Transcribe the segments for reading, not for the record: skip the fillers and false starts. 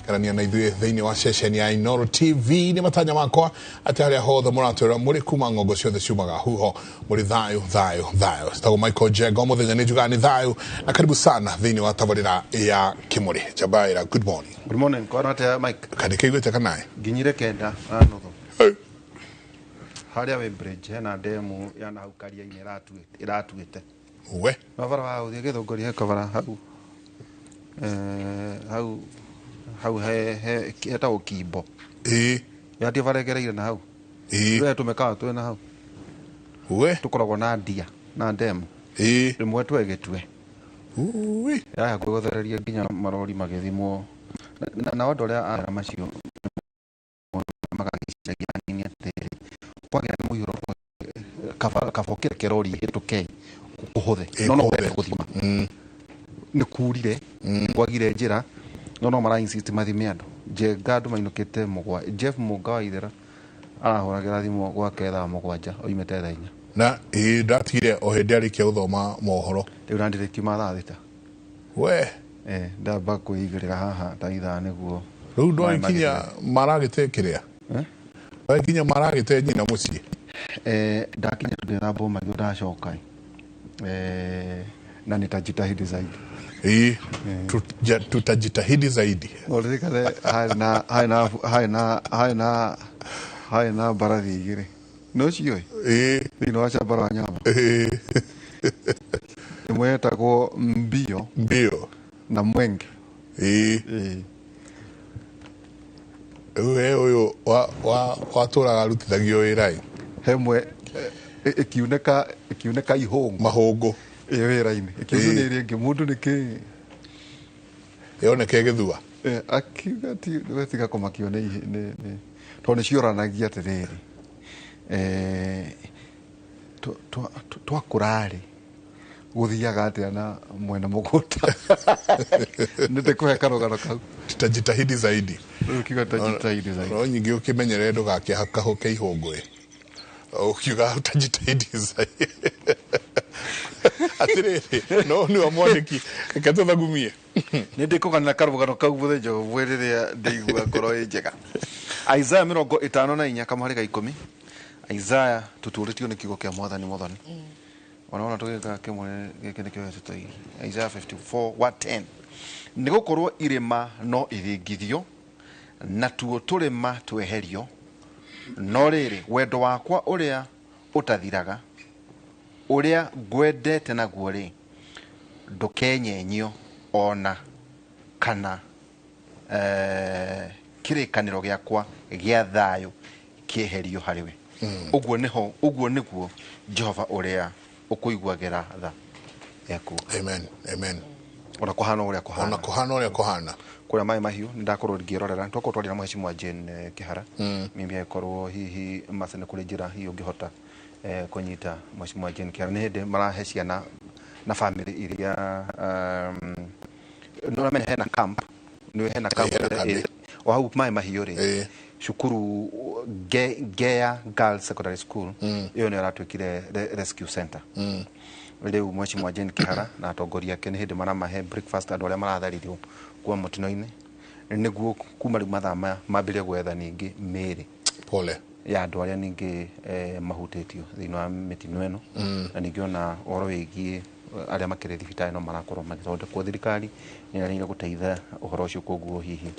karania na ithuĩ thĩinĩ wa ceceni ya Inooro TV nĩ matanya makwa atĩ harĩa hothe mũratwĩra mũrĩ kuma ng'ongo ciothe ciumaga huho mũrĩ thayũ citagwo Michael Njenga mũthenya nĩ njugaga nĩ thayũ na karibu sana thĩinĩ wa tabarĩra ya Kimũrĩ Jabaira. Good morning kwana atĩa Mike kandĩkĩiguĩte kanaĩ nginyire kenda nuthu harĩa we bridge hena demu ya na haukaria-inĩ ĩratuĩte we mabara wa ũthiĩ Gĩthũngũri he kabara hau hetagwo Kimbo yatie baregereire na hau we tumekaga twĩ na hau we tukoragwo na ndia na demu rĩmwe twegĩtue yaya kwĩgũthereria nginya marori magĩthimwo na andũ arĩa ara macio magagicagia nini atĩrĩ kwagĩa mũihũro kabokĩre kerori hĩtũke kũhũthe no gũthima nĩ kurire kwagire njĩra no mara insist mathime andũ Njenga andũ mainũkĩte Jeff Mũnga wa Ithera arahũragĩra thimũ gwake thaa mũgwanja oimĩte thaa inya na ndatigire o hĩndĩ arĩkia gũthoma mohoro rĩu nandĩrĩkiuma thaa thita we ndamba kwĩigĩrĩra haha ta ithaa nĩguo rĩu ndwari kinya maragĩte kĩrĩa ndwari kinya maragĩte nyina mũciĩ ndakinya ndĩrambwo maitho ndacoka na nitajitahidi zaidi tutajitahidi zaidi olekale haina barathi igĩrĩ no cioi thĩinĩ wa cambara wa nyama ĩmwe yetagwo mbio na mwenge ũyũ watũraga arutithagio wĩra hemwe ĩkiunĩka mahũngũ wĩra-inĩ ĩkiuga nĩ ĩrĩ ĩngĩ mũndũ nĩkĩ yoneke gĩthua akiuga tiga kũmakio nĩ tondũ nĩcioranagia atĩrĩrĩ twakũrarĩ gũthiaga atĩa na mwena mũgũnda nĩndĩkũhe karũgano kau tutajitahidi zaidi no nyingĩ ũkĩmenyerere ndũgakĩhakahũke ihũngũ ukiuga utajitahidi zaidi atĩrĩrĩ no nĩ wa mwandĩki reke tũthagumie nĩndĩkũganĩra karũgano kau mũthenya ũmwe rĩrĩa ndĩigua ngoro ĩ njega Isaya 54 kamũhari ga 10 Isaya tutũrĩtio nĩ kiugo kĩa Mwathani ona tũgĩka kĩmwe gĩkĩ nĩkĩo tũtoi Isaiah 54:10 nĩgũkorwo irĩma no ithingithio na tuo tũrĩma tweherio no rĩrĩ wendo wakwa ũrĩa ũtathiraga ũrĩa ngwendete naguo rĩ ndũkenyenyio ona kana kĩrĩkanĩro gĩakwa gĩa thayũ kĩeherio harĩwe ũguo nĩguo Jehova ũrĩa ũkũiguagĩra tha yaku amen ona kũhana ũrĩa kũhana kũrĩa maĩ mahiũ nĩndakorwo ngĩrorera twakorwo twarĩ na Mheshimiwa Jane Kĩhara mimi akorwo hihi macene kũrĩ njĩra hiyo ũngĩhota kũnyita Mheshimiwa Jane Kĩhara nĩ hĩndĩ marahe ciana na family iria no mena hena camp o hau maĩ mahiũ rĩ cukuru Gea Girls Secondary School iyo nĩ aratuĩkire rescue center rĩu Mheshimiwa Jane Kĩhara na atongoria ake nĩ hĩndĩ maramahe breakfast andũ arĩa maratharirwo kwa mũtino-inĩ nĩguo kuma rĩu mathaa mambĩrĩrie gwetha ningĩ mĩĩrĩ pole ya andũ arĩa ningĩ mahutĩtio thĩinĩ wa mĩtino ĩno na ningĩ ona ũhoro wĩgiĩ arĩa makĩrĩ thibitarĩ no marakorwo magĩthondekwo thirikari nĩyagĩrĩire gũteithia ũhoro ũcio koguo hihi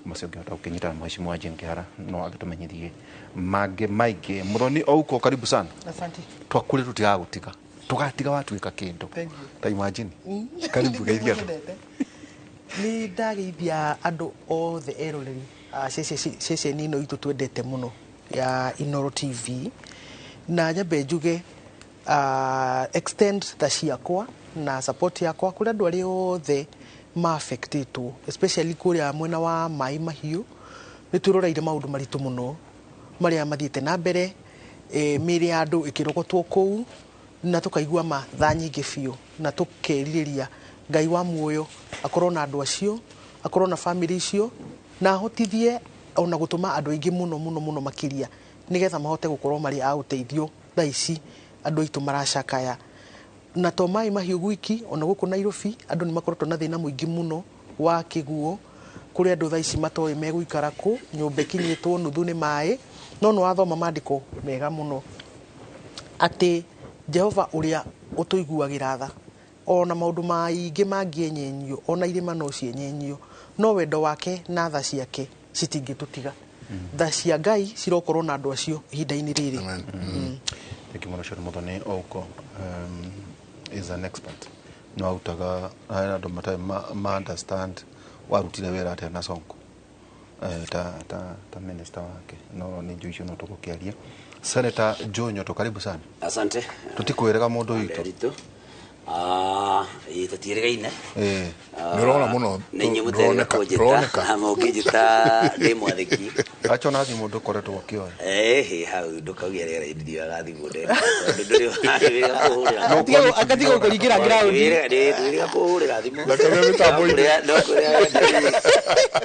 macio ngĩhota gũkĩnyita Mheshimiwa Jane Kĩhara no agĩtũmenyithie mangĩ maingĩ Mũthoni Ouko karibu sana asante twakũrĩ tũtigagũtiga tũgatiga watuĩka kĩndũ ta imagine karibu geithia nĩ ndageithia andũ othe eroreri ceceni ĩno itũ twendete mũno ya Inooro TV na nyambe njuge extend tha ciakwa na support yakwa kũrĩ andũ arĩa othe ma-affectĩtwo especially kũrĩa mwena wa maĩ mahiũ nĩ twĩroreire maũndũ maritũ mũno marĩa mathiĩte na mbere mĩĩrĩ ya andũ ĩkĩrogotwo kũu na tũkaigua mathaa nyingĩ biũ na tũkerirĩria Ngai wa muoyo akorwo na andũ acio akorwo na family icio na ahotithie ona gũtũma andũ aingĩ mũno makĩria nĩgetha mahote gũkorwo marĩ a ũteithio thaa ici andũ aitũ maracakaya na to maĩ mahiũ gwiki ona gũkũ Nairobi andũ nĩ makoretwo na thĩna mũingĩ mũno wa kĩguo kuri andu thaa ici matoĩ megũikara kũ nyũmba ikinyĩtwo nuthu nĩ maĩ no nĩ wathoma maandĩko mega mũno atĩ Jehova ũrĩa ũtũiguagĩra tha ona maũndũ maingĩ mangĩenyenyio ona irĩma no cienyenyio no wendo wake na tha ciake citingĩtũtiga tha cia Ngai cirokorwo na andũ acio ihinda-inĩ rĩrĩ. Thank you Mũracori Muthoni Ouko is an expert no autaga andũ matarĩ ma understand warutire wĩra atĩa na Sonko ta minister wake no nĩ njũ icio no tũgũkĩaria. Senator Joe Nyoto, karibu sana. Asante. Tutikwĩrĩga mũndũ witũ. Tũtiĩrĩgaine. Nĩũrona mũno ndĩroneka mũngĩnjĩta ndĩ mwathĩki. Acho na thimũ ndũkoretwo ũkĩoya. Hau ndũkaugia rĩera ndithiaga thimũ akatiga kũringĩra ground. Ndĩrĩga kũhũrĩra thimũ.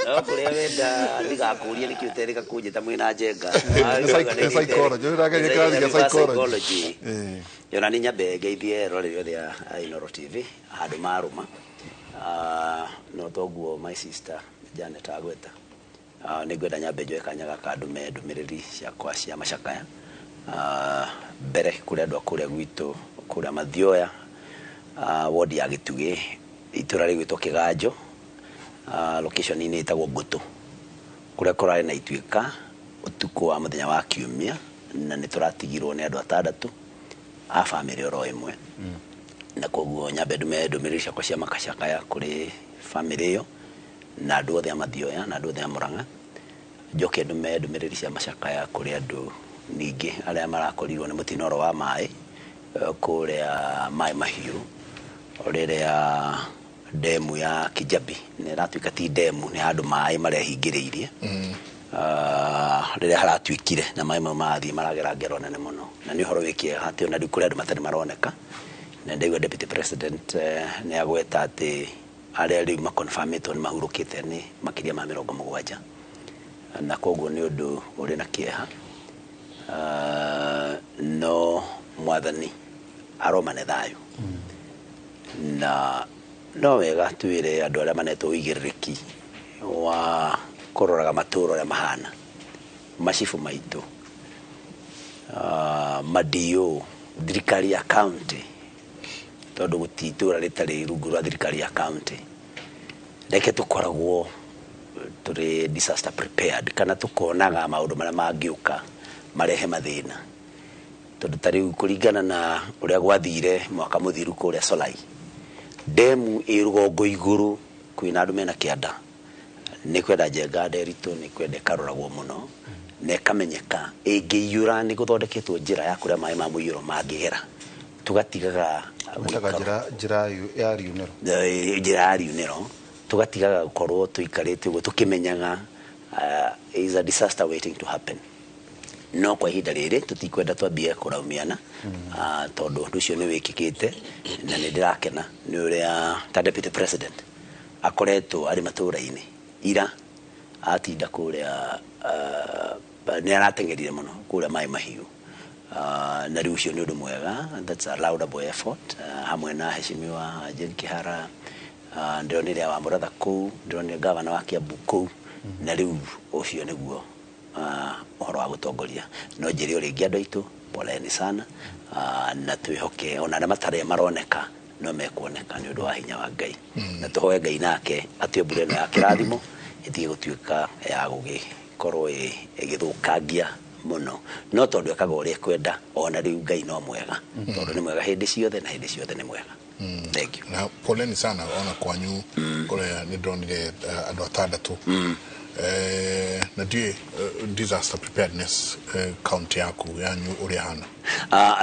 No kũrĩa wenda ndigakũrie nĩkĩ ũterĩga kũnjĩta mwĩna njenga. Psychology. Yona nĩ nyambe ngeithie rorero rĩa Inooro TV handũ marũma no toguo my sister Janet Agweta nĩ ngwenda nyambe njoe kanya gaka ndume ndũmĩrĩri ciakwa cia macakaya mbere kũrĩa andũ a kũrĩa gwitũ kũrĩa Mathioya ward ya Gĩtugĩ itũra rĩgwĩtwo Kĩganjo location-inĩ ĩtagwo Ngũtũ kũrĩa kũrarĩ na ituĩka ũtukũ wa mũthenya wa Kiumia na nĩ tũratigirwo nĩ andũ atandatũ a family oro ĩmwe na koguo nyambe ndume ndũmĩrĩri ciakwa cia makacakaya kũrĩ family ĩyo na andũ othe a Mathioya na andũ othe a Mũrang'a njoke ndume ndũmĩrĩri cia macakaya kũrĩ andũ ningĩ arĩa marakorirwo nĩ mũtino oro wa maĩ kũrĩa Maĩ Mahiũ rĩrĩa demu ya Kijabi nĩ ratuĩka ti demu nĩ handũ maĩ marehingĩrĩirie rĩrĩa haratuĩkire na maĩ mau mathiĩ maragera ngero nene mũno na nĩ ũhoro wĩkĩega atĩ ona rĩu kũrĩ andũ matarĩ maroneka na ndaigua deputy president nĩ agweta atĩ arĩa rĩu makonfirmĩtwo nĩ mahurũkĩte nĩ makĩria ma 70 na koguo nĩ ũndũ ũrĩ na kĩeha no mwathani aromane thayũ na no wega twĩre andũ arĩa manetwo ũigĩrĩrĩki wa kũroraga matũũra ũrĩa mahana macibu maitũ madio thirikari ya county tondũ gũtitũra rĩtarĩ rungu rwa thirikari ya county reke tũkoragwo tũrĩ disaster prepared kana tũkonaga maũndũ marĩa mangĩũka marehe mathĩna tondũ tarĩu kũringana na ũrĩa gwathire mwaka mũthiru kũrĩa Solai demu ĩ rũgongo igũrũ kwĩna andũ mena kĩanda nĩ kwenda njenga nderitũ nĩ kwenda karoragwo mũno na ĩkamenyeka ĩngĩiyũra nĩ gũthondeketwo njĩra ya kũrĩa maĩ ma mũiyũro mangĩgera tũgatigaga njĩra ya riunĩro tũgatigaga gũkorwo tũikarĩte ũguo tũkĩmenyaga is a disaster waiting to happen no kwa ihinda rĩrĩ tũtikwenda twambie kũraumiana tondũ ũndũ ũcio nĩ wĩkĩkĩte na nĩ ndĩrakena nĩ ũrĩa ta deputy president akoretwo arĩ matũũra-inĩ ira atinda kũrĩa nĩ arateng'erire mũno kũrĩa Maĩ Mahiũ na rĩu ũcio nĩ ũndũ mwega that's a laudable effort hamwe na heshimiwa Jane Kihara ndĩronire wa Mũratha kũu ndĩronire gavana wa Kiambu kũu na rĩu ũcio nĩguo ũhoro wa gũtongoria no njĩrĩ ũrĩ ingĩ andũ aitũ poleni sana na twĩhoke ona arĩa matarĩ maroneka no mekuoneka nĩ ũndũ wa hinya wa Ngai na tũhoe Ngai nake atue mbura ĩno ya kĩrathimo ĩtige gũtuĩka ya gũgĩkorwo ĩgĩthũkangia mũno no tondũ ekaga ũrĩa kwenda ona rĩu Ngai no mwega tondũ nĩ mwega hĩndĩ ciothe na hĩndĩ ciothe nĩ mwega. Thank you. Na poleni sana ona kwanyu kũrĩa nĩ ndĩronire andũ atandatũ na ndiĩ disaster preparedness county yaku yanyu ũrĩa hana.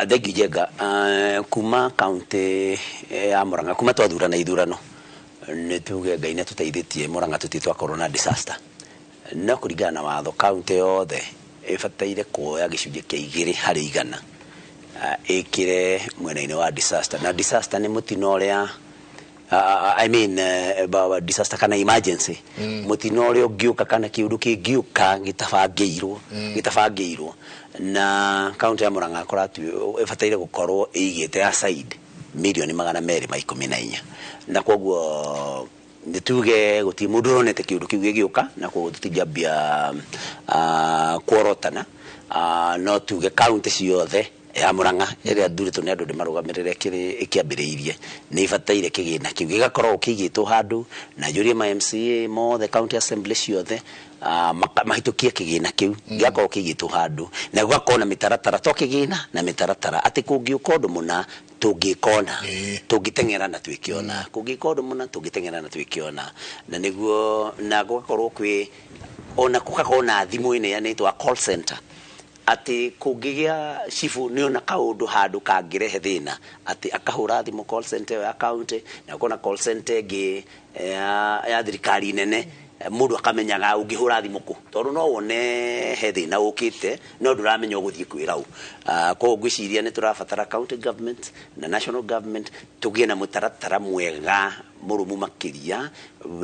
Thank you Njenga. Kuma county ya Mũrang'a kuma twathurana ithurano nĩ tuge Ngai nĩ tũteithĩtie Mũrang'a tũtitwakorwo na disaster no kũringana na watho county yothe ĩbataire kuoya gĩcunjĩ kĩa 2/100 ĩkĩre mwena-inĩ wa disaster na disaster nĩ mũtino ũrĩa I mean disaster kana emergency mũtino ũrĩa ũngĩũka kana kĩũndũ kĩngĩũka gĩtabangĩirwo na county ya Mũrang'a ĩbataire gũkorwo ĩigĩte aside milioni 214 na koguo nituge guti mundu ronete kiundu kiu gigioka na ko tutigambia kuorotana no tuge county ciothe ya Murang'a ĩrĩa ndurĩtwo nĩ andũ ndĩmarũgamĩrĩre ĩkĩambĩrĩirie nĩ ibataire kĩgĩna kĩu gĩgakorwo kĩigĩtwo handũ na njũrie ma MCA mothe county assembly ciothe mahĩtũkie kĩgĩna kĩu gĩgakorwo kĩigĩtwo handũ na gũgakorwo na mĩtaratara to kĩgĩna na mĩtaratara atĩ kũngĩũka ũndũ mũna tũngĩkona tũngĩteng'era na twĩkĩona kũngĩũka ũndũ mũna tũngĩteng'era na twĩkĩona na nĩguo na gũgakorwo kwĩ ona gũgakorwo na thimũ ĩneanĩtwo call center ati kugigia shifu niona kaundu handu kangirehe thina ati akahura thimu call center ya county na kona call center ge ya thirikari nene mundu akamenyaga ungihura thimu ku tondu no wone he thina ukite no nduramenya uguthie kwira u ko ngwiciria ni turabatara county government na national government tugie na mutaratara mwega murumu makiria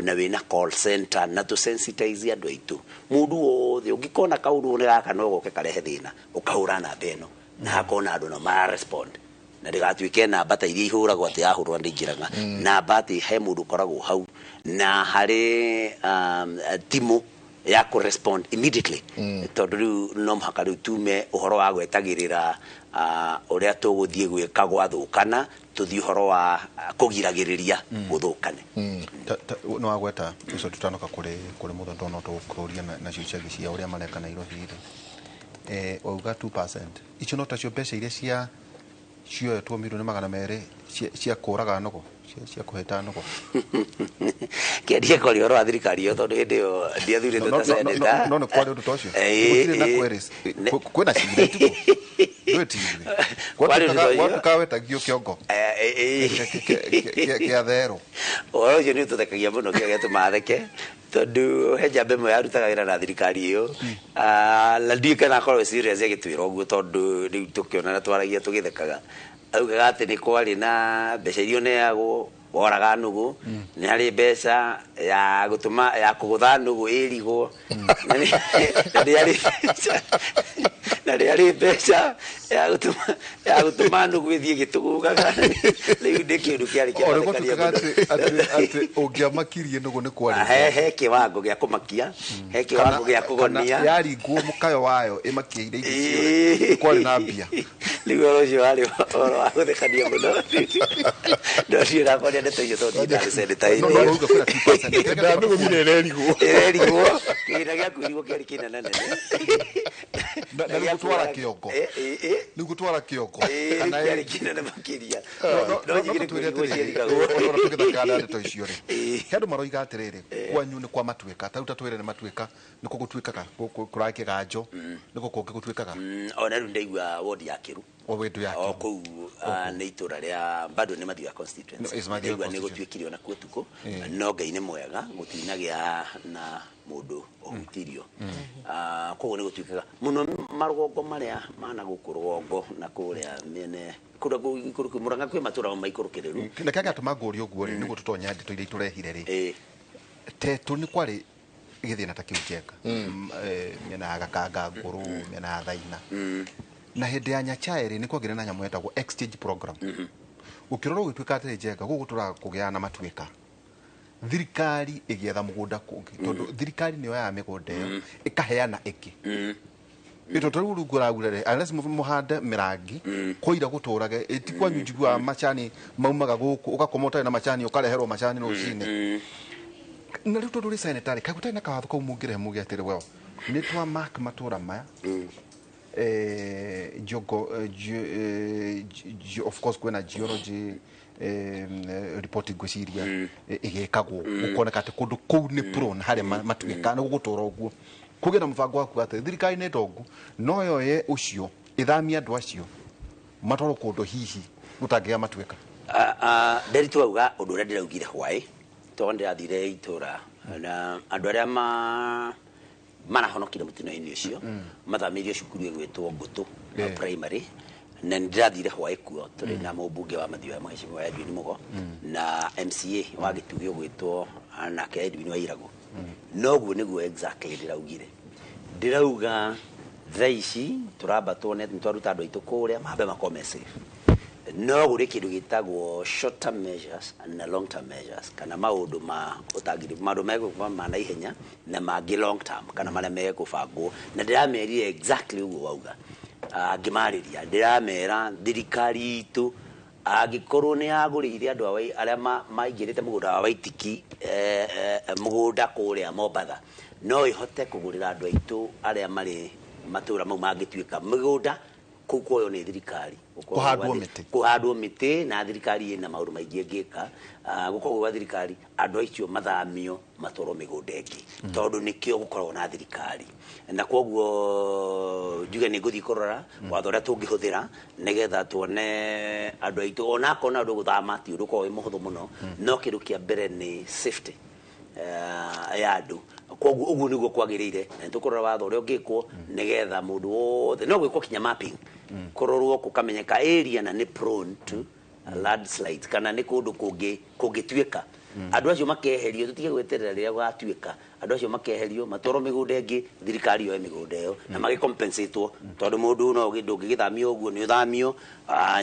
na wina call center na to sensitize andu aitu mundu wothe ungikona kaundu ne gaka no goke karehe thina ukahura na beno na akona andu no ma respond na ndigatuike na bata iria ihuragwo ati yahurwa ndingiraga na bati he mundu koragwo hau na hari timu ya ku respond immediately tondu no mhaka riu tume uhoro wa gwetagirira uria tuguthie gwika gwathukana tuthi uhoro wa kugiragiriria guthukane no agweta ico tutanoka kuri mutho no tukuria na ciucia cia uria mareka na Nairobi auga 2% icio no tacio mbeca iria cia cio tuomirwo ni 200 cia kuraga nogo cia kuheta nogo kiadia kori oro wa thirikari yo tondu hindi yo ndiathurite ta seneta no kwari undu tocio gutire na queries kwena cire tuko ndwetire kwatu kawetagio kiongo kia thero oro yo ni tutekagia muno kia tumatheke tondu he jambe mo yarutaga wira na thirikari yo la ndika na korwo serious agitwira uguo tondu riu tukiona na twaragia tugithekaga augaga ati ni kwari na mbeca irio neagwo woraga nugu ni ari mbeca ya gutuma ya kugutha nugu irigo na ari mbeca ya gutuma nugu ithie gitugugaga riu ndikindu kiari kia ati ungiamakirie nugu ni kwari he kiwango gia kumakia he kiwango gia kugonia yari nguo mukayo wayo imakieire icio kwari na mbia riu oro ari oro aguthekania muno ndio ra kwani ndeto hiyo tondu ndari seneta no uga kwira 2% nda nugu mire erigwo kina gia kwirigwo kiari kina nene na gutwara kiongo ni gutwara kiongo kana kiari kina na makiria no nyigire kwirigwo ora tukithakana ndeto icio ri hendu maroiga atiriri kwanyu ni kwa matweka tauta twire ni matweka ni kugutwikaga kurake ganjo ni gukunge gutwikaga ona ru ndeigua ward ya Kiru wetu yake kou ni itura ria bado ni Mathioya constituency ni gutwikirio na kutuko no ngai ni mwega gutinagia na mundu omitirio koguo ni gutwikaga muno marugongo maria mana gukurgongo na kuria mene kura gukuru Murang'a kwi matura maikurukireru na kaga tumaguri uguo ri ni gututonya ndito iria turehire ri tetu ni kwari githina ta kiujeka mena gakanga nguru mena thaina na hindi ya Nyachairi ni kwagire na nyamu yetagwo exchange program ukirora ugitwika atiri njega gugutura kugiana matwika thirikari igietha mugunda kungi tondu thirikari niyo ya migunda iyo ikaheana iki ito toru ruguragurere unless muhande mirangi koira guturage itikwa nyujigwa machani maumaga guku ugakomota na machani ukareherwo machani rucine na ritu ruri sanitary kagutana kawatho ko mugire mugi atiri wewe ni twa mark matura maya jogo of course kwena geology reporting gwiciria igekagwo ukoneka ati kundu kou ni prone hari matwika na gugutura uguo kugira mvango waku ati thirikari ni ndongu no yoye ucio ithamia andu acio matoro kundu hihi gutagia matwika nderitu auga undu uria ndiraugire hwai to ndirathire itura na andu aria manahonokire mutino-ini ucio mathamirio cukuru gwitwo Ngutu primary na ndirathire hwai kuo turi na mubunge wa Mathioya Mheshimiwa Edwin Mugo na MCA wa Gitugio gwitwo anake Edwin Wairagu noguo niguo exactly ndirauga thaici turamba tuone twaruta andu aitu kuria mabe makome safe no guri kindu gitagwo short term measures na long term measures kana maundu ma utagiri maundu mego ma na ihenya na magi long term kana mara mego bangwo na ndiramerire exactly uguo wauga ngimariria ndiramera thirikari itu agikorwo ni agurire andu aria maingirite mugunda wa Waitiki mugunda kuria Mombatha no ihote kugurira andu aitu aria mari matura mau mangituika mugunda kukoyo ni thirikari kuhandwo miti na thirikari ina maundu maingi ngika gukorwo wa thirikari andu aicio mathamio matoro migunda ingi tondu nikio gukorwo na thirikari na koguo njuge ni nguthi korora watho ria tungihuthira nigetha tuone andu aitu ona kona andu guthama ti undu ko muhuthu muno no kindu kia mbere ni safety ya andu koguo uguo niguo kwagirire na tukorora watho ria ngikwo nigetha mundu wothe no gwikwo kinya mapping kororwo kukamenyeka area na ni prone to landslide kana ni kundu kungituika andu acio makeherio tutige gweterera riria gwatuika andu acio makeherio matoro migunda ingi thirikari yo migunda iyo na magicompensatwo tondu mundu no ndungigithamio uguo ni uthamio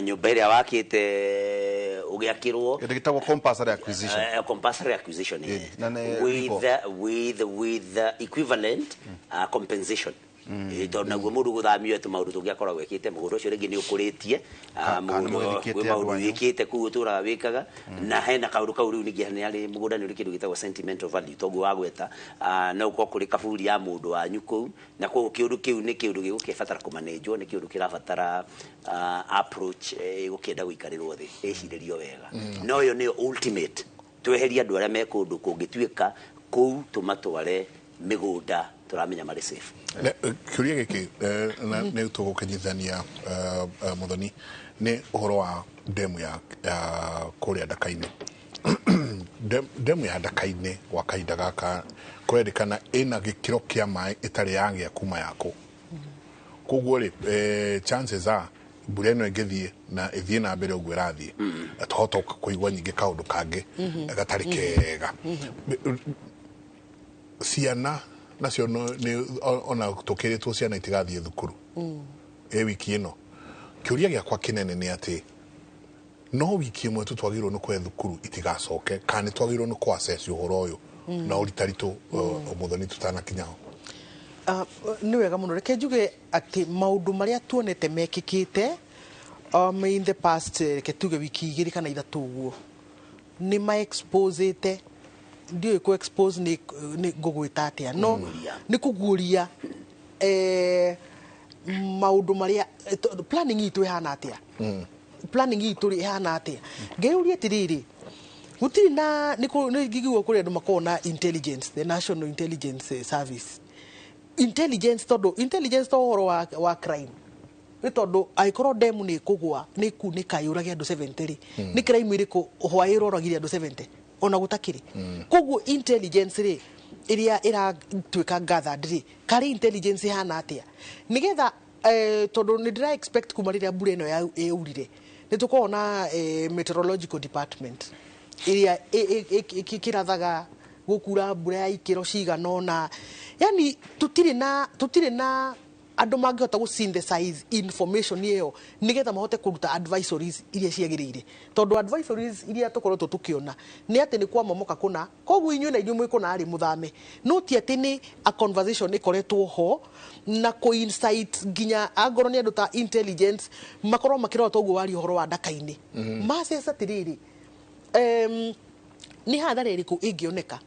nyumba iria wakite ugiakirwo gitagwo compulsory acquisition compulsory acquisition with equivalent compensation tondu naguo mundu guthamio etu maundu tungiakorwo gwekite mugunda ucio ringi ni ukuritie maundu wikite ku utura wikaga na hena kaundu kau riu ningi ni ari mugunda ni uri kindu gitagwo sentimental value toguo wagweta no uko kuri kaburi ya mundu wanyu ku na kwa kiundu kiu ni kiundu gigukibatara kumanenjwo ni kiundu kirabatara approach gukenda guikarirwo thi eciririo wega no yo ni ultimate tweheria andu aria me kundu kungituika ku tumatware migunda turamenya mari safe kiuria giki na ne tugukanyithania muthoni ni uhoro wa demu ya kuria Ndaka-ini demu ya Ndaka-ini wa kahinda gaka kurendekana ina gikiro kia mai itari yangia kuma yako koguo ri chances are mbura ino ingithie na ithie na mbere uguo irathie atohoto kuigwa nyingi kaundu kangi gatari kega ciana nacio ni ona tukiritwo ciana itigathie thukuru wiki ino kiuria giakwa kinene ni ati no wiki imwe tutwagirwo ni kwe thukuru itigacoke kana twagirwo ni kwa access uhoro uyu na uritaritu muthoni tutana kinyaho ni wega muno reke njuge ati maundu maria tuonete mekikite in the past reke tuge wiki igiri kana ithatu uguo ni ma exposete ndio ko expose ni ngugwita atia no ni kuguria maundu maria planning itu ihana atia planning itu ihana atia ngeuria tiriri gutiri na ni gigwo kuri andu makona intelligence the National Intelligence Service intelligence to horo wa crime itondo aikoro demu ni kugwa ni kunika yurage andu 70 ni crime iriko hwairo oragire andu 70 ona gutakiri koguo intelligence ri iria tuika gathered ri kari intelligence hana atia nigetha tondu ni dira expect kumariria mbura ino ya eurire ni tukona meteorological department iria kirathaga gukura mbura ya ikiro ciganona yani tutire na andu mangihota gu synthesize information iyo nigetha mahote kuruta advisories iria ciagirire tondu advisories iria tukorotwo tukiona ni ati ni kwa momoka kuna koguo inyu na inyu mwikona ari muthame no ti ati ni a conversation ikoretwo ho na ko insight ginya agoro ni andu ta intelligence makorwo makirota uguo wari horo wa Ndaka-ini macesa tiriri ni hadhara iriku ingioneka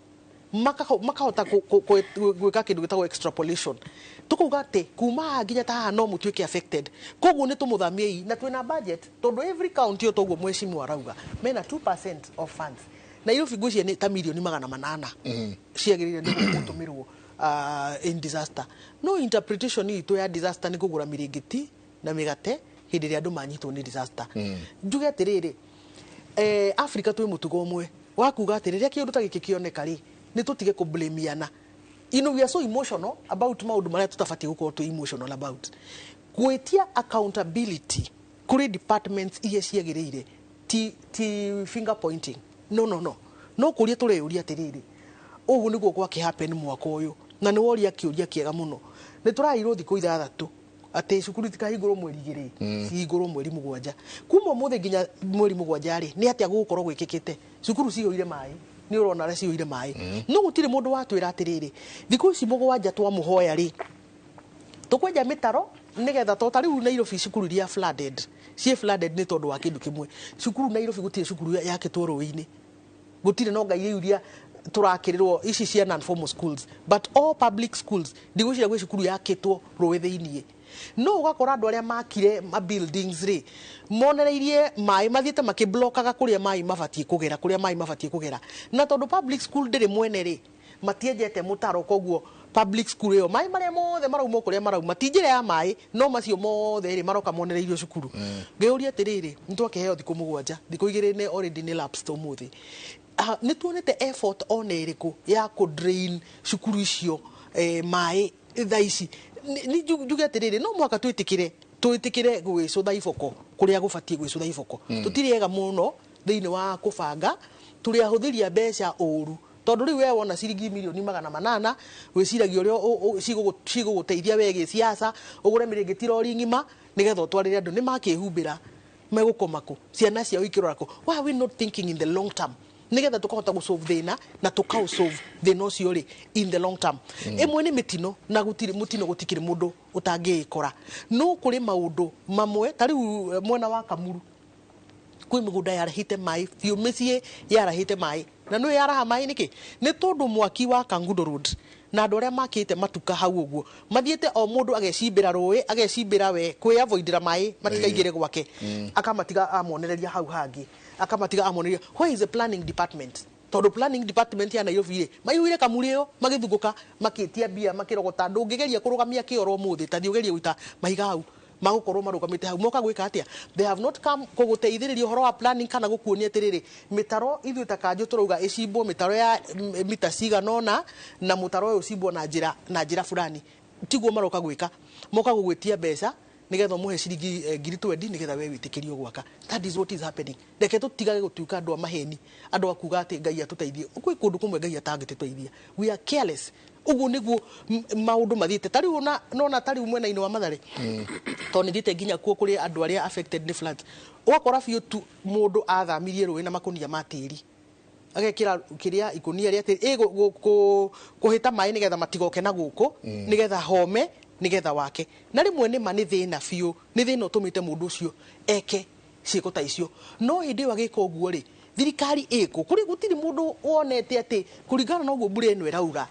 makahota gwika kindu gitagwo extrapolation tukuga ati kuma nginya ta no mutuike affected koguo ni tumuthamie na twina budget tondu every county otoguo mweshimu arauga mena 2% of funds na iyo figucia ni ta milioni 800 ciagirire ni gutumirwo in disaster no interpretation itu ya disaster ni kugura miringiti na migate hindi ria andu manyitwo ni disaster njuge atiriri Africa twi mutugo umwe wakuga atiriria kiundu ta giki kioneka ri ni tutige ku blamiana we are so emotional about maundu maria tutafati gukorwo tu emotional about kwetia accountability kuri departments iye ciagirire ti finger pointing no kuria tureuria atiriri ugu niguo kwa ki happen mwaka uyu na ni woria kiuria kiega muno ni turairo thiku ithathatu ate cukuru tikahingũrwo mweri igĩrĩ cihingũrwo mweri mũgwanja kuma ũmũthĩ nginya mweri mũgwanja rĩ nĩ atĩa gũgũkorwo gwĩkĩkĩte cukuru ciyũire maĩ nĩ ũrona arĩa ciyũire maĩ no gũtirĩ mũndũ watwĩra atĩrĩrĩ thikũ ici mũgwanja twamũhoya rĩ tũkwenja mĩtaro nigetha to tariu Nairobi cukuru iria flooded nĩ tondũ wa kĩndũ kĩmwe cukuru Nairobi gũtirĩ cukuru yakĩtwo rũĩ-inĩ gũtirĩ no ngai iria turakĩrĩrwo ici cia non-formal schools but all public schools ndigwĩciria gwĩ cukuru yakĩtwo rũĩ thĩiniĩ no ũgakora andũ arĩa makire ma buildings rĩ monereirie maĩ mathiĩte makĩblokaga kũrĩa maĩ mabatiĩ kũgera na tondũ public school ndĩrĩ mwene rĩ matienjete mũtaro koguo public school ĩyo maĩ marĩa mothe marauma kũrĩa marauma ti njĩra ya maĩ no macio mothe rĩ maroka monereirio cukuru ngĩũria atĩrĩrĩ nĩ twakĩheo thikũ mũgwanja thikũ igĩrĩ nĩ already nĩ lapsed ũmũthĩ nĩ tuonete effort ona ĩrĩkũ ya kũ-drain cukuru icio maĩ thaa ici nĩ njuge atĩrĩrĩ no mwaka twĩtĩkĩre gwĩcũtha iboko kũrĩa gũbatiĩ gwĩcũtha iboko tũtirĩ ega mũno thĩinĩ wa kũbanga tũrĩ ahũthĩria mbeca ũru tondũ rĩu we wona ciringi mirioni 800 gwĩciragia ũrĩa cigũgũteithia we gĩciaca ũgũre mĩrĩngĩti rori ng'ima nĩgetha ũtwarĩre andũ nĩ makĩhumbĩra megũkoma kũ ciana ciao ikĩrora kũ why are we not thinking in the long term nigetha tukahota gũsolve thĩna na tũkaũsolve thĩna ũcio rĩ in the long term ĩmwe nĩ mĩtino na mũtino gũtikĩrĩ mũndũ ũtangĩĩkora no kũrĩ maũndũ mamwe ta rĩu mwena wa Kamuru kwĩ mĩgũnda yarahĩte maĩ biũ mĩciĩ yarahĩte maĩ na nĩ yaraha maĩ nĩkĩ nĩ tondũ mwaki wa Kangundo Road na andũ arĩa makĩte matuka hau ũguo mathiĩte o mũndũ agecimbĩra rũĩ agecimbĩra we kwĩ avoidĩra maĩ matikaingĩre gwake akamatiga amonereria hau hangĩ akamatiga amonereria where is the planning department tondũ planning department ya Nairobi rĩ maiyũire Kamuru ĩyo magĩthugũka makĩtia mbia makĩrogota ndũngĩgeria kũrũgamia kĩoro mũthĩ ta thiũgeria gũita mahiga hau magũkorwo marũgamĩte hau moka gwĩka atĩa they have not come kũgũteithĩrĩria ũhoro wa planning kana gũkuonia atĩrĩrĩ mĩtaro ithuĩ ta Kanjũ tũrauga ĩcimbwo mĩtaro ya mita ciganona na mũtaro ũyũ ũcimbwo na njĩra fulani tiguo maroka gwĩka moka gũgwĩtia mbeca nigetha mũhe ciringi 20,000 nigetha we wĩtĩkĩrio gwaka that is what is happening reke tũtigage gũtuĩka andũ a maheni andũ a kuga atĩ Ngai atũteithie kwĩ kũndũ kũmwe Ngai atangĩtũteithia we are careless uguo niguo maundu mathiĩte ta rĩu nona ta rĩu mwena-inĩ wa Mathare tondũ nĩthiĩte nginya kuo kũrĩ andũ arĩa affected nĩ floods ũgakora biũ tu mũndũ athamirie rũĩ na makũnia ma tĩri agekĩra kĩrĩa ikũnia rĩa tĩri kũhĩta maĩ nigetha matigoke na gũkũ nigetha home nigetha wake na rĩmwe nĩma nĩ thĩna biũ nĩ thĩna ũtũmĩte mũndũ ũcio eke ciĩko ta icio no hĩndĩ ĩyo agĩka ũguo rĩ thirikari ĩkũ kũrĩ gũtirĩ mũndũ wonete atĩ kũringana na ũguo mbura ĩno ĩraura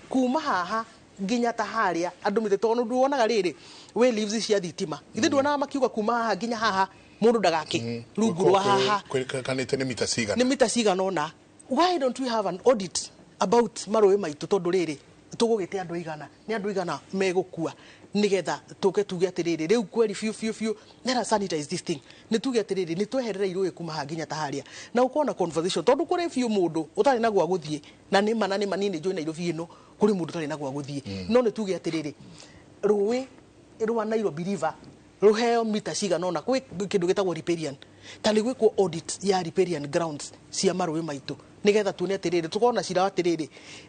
kuma haha nginya ta harĩa andũ mĩte tondũ nduonaga rĩrĩ we leaves cia thitima ithe nduonaga makiuga kuma haha nginya haha mũndũ ndagake rungu rwa haha kanĩte nĩ mita cigana ona why don't we have an audit about marũĩ maitũ tondũ rĩrĩ tũgũgĩte andũ igana nĩ andũ igana megũkua nigetha tũke tuge atĩrĩrĩ rĩu kweri biũ let us sanitize this thing nĩ tuge atĩrĩrĩ nĩ tweherera irũĩ kuma haha nginya ta harĩa na ũkorwo na conversation tondũ kũrĩ biũ mũndũ ũtarĩ na gwa gũthiĩ na nĩ manini njũĩ Nairobi ĩno kũrĩ mũndũ ũtarĩ na gwa gũthiĩ no nĩ tuge atĩrĩrĩ rũĩ rwa Nairobi River rũheo mita cigana ona kwĩ kĩndũ gĩtagwo riparian ta nĩ gwĩkwo audit ya riparian grounds cia marũĩ maitũ nigetha tuone atĩrĩrĩ tũkona cira atĩrĩrĩ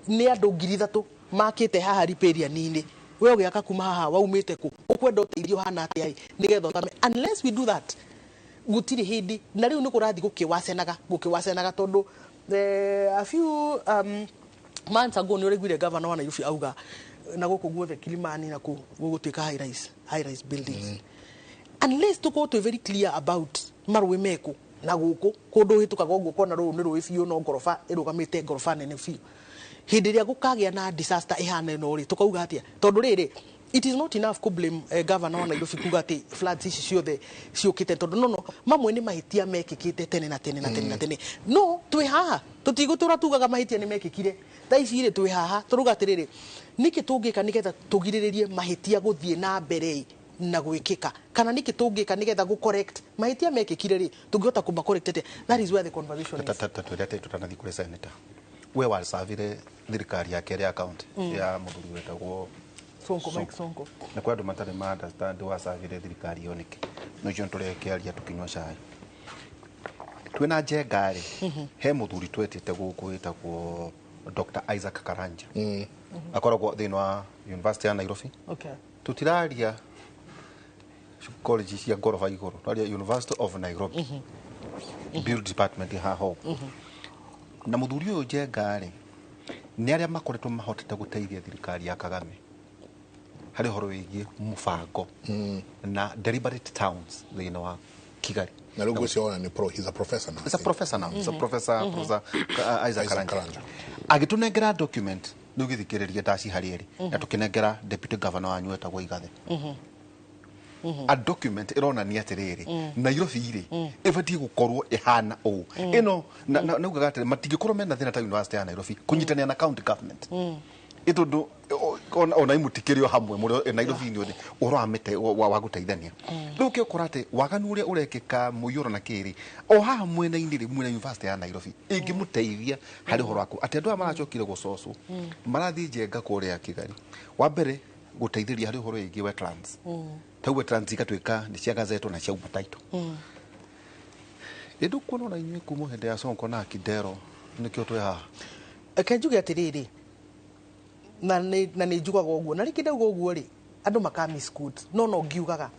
nĩ andũ 3,000 makĩte haha riparian-inĩ we ũgĩaka kuma haha waumĩte kũ ũkwenda ũteithio hana atĩa nigetha ũtame unless we do that gũtirĩ hĩndĩ na rĩu nĩ kũrathiĩ gũkĩwacenaga tondũ a few months ago nĩ ũraiguire governor wa Nairobi auga na gũkũ guothe Kilimani na gũgũtuĩka high rise buildings unless tũkorwo twĩ very clear about marũĩ mekũ na gũkũ kũndũ hĩtũkaga ũguo kona rũũ nĩ rũĩ biũ no ngoroba ĩrũgamĩte ngoroba nene biũ hĩndĩ ĩrĩa gũkagĩa na disaster ĩhana ĩno rĩ tũkauga atĩa tondũ rĩrĩ it is not enough to blame governor wa Nairobi kuga atĩ floods ici ciothe ciũkĩte tondũ no mamwe nĩ mahĩtia mekĩkĩte tene na tene no twĩ haha tũtigũtũra tugaga mahĩtia nĩ mekĩkire thaa ici rĩ twĩ haha tũruga atĩrĩrĩ nĩkĩ tũngĩka nĩgetha tũgirĩrĩrie mahĩtia gũthiĩ na mbere na gwĩkĩka kana nĩkĩ tũngĩka nĩgetha gũ-correct mahĩtia mekĩkire rĩ tũngĩhota kũma-correct atĩa that is where the conversation is twendete tũtanathiĩ kũrĩ senator we wasavire thirikari ya kerĩ account ya mũthuri wetagwo Sonko na kwa andũ matarĩ ma understand wasavire thirikari ĩyo nĩkĩ no icio tũrekĩaria tũkinyua cai twĩna njenga rĩ he mũthuri twetĩte gũkũ wĩtagwo Dr. Isaac Karanja akoragwo thĩinĩ wa University ya Nairobi tutiraria college cia ngoroba iguru twaria University of Nairobi build department haho na muthuri uyu Njenga ri ni aria makoretwo mahotete guteithia thirikari ya Kagame hari horo wigie mubango na deliberate towns thina wa Kigali. Na rugo siona ni he's a professor now. He's a professor now. He's a professor Isaac Karanja. Agitunengera document nugithikiriria ndaci harieri na tukinengera deputy governor wa Nyweta gwa Igathe. A document irona ni atiriri Nairobi iri ibati gukorwo ihana o ino na ugagatire matingikorwo mena thina ta university ya Nairobi kunyitania na county government itundu ona imutikirio hamwe muri Nairobi ni uri uramete wa guteithania ruke ukorate waganu uria urekeka muyuro na kiri o haha mwena indiri mwena university ya Nairobi ingimuteithia hari horo wako ati andu marachokire gucoco marathi Njenga kuria Kigali wa mbere guteithiria hari horo ingi wetlands tau wetlands ikatwika ni cia gazeto na cia umataito edu kuno na inywe kumu hende ya Sonko na Kidero nikio twe haha akenjuge atiriri na ni njugaga uguo na rikinde uguo ri andu makami school no ngiugaga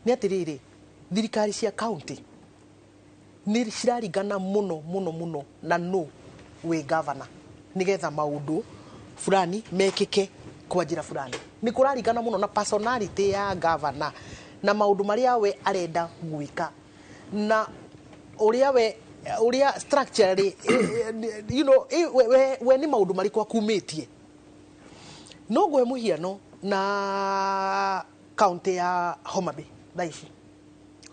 ni atiriri thirikari cia county ni ciraringana muno na no we governor nigetha maundu fulani mekike kwa njira fulani ni kuraringana muno na personality ya governor na maundu maria we arenda gwika na uria structure you know we ni maundu mariko akumitie no gwe muhiano na county ya Homa Bay thaici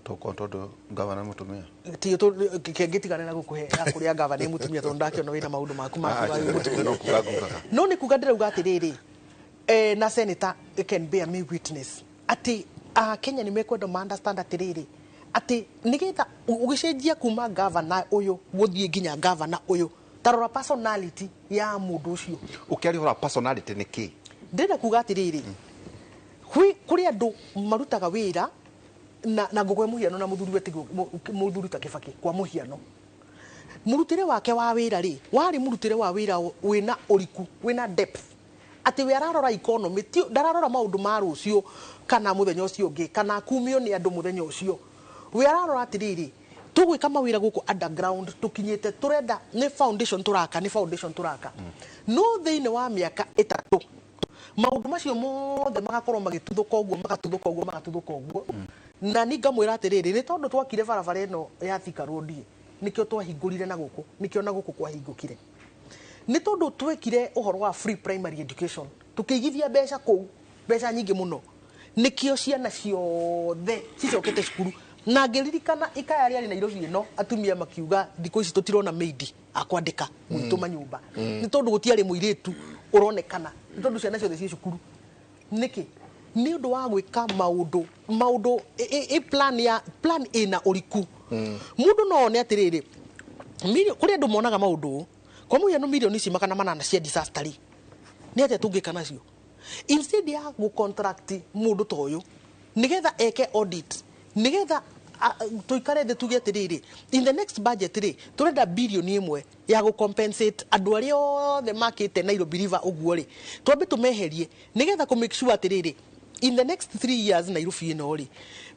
tondu governor mutumia ti to kengitigana na gukuhe akuria governor mutumia tondu ndakiona wina maundu maku no ni kuga ndirauga atiriri na senator can bear me witness ati Kenya ni mekwenda understand atiriri ati nigetha ugicenjia kuma governor uyu guthie nginya governor uyu tarora personality ya mundu ucio ukiarihora personality niki ndenda kuga atiriri kuri andu marutaga wira na ngogwe muhiano na muthuri wetigo muthuri ta Kibaki kwa muhiano murutire wake wa wira ri wari murutire wa wira wina uriku wina depth ati we ararora economy ti dararora maundu ma rucio kana muthenya ucio ngi kana kumio ni andu muthenya ucio we ararora atiriri tugwika mawira guku underground tukinyite turenda ni foundation turaka no thine wa miaka 3 maundu macio mothe magakorwo magituthuka uguo na ni ngamwira atiriri ni tondu twakire barabara ino ya Thika Road nikio twahingurire na guku nikio na guku kwahingukire ni tondu twekire uhoro wa free primary education tukigithia mbeca nyingi muno nikio ciana ciothe cicokete cukuru na ngiririkana ikaya ari Nairobi ino atumia makiuga thiko ici tutirona maid akwandika mwitu manyumba ni tondu gutiari muiretu uronekana ni tondu ciana ciothe ci cukuru niki ni undu wa gwika maundu plan ina uriku mundu no ne atiriri kuri andu monaga maundu kwa muhiano milioni ici makana manana cia disaster ni ate tungika nacio instead ya gu contract mundu toyo nigetha eke audit nigetha tuikare de tuge atiriri in the next budget ri turenda bilioni 1 ya gu compensate andu aria othe makite Nairobi River uguo ri twambe tumeherie nigetha ku make sure atiriri in the next 3 years Nairobi ino ri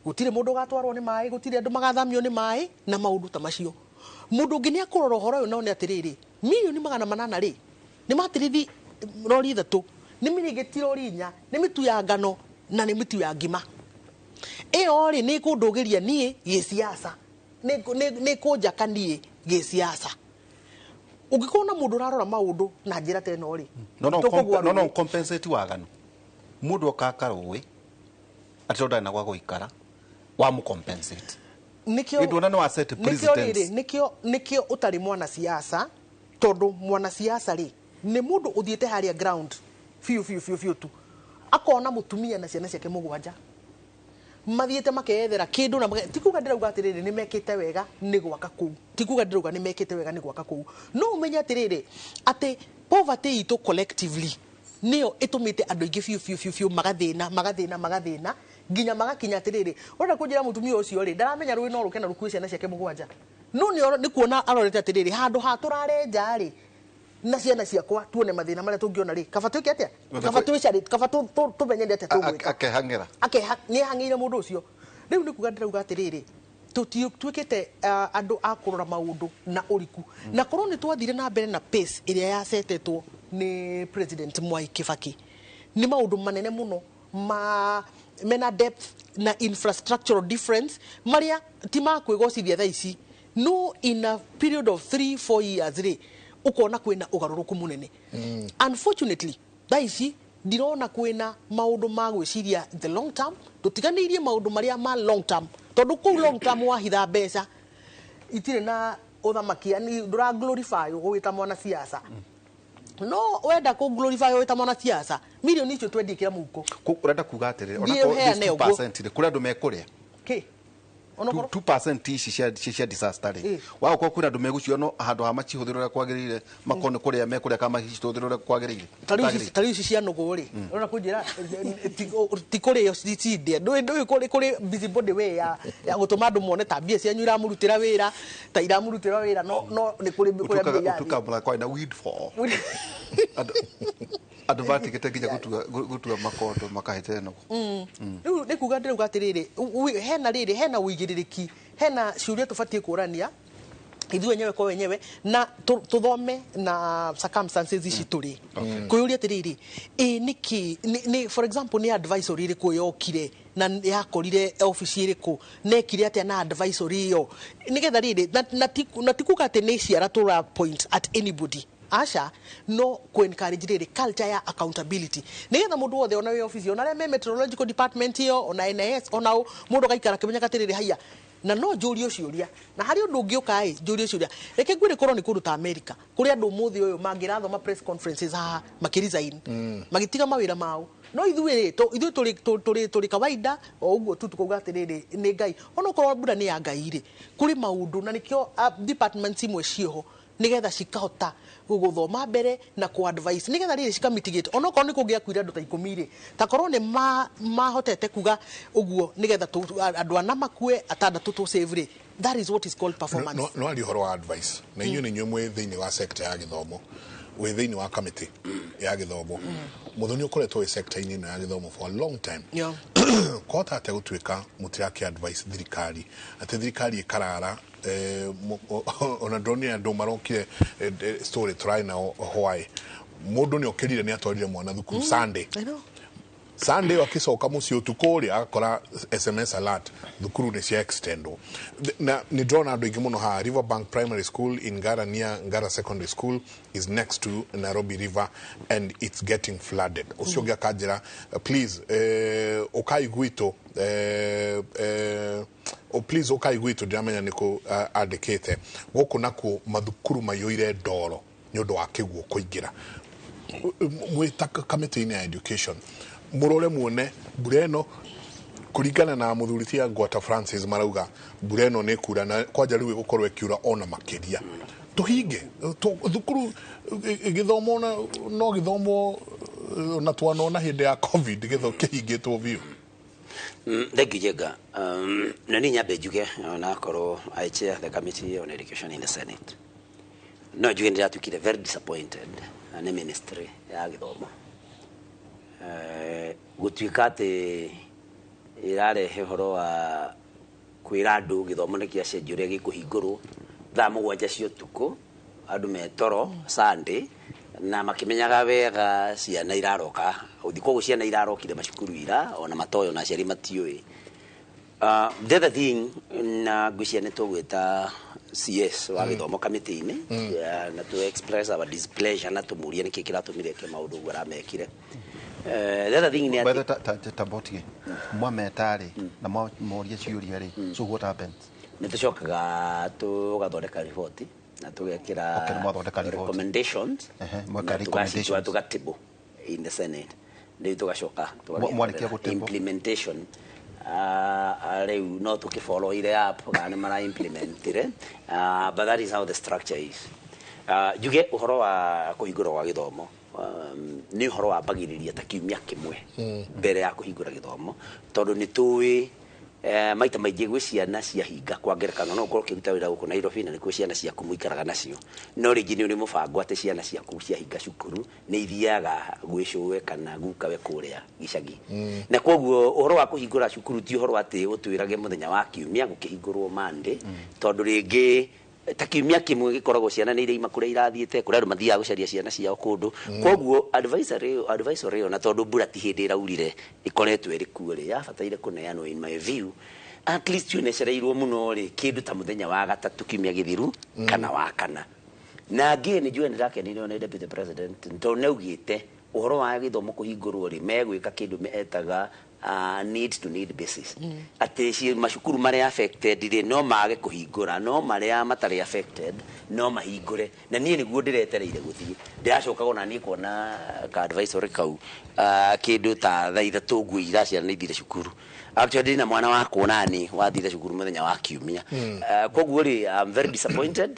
gutire mundu gatwarwo ni mai gutire andu magathamio ni mai na maundu ta macio mundu nginya kurora horo yo no ni atiriri milioni 800 ri ni matirithi rori thatu ni mirigeti rori 4 ni mitu ya ngano na ni mitu ya ngima ori ni kundugiria nie gisiasa ni kunjaka nie gisiasa ungikona mundu rarora maundu na njira ta ino ri no compensate wagano mundu okakarwe atoda na gwa guikara wa mu compensate nikio ndona no asset president nikio utari mwana siasa tondu mwana siasa ri ni mundu uthiete haria ground fiu tu akona mutumia na ciana ciake mugwanja mathiete makethera kindu na tikuga ndirauga atiriri ni mekite wega ni gwaka kuu tikuga ndirauga ni mekite wega ni gwaka kuu no umenya atiriri ati poverty ito collectively nio itumite andu ingi fiu magathina nginya magakinya atiriri ora kunjira mutumia ucio ri ndaramenya rui no rukena rukue ciana ciake mugwanja no ni kuona arorete atiriri handu ha turarenja ri na ciana ciakwa tuone mathina maria tungiona ri kaba twike atia kaba twicari kaba tumenyende atia tugwika akehang'ira ni hang'ire mundu ucio riu ni kuga ndirauga atiriri twikite andu a kurora maundu na uriku na korwo ni twathire na mbere na pace iria yacetetwo ni president Mwai Kibaki ni maundu manene muno mena depth na infrastructural difference maria ti makwigocithia thaa ici no in a period of 3-4 years ri ukona kwina ugaruruku munene unfortunately thaa ici ndirona kwina maundu ma gwiciria the long term tutiganirie maundu maria ma long term tondu ku long term wahitha mbeca itire na uthamakia ni ndura glorify ugwita mwana siasa no wenda ku glorify ugwita mwana siasa milioni icio twendikira muko urenda kuga atiriri ona ko 2% kuri andu mekuria ki 2% ici cia disaster ri wao ko kwina andu megucio no handu ha macihũthĩrĩre kwagĩrĩire makone kuria mekuria kama hici tuhũthĩrĩre kwagĩrĩire tari ici cia nugu ri ona kunjira ti kuri cinde ndui kuri busybody way ya gutuma andu mone tabia cia nyura murutira wira ta ira murutira wira no ni kuri mbia tukamula kwa na weed for advati kitakinya gutua makondo makahete no riu ni kuga ndirauga atiriri hena uigĩrĩrĩki hena ciuria tubatie kurania ithuĩ wenyewe kwa wenyewe na tuthome na circumstances ici turi kuyuria atiriri niki ni for example ni advisory iriku yokire na yakorire office iriku nekire atia na advisory yo nigetha riri na tikuka ati ni ciara tura point at anybody asha no ku encourage riri culture ya accountability nigetha mundu wothe ona we office ona me meteorological department yo ona NIS ona mundu gaikara kimenya katiriri haya na no njurio ciuria na hari undu ngiuka njurio ciuria reke ngwire korwo ni kundu ta America kuri andu muthi uyu mangirathoma press conferences makirizaini magitiga mawira mao no ithuĩ turi kawaida o uguo tu tukuga atiriri ni ngai ona korwo mbura ni ya ngai ri kuri maundu na nikio departments imwe cioho nigetha cikahota guguthoma mbere na ku advice nigetha riri cika mitigate ona korwo ni kungia kwira andu ta 10 ri ta korwo ni mahotete kuga uguo nigetha andu ana makue atandatu tu save ri that is what is called performance no ali horo advice na inyu ni nyumwe thiini wa sector ya githomo we thiini wa committee ya githomo muthoni ukoretwo we sector ini ya githomo for a long time kota ate gutwika mutiraki advice thirikari ate thirikari ikarara ona ndoni andu marokire story try na Hawaii mundu ni okirire ni atwarire mwana thukuru Sunday wakicoka muci utukuri akora SMS alert thukuru ni cia extendo na ni drone andu ingi muno ha Riverbank Primary School in Ngara near Ngara Secondary School is next to Nairobi River and it's getting flooded ucio gya kajira please okai gwito please okai gwito ndiamenya niko adekete guku naku mathukuru mayoire ndoro ni undu wa kiguo kuingira mwitaka committee ya education murore muone bureno kuringana na muthurithia Ngwata Francis marauga bureno ne kura na kwaja riwe gukorwe kiura ona makiria tuhinge thukuru githomo no githomo na twanona hindi ya covid githo kihingitwo biu Ndegijega na ni nyabe juge na koro I chair the committee on education in the Senate no juge ndia tukire very disappointed na ministry ya githomo gutuikate irarehe horo wa kwira andu githomo ni kiacenjuria gikuhingurwo thaa mugwanja cio tuku andu metoro Sunday na makimenyaga wega ciana iraroka uthiko ciana irarokire macukuru ira ona matoyo na ciari matiui the other thing na gucia ne tugweta CS wa githomo committee ni na to express our displeasure na tumuria ni kikira tumire ke maundu gwara mekire the other thing ni ati tabotie mwa metari na moria ciuria ri so what happened ni tucokaga tugathondeka report na tugekira recommendations tugatibu in the Senate ndio tugacoka implementation no tukifollow ile app kana mara implement ile but that is how the structure is juge uhoro wa kuhingura wa githomo ni uhoro wa bagiriria ta kiumia kimwe mbere ya kuhingura githomo tondu ni tuwi maita maingĩ gwĩ ciana cia hinga kwa ngerekano no ũkorwo ũkĩruta wĩra gũkũ Nairobi na nĩkuo ciana ciaku mũikaraga nacio no rĩngĩ nĩ ũrĩ mũbango atĩ ciana ciaku cia hinga cukuru nĩ ithiaga gwĩcũwe kana gukawe kũrĩa gĩcagi na koguo ũhoro wa kũhingũra cukuru ti ũhoro atĩ ũtwĩrage mũthenya wa kiumia gũkĩhingũrwo Monday tondũ rĩngĩ ta kiumia kĩmwe gĩkoragwo ciana nĩ irĩ kũrĩa irathiĩte kũrĩa andũ mathiaga gũcaria ciana ciao kũndũ koguo advisory na tondũ mbura ti hĩndĩ ĩraurire ĩkoretwo ĩrĩ kuo rĩ yabataire kũneanwo in my view at least tunecereirwo mũno rĩ kĩndũ ta mũthenya wa gatatũ kiumia gĩthiru kana wa kana na ngĩ nĩ njũĩ nĩ ndakenire nĩ deputy president tondũ nĩaugĩte ũhoro wa gĩthomo kũhingũrwo rĩ megwĩka kĩndũ metaga need to need basis atĩ macukuru marĩa affected rĩ no mage kũhingũra no marĩa matarĩ affected no mahingũre na niĩ nĩguo ndĩretereire gũthiĩ ndĩracoka ona niĩ kuona ka advisory kau kĩndũ ta thaa ithatũ ũguo ira ciana nĩ ithire cukuru actually na mwana wakwa nani wathire cukuru mũthenya wa kiumia koguo rĩ I'm very disappointed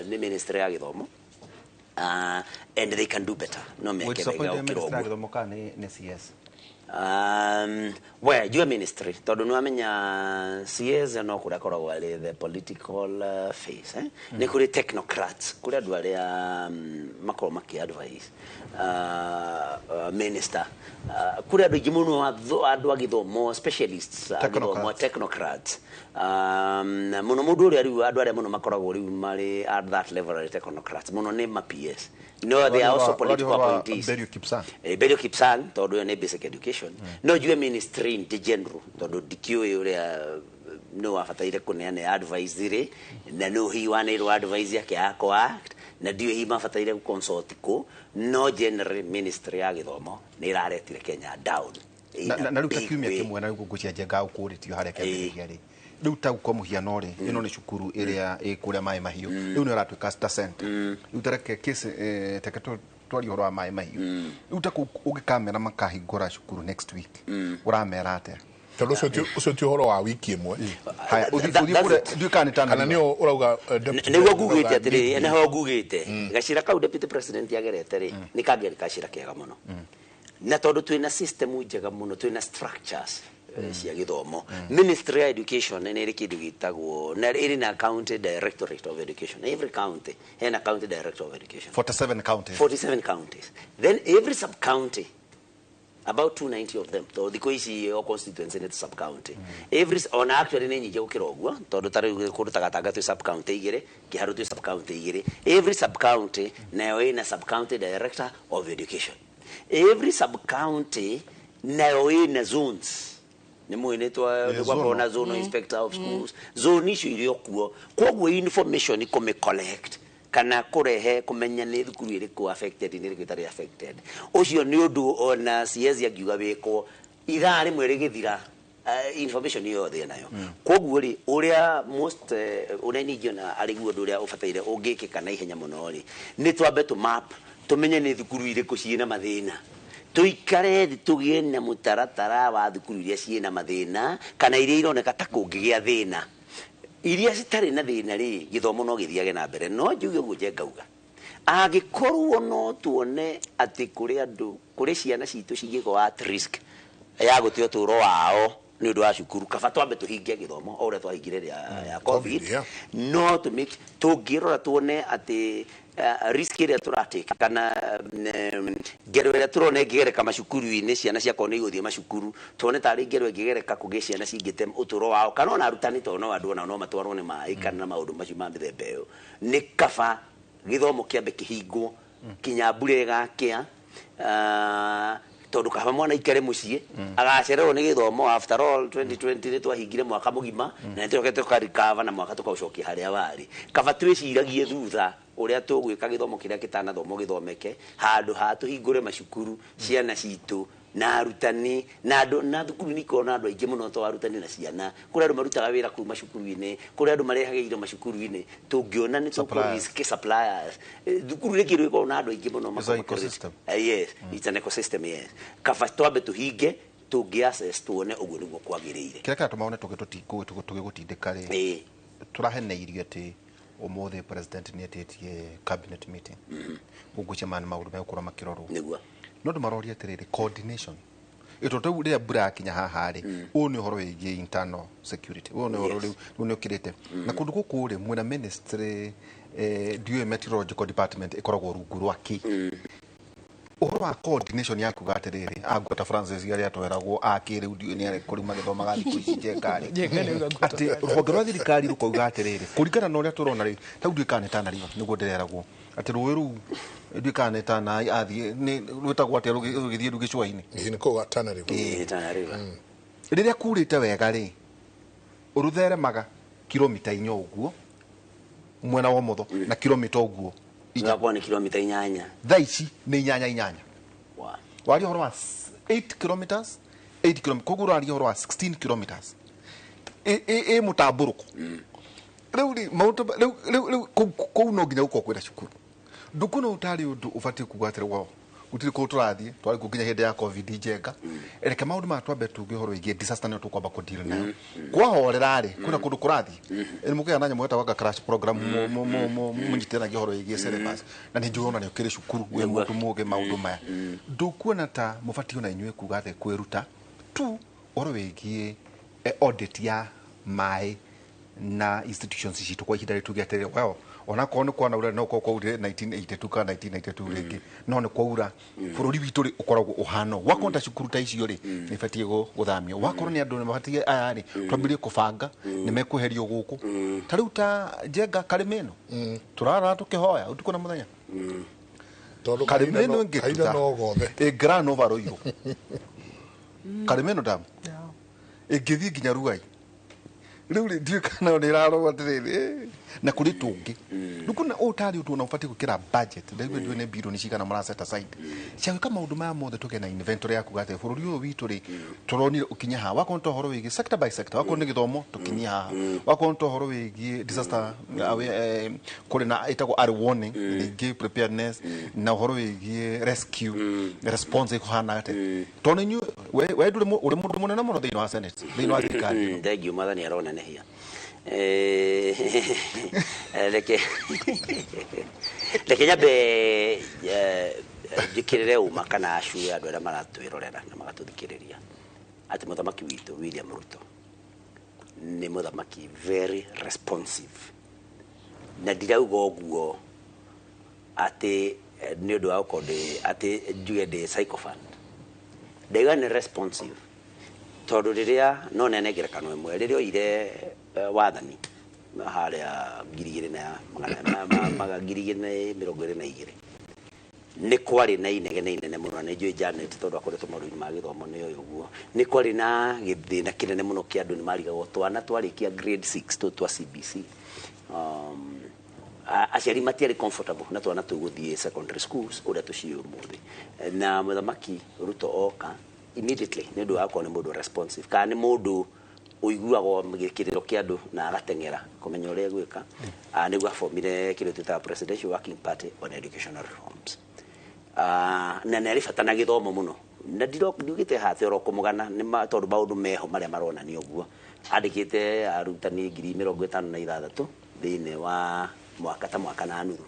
nĩ ministry ya gĩthomo and they can do better no meke wega gĩthomo nĩ CS well your ministry tondũ nĩ wamenya CS no kũrĩa koragwo arĩ the political face nĩ kũrĩ technocrats kũrĩ andũ arĩa makorwo makĩ-advise minister kũrĩ andũ aingĩ mũno andũ a gĩthomo specialists technocrats mũno mũndũ ũrĩa rĩu andũ arĩa mũno makoragwo rĩu marĩ at that level arĩ technocrats mũno nĩ ma-PS no they are also political appointees Berio Kipsang tondũ nĩ basic education no njue ministry in general tondũ ndikiũĩ ũrĩa no wabataire kũneana advice rĩ na no hiwanĩrwo advice yake yako act na ndiũĩ hi mabataire gũconsult kũ no general ministry ya gĩthomo nĩ ĩraretire Kenya down na rĩu ta kiumia kĩmwe na ngũcia njenga ũkũrĩtio harĩa kĩambĩrĩria rĩ rĩu ta kwa mũhiano rĩ ĩno nĩ cukuru ĩrĩa ĩkũrĩa Maĩ Mahiũ rĩu nĩ ĩratuĩka star center rĩu tareke teke twari ũhoro wa Maĩ Mahiũ rĩu ta ũngĩkamera makahingũra cukuru next week ũramera atĩa tondũ ũcio ti ũhoro wa wiki ĩmwe haya ũthiĩ kana nĩo ũrauga nĩguo ngugĩte atĩrĩ nĩho ngugĩte gacira kau deputy president yagerete rĩ nĩ kangĩarĩ gacira kega mũno na tondũ twĩna system njega mũno twĩna structures cia gĩthomo ministry of education nĩ ĩrĩ kĩndũ gĩtagwo na ĩrĩ na county directorate of education every county hena county director of education 47 counties then every sub county about 290 of them so thikũ ici o constituency nĩ sub county every on actually nĩ nyingĩ gũkĩra ũguo tondũ tarĩ kũndũ ta Gatanga twĩ sub county igĩrĩ Kĩharũ twĩ sub county igĩrĩ every sub county nayo ĩna sub county director of education every sub county nayo ĩna zones nĩ mwĩnĩtwo na zone inspector of schools zone icio irĩ okuo koguo information collect kana kũrehe kũmenya nĩ thukuru ĩrĩkũ affected nĩ ĩrĩkũ ĩtarĩ affected ũcio nĩ ũndũ ona CS angiuga wĩkwo ithaa rĩmwe rĩgĩthira information yothe nayo koguo rĩ ũrĩa most ũrĩa ningĩona arĩ guo ũndũ ũrĩa ũbataire ũngĩkĩka na ihenya mũno rĩ nĩ twambe map tũmenye nĩ thukuru irĩkũ ciĩna mathĩna tuikare tugĩe na mũtaratara wa thukuru iria ciĩna mathĩna kana iria ironeka ta kũngĩgĩa thĩna iria citarĩ na thĩna rĩ gĩthomo no gĩthiage na mbere no njuge ũguo ngauga angĩkorwo no tuone atĩ kũrĩ ciana citũ cigĩkorwo at risk ya gũte ũtũũro wao nĩ ũndũ wa cukuru kaba twambe tũhingie gĩthomo o ũrĩa twahingire ya covid no tũngĩrora tuone atĩ risk ĩrĩa tũratĩka kana ngero ĩrĩa tũrona ĩngĩgereka macukuru-inĩ ciana ciakwa nĩ igũthiĩ macukuru tuone tarĩ ngero ĩngĩgereka kũgĩa ciana cingĩte ũtũũro wao kana ona arutani tondũ no andũ ona no matwarwo nĩ maĩ kana maũndũ macio ma mĩthemba ĩyo nĩ kaba gĩthomo kĩambe kĩhingwo kinya mbura ĩgakĩa tondũ kaba mwana ikare mũciĩ agacererwo nĩ gĩthomo after all 2020 nĩ twahingire mwaka mũgima na nĩ twokete tũkarikava na mwaka tũkaũcokia harĩa warĩ kaba twĩciragie thutha ũrĩa tũgwĩka gĩthomo kĩrĩa gĩtanathomwo gĩthomeke handũ ha tũhingũre macukuru ciana citũ na arutani na thukuru nĩ ikorwo na andũ aingĩ mũno to arutani na ciana kũrĩ andũ marutaga wĩra kũu macukuru-inĩ kũrĩ andũ marehage indo macukuru-inĩ tũngĩona nĩ tũkũ risk suppliers thukuru rĩngĩ rwĩkorwo na andũ aingĩ mũno yes it's an ecosystem yes kaba twambe tũhinge tũngĩ access tuone ũguo nĩguo kwagĩrĩire kĩrĩa tũmaone tũgĩgũtindĩka rĩ tũraheneirio atĩ ũmũthĩ president nĩ etĩtie cabinet meeting ũguo cema nĩ maũndũ megũkorwo makĩrorwo nĩguo no ndũmaroria atĩrĩrĩ coordination itoto uri bura kinya haha ri u ni horo wigi internal security u ni horo ri ni okirete na kundu guku ri mwena ministry diwe meteorological department ikoragwo rungu rwaki uhoro wa coordination yaku gatiriri agweta Francis yari atweragwo akiri udio ni ari kuri magithoma ga thiku ici jekari ati rũhonge rwa thirikari rukauga atiriri kurikana na uria turona ri tau ndikane Tana River niguo ndireragwo ati rũĩ rũu ndikane Tana athie ni rwetagwo atia rugithie rugicwa-ini ni ko Tana River Tana River riria kurite wega ri urutheremaga kilomita 4 uguo mwena wa motho na kilomita uguo igakuwa ni kilomita 8 thaici ni 8 wari horo wa 8 kilometers 8 km kogura wari horo wa 16 kilometers mutamburuko riu mauto riu kou no nginya uko kwira cukuru ndukuno utari undu ufati kugwatira wao gutiri ko turathie twari kuginya hindi ya covid jenga ereke maundu ma twambe tuge horo igi disaster no tukwamba ku deal nayo kwa horera ri kuna kundu kurathi ni mukia nanya mweta waka crash program munjitena gi horo igi syllabus na ni njugona ni ukiri cukuru we mundu muge maundu maya ndukuona ta mufati ona inywe kugathe kwiruta tu horo wigi audit ya mai na institutions citu kwa ihinda ritu giatere wao ona kono kwa naura no kwa ure 1982 ka 1992 rege no ne kwa ura bururi witu ri ukoragwo uhano wakonta cukuru ta icio ri ni fatie guthamio wakorwo ni andu ni mafatie aya ri twambirie kubanga ni mekuherio guku tariu ta jenga karimeno turara tukihoya utuko na muthenya karimeno ngituta no gothe grand overall karimeno dam egithi ginya rugai riu ri ndikana ni raro atiriri na kuri tungi ndukuna utari utu na ufati gukira budget ndagwe ndwe ne biro ni shikana mara set aside cyawe kama uduma ya mothe tuke na inventory yaku gate bururi uyu witu ri turoni ukinya ha wakonto horo wigi sector by sector wakonto githomo tukinya ha wakonto horo wigi disaster kuri na itago early warning ngi preparedness na horo wigi rescue response ko hana ate tone nyu we ndure uri mundu munene muno thini wa senate thini wa thirikari ndegi mathani arona nehia leke nyabe thikirire uma kana acue andu aria maratwirorera na magatuthikiriria ati muthamaki witu William Ruto ni muthamaki very responsive na ndirauga uguo ati ni undu wa ukonde ati njuge ndi psychophant ndaiga ni responsive tondu riria no nene ngerekano imwe riria oire wathani haria ngirigire na magana ngirigire na 22 ni kwari na inegene muno na njui Janet tondu akoretwo marui ma githomo ni uyu guo ni kwari na githina kinene muno kia andu ni marigagwo twana twarikia grade 6 twa CBC aciari matiari comfortable na twana tuguthie secondary schools uria tucio muthi na muthamaki Ruto oka immediately ni ndu akwa ni mundu responsive kana ni mundu uiguago gikiriro kia andu na agatengera kumenya uria gwika niguo formire kile tuta presidential working party on educational reforms na neri fatana githomo muno na ndigite hathe ro kumugana ni tondu maundu meho maria marona ni uguo andikite arutani 56 thine wa mwaka na nuru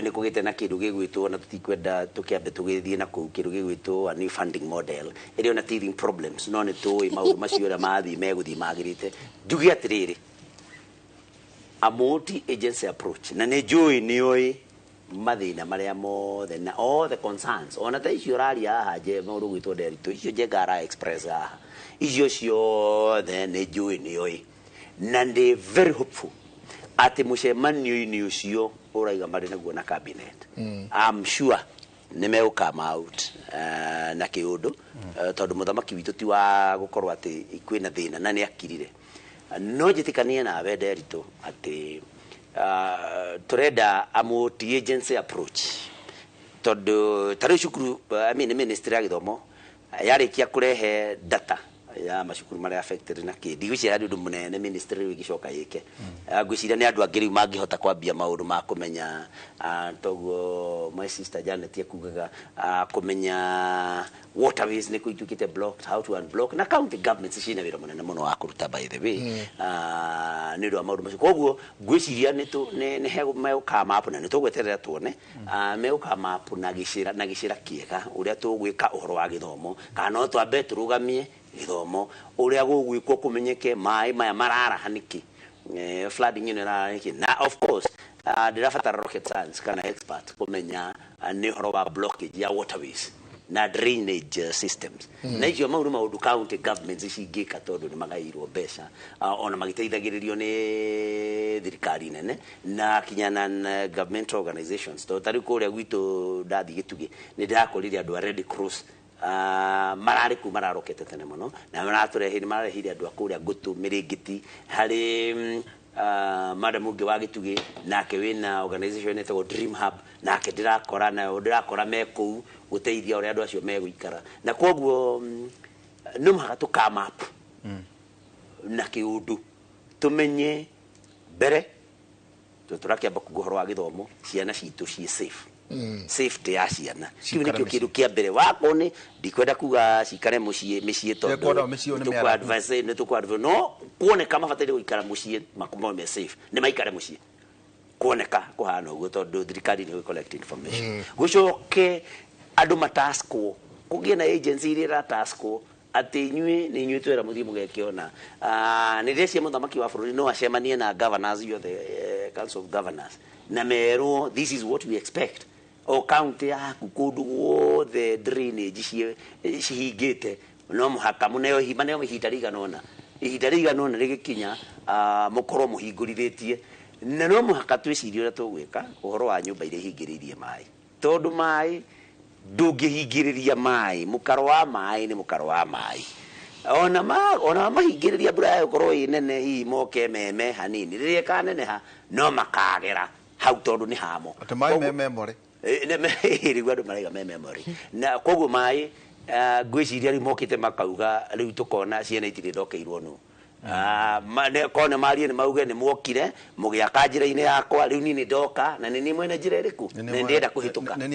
ni kugite na kindu gigwitwo na tutikwenda tukiambe tugithie na ku kindu gigwitwo a new funding model irio na teething problems no ni tu maundu macio ra mathi meguthie magirite njugi atiriri a multi agency approach na ni njui ni oi mathina maria mothe na all the concerns ona ta icio raria haha je maundu gwitwo derito icio je gara express haha icio cio then ni njui ni oi na ndi very hopeful ati mucemanio-ini ucio uraiga mari naguo na cabinet I'm sure nime come out na kiundu tondu muthamaki witu ti wa gukorwo ati kwina thina na ni akirire no jitikanie na Derito ati turenda a multi agency approach tondu tari cukuru I mean ministry ya githomo yarikia kurehe data ya macukuru maria affected na kä ndigwiciria nä å ndå må nene ministry rä u ĩgĩcoka yĩke ngwiciria nĩ andũ angĩ rĩu mangĩhota kwambia maũndũ ma kũmenya toguo my sister Janet ekugaga kũmenya waterways nĩ ituĩkĩte blocked, how to unblock na county governments ciĩna wĩra mũnene mũno wa kũruta by the way nĩ ũndũ wa maũndũ macio koguo ngwiciria nĩ megũka map na nĩ tũgweterera tuone megũka map na gĩcĩra kĩega ũrĩa tũgwĩka ũhoro wa gĩthomo kana no twambe tũrũgamie githomo uria gũgwĩkwo kũmenyeke maĩ maya mararaha nĩkĩ flooding ĩno ĩraraha nĩkĩ na of course ndĩrabatara rocket science kana expert kũmenya nĩ ũhoro wa blockage ya waterways na drainage systems na icio maũndũ county governments cingĩka tondũ nĩ magaĩirwo mbeca ona magĩteithagĩrĩrio nĩ thirikari nene na kinya na government organizations tondũ tarĩ kũrĩa gwitũ ndathi Gĩtugĩ nĩ ndĩrakũrĩria andũ a Red Cross mararĩ ku mararokete tene mũno na maratũrehire mararehire andũ a kũrĩa Ngũtũ Mĩrĩngĩti harĩ madam ũngĩ wa Gĩtugĩ nake wĩna organization ĩtagwo Dream Hub nake ndĩrakora me kũu gũteithia ũrĩa andũ acio megũikara na koguo no mũhaka tũkamap na kĩũndũ tũmenye mbere tũrakĩamba kuhoro wa gĩthomo ciana citũ ciĩ safe safety ya ciana kiu nĩkĩo kĩndũ kĩa mbere wakone ndikwenda kuga cikare mĩciĩ tondũ nĩtũkũ no kuoneka mabataire gũikara mũciĩ makumao me safe nĩ maikare mũciĩ kuoneka kũhana ũguo tondũ thirikari nĩ collect information gũcoke andũ mataskwo kũgĩe na agency iria irataskwo atĩ inyuĩ nĩ inyuĩ twĩra mũthiĩ mũgekĩona nĩ rĩcia mũthamaki wa bũrũri no acemanie na governors yothe council of governors na merwo this is what we expect o county yaku kũndũ guothe drainage cihingĩte no mũhaka mũneo ihinda rĩigana ũna rĩgĩkinya mũkorwo mũhingũrithĩtie na no mũhaka twĩcirie ũrĩa tũgwĩka ũhoro wa nyũmba iria ihingĩrĩirie maĩ tondũ maĩ ndũngĩhingĩrĩria maĩ mũkaro wa maĩ nĩ mũkaro wa maĩ ona mahingĩrĩria mbura ya gũkorwo ĩ nene hihi moke meme hanini rĩrĩa ĩkaneneha no makagera hau tondũ nĩ hamo atĩ maĩ mememore rĩu andũ maraiga mememore na koguo maĩ ngwĩciria rĩu mokĩte makauga rĩu tũkona ciana itirĩ ndokeirwo nũ kone marie nĩ mauge nĩ mwokire mũgĩaka njĩra-inĩ yakwa rĩu niĩ nĩ ndoka na nĩ niĩ mwene njĩra ĩrĩkũ nĩ ndĩrenda kũhĩtũka nĩ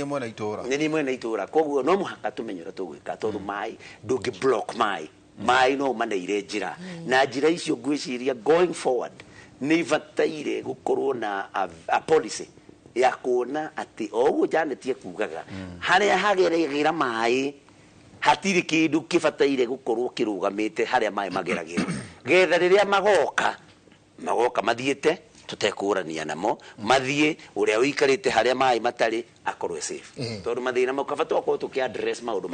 niĩ mwene itũra koguo no mũhaka tũmenye ũrĩa tũgwĩka tondũ maĩ ndũngĩ block maĩ no maneire njĩra na njĩra icio ngwĩciria going forward nĩ ibataire gũkorwo na a policy ya kuona atĩ o ũguo Janet ekugaga harĩa hageragĩra maĩ hatirĩ kĩndũ kĩbataire gũkorwo kĩrũgamĩte harĩa maĩ mageragĩra getha rĩrĩa magoka mathiĩte tũtekũrania namo mathiĩ ũrĩa ũikarĩte harĩa maĩ matarĩ akorwo safe tondũ mathĩna mau kaba tũkorwo tũkĩ-address maũndũ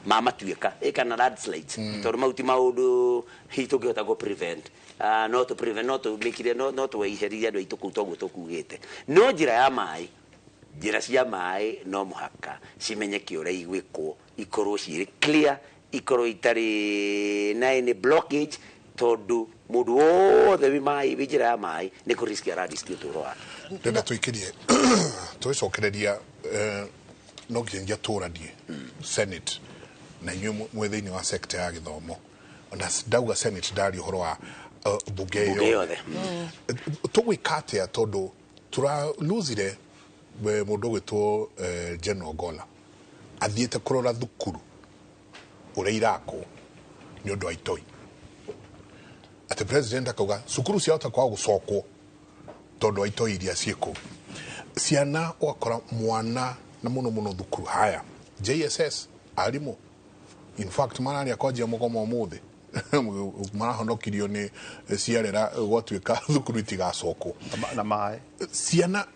ma matuĩka kana landslides tondũ mau ti maũndũ hihi tũngĩhota gũ prevent no tũmĩkire no tũweiheririe andũ aitũ kũu toguo tũkugĩte no njĩra ya maĩ njĩra cia maĩ no mũhaka cimenyeke ũrĩa igwĩkwo ikorwo cirĩ clear ikorwo itarĩ na any blockage tondũ mũndũ wothe wĩ maĩ wĩ njĩra ya maĩ nĩ kũ risk aradiski ũtũũro wake ndĩrenda tũikĩrie twĩcokereria no nginya tũranie Senate na inyuĩ mwĩ thĩinĩ wa sector ya gĩthomo na ndauga Senate ndari ũhoro wa mbunge yothe tũgwĩka atĩa tondũ tũraluzire mũndũ gwĩtwo General Ogolla athiĩte kũrora thukuru ũrĩa irakwo nĩ ũndũ wa itoi atĩ president akauga cukuru ciahota kwaga gũcokwo tondũ wa itoi iria ciĩkwo ciana ũgakora mwana na mũno thukuru haya JSS arimũ in fact mararia kwanjia mũgomo ũmũthĩ marahonokirio nĩ ciarera gwatuĩka thukuru itigacokwo na maĩ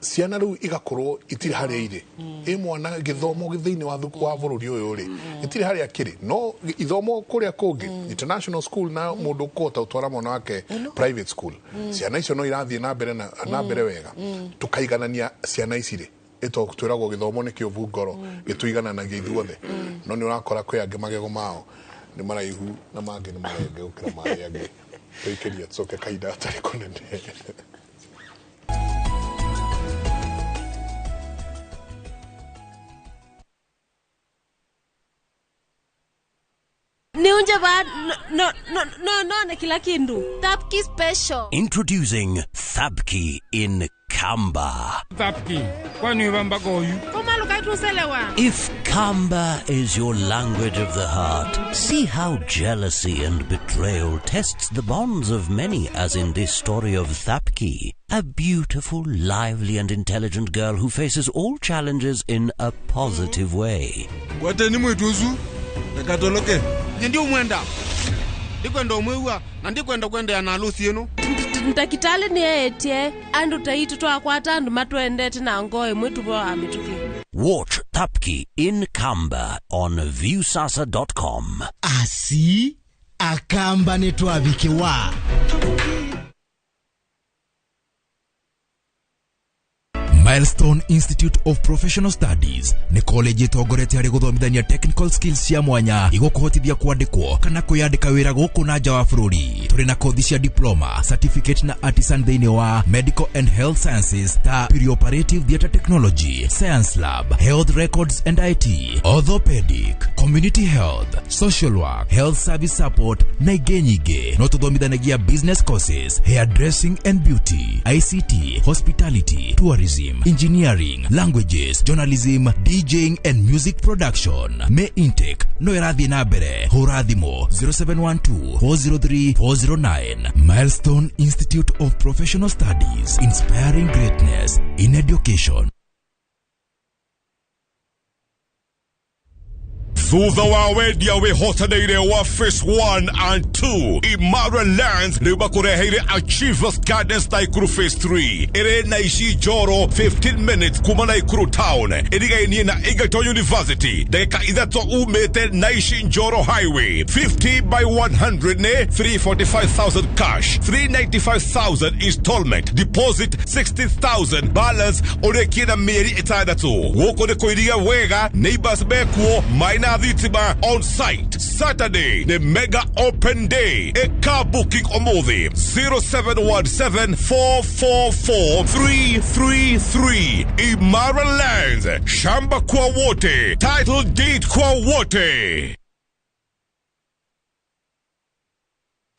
ciana rĩu igakorwo itirĩ harĩa irĩ ĩ mwana gĩthomo thĩinĩ wa bũrũri ũyũ rĩ itirĩ harĩa kĩrĩ no ithomo kũrĩa kũngĩ international school na mũndũ kũhota gũtwara mwana wake private school ciana icio no irathiĩ na mbere wega tũkaiganania ciana ici rĩ ĩto twĩragwo gĩthomo nĩ kĩovu ngoro gĩtũigananagia ithuothe no nĩ ũrakora kwĩ angĩ magego mao nĩ maraihu na mangĩ nĩ marenge gũkĩra marĩa angĩ tũikĩria tũcoke kahinda gatarĩ kũnene Niunje ba no kila kindu. Thabki special. Introducing Thabki in Kamba. Thabki. Kwani wamba goyu? Koma lukaitu selewa. If Kamba is your language of the heart, see how jealousy and betrayal tests the bonds of many, as in this story of Thabki, a beautiful, lively and intelligent girl who faces all challenges in a positive way. Wateni mwetuzu? Nekatoloke. Ndio mwenda. Ndikwenda umwewa na ndikwenda kwenda ya nalusi yenu. Ntakitale ni etie andu taitu twakwata andu matwendete na ngoe mwetu bo amituki. Watch Thabki in Kamba on viewsasa.com. Asi akamba netwabikiwa. Milestone Institute of Professional Studies ni college itogorete hari guthomithania technical skills cia mwanya igukuhotithia kwandikwo kana kuyandika wira guku na nja wa bururi. Turi na kothi cia diploma, certificate na artisan thiini wa medical and health sciences ta perioperative theatre technology, science lab, health records and IT, orthopedic, community health, social work, health service support na igenyige. No tuthomithanagia business courses, hairdressing and beauty, ICT, hospitality, tourism, engineering, languages, journalism, DJing and music production. May intake no irathi na mbere. Hura thimo 0712-403-409. Milestone Institute of Professional Studies, inspiring greatness in education. Thutha wa wendia wihotanĩire wa phase 1 and 2 Imara Lands nĩmakureheire Achievers Gardens Naikuru phase 3 ĩrĩ na ici njoro 15 minutes kuma Naikuru town ĩrigainie na Egerton University ndagĩka ithatũ umĩte na ici njoro highway. 50 by 100 nĩ 345,000 cash, 395,000 installment, deposit 60,000, balance ũrĩkie na mĩeri ĩtandatũ. Gũkũ nĩ kũiriga wega, neighbors mekuo maina Vitima on site. Saturday, the mega open day. A car booking omothi 0717-444-333. Imara Lands, Shamba kwa wote, title deed kwa wote.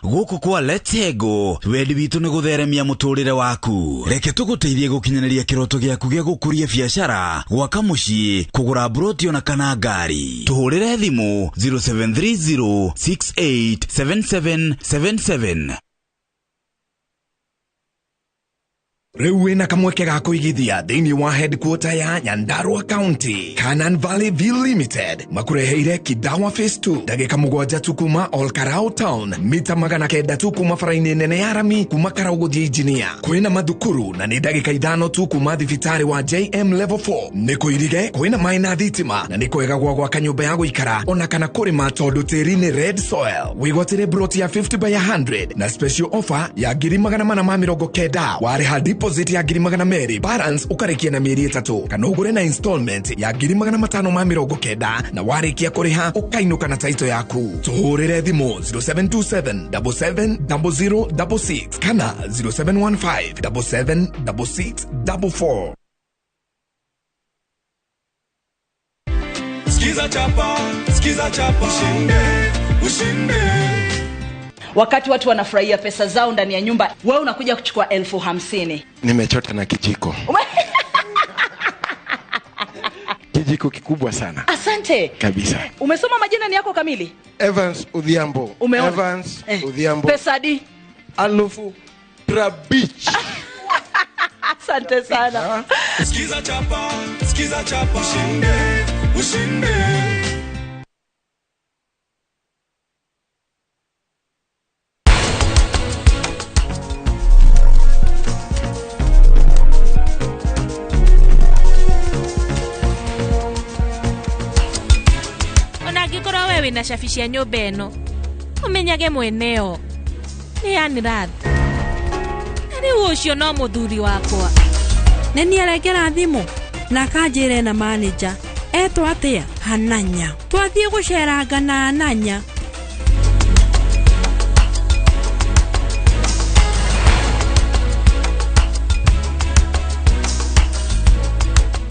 Guku kwa Let's Go wendi witu ni gutheremia muturire waku. Reke tuguteithie gukinyaneria kiroto giaku gia gukuria biashara, gwaka mucii, kugura broti ona kana ngari. Tuhurire thimu 0730687777. Riu wina kamweke ga kuigithia thiini wa headquarter ya Nyandarua County. Canaan Valley Ville Limited makureheire Kidawa phase 2 ndagika mugwanja tu kuma Olkarau Town, mita 900 tu kuma faraini nene ya Rami kuma Karau guthii Engineer. Kwina mathukuru na ni ndagika 5 tu kuma thibitari wa JM level 4. Ni kuirige kwina mai na thitima na ni kwega gwa kanyumba ya guikara ona kana kurima tondu tiri ni red soil. Wigotire broti ya 50 by 100 na special offer ya 490 wari hadi deposit ya 200 balance ukarekia na mieri 3 kana ugure na installment ya 590 na warikia kuriha ukainuka na title yaku. Tuhurire thimu 0727770066 kana 0715776644. Skiza chapa ushinde. Wakati watu wanafurahia pesa zao ndani ya nyumba, wewe unakuja kuchukua 50,000. Nimechota na kijiko. Kijiko kikubwa sana. Asante. Kabisa. Umesoma majina ni yako kamili? Evans Odhiambo. Evans Odhiambo. Pesa di? Alufu Trabich. Asante sana. Skiza chapa ushinde. Nashafishia nyumba eno umenyage mweneo ni yani radhi ni ucio no muthuri wakwa neni aregera thimu na kanjire na manager eto atia Hananya twathie guceranga na Hananya.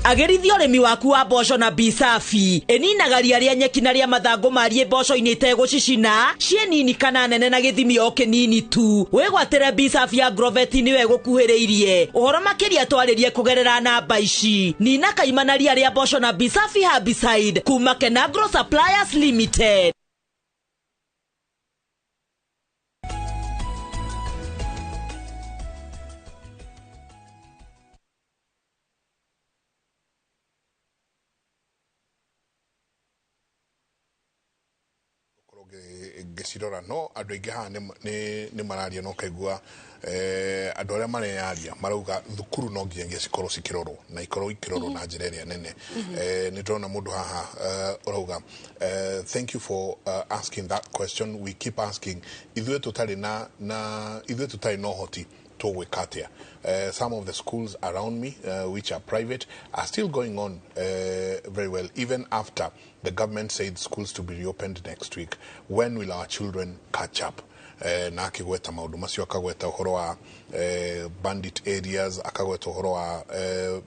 agerithia urimi waku wa mboco na bisafi eninaga ria ria nyeki na ria mathango marie mboco-ini itegũcicina cie nini kana nene na gĩthimi o kĩnini tu wĩgwatĩre bisafi ya Agrovet niwe gũkuhĩrĩirie ũhoro makĩria twarĩrie kũgerera namba ici nina kaimana ria ria mboco na bisafi herbicide kuma Kenagro Suppliers Limited. Gĩcirora no andũ aingĩ haha nĩ mararia no kaigua andũ arĩa mareyaria marauga thukuru no nginya cikorwo cikĩrorwo na ikorwo ikĩrorwo na njĩra ĩrĩa nene nĩ tũrona mũndũ haha ũrauga thank you for asking that question. We keep asking ithuĩ tũtarĩ na ũhoti tũgwĩka atĩa. Some of the schools around me which are private are still going on very well even after the government said schools to be reopened next week. When will our children catch up? Na akigweta maundu macio akagweta uhoro wa bandit areas akagweta uhoro wa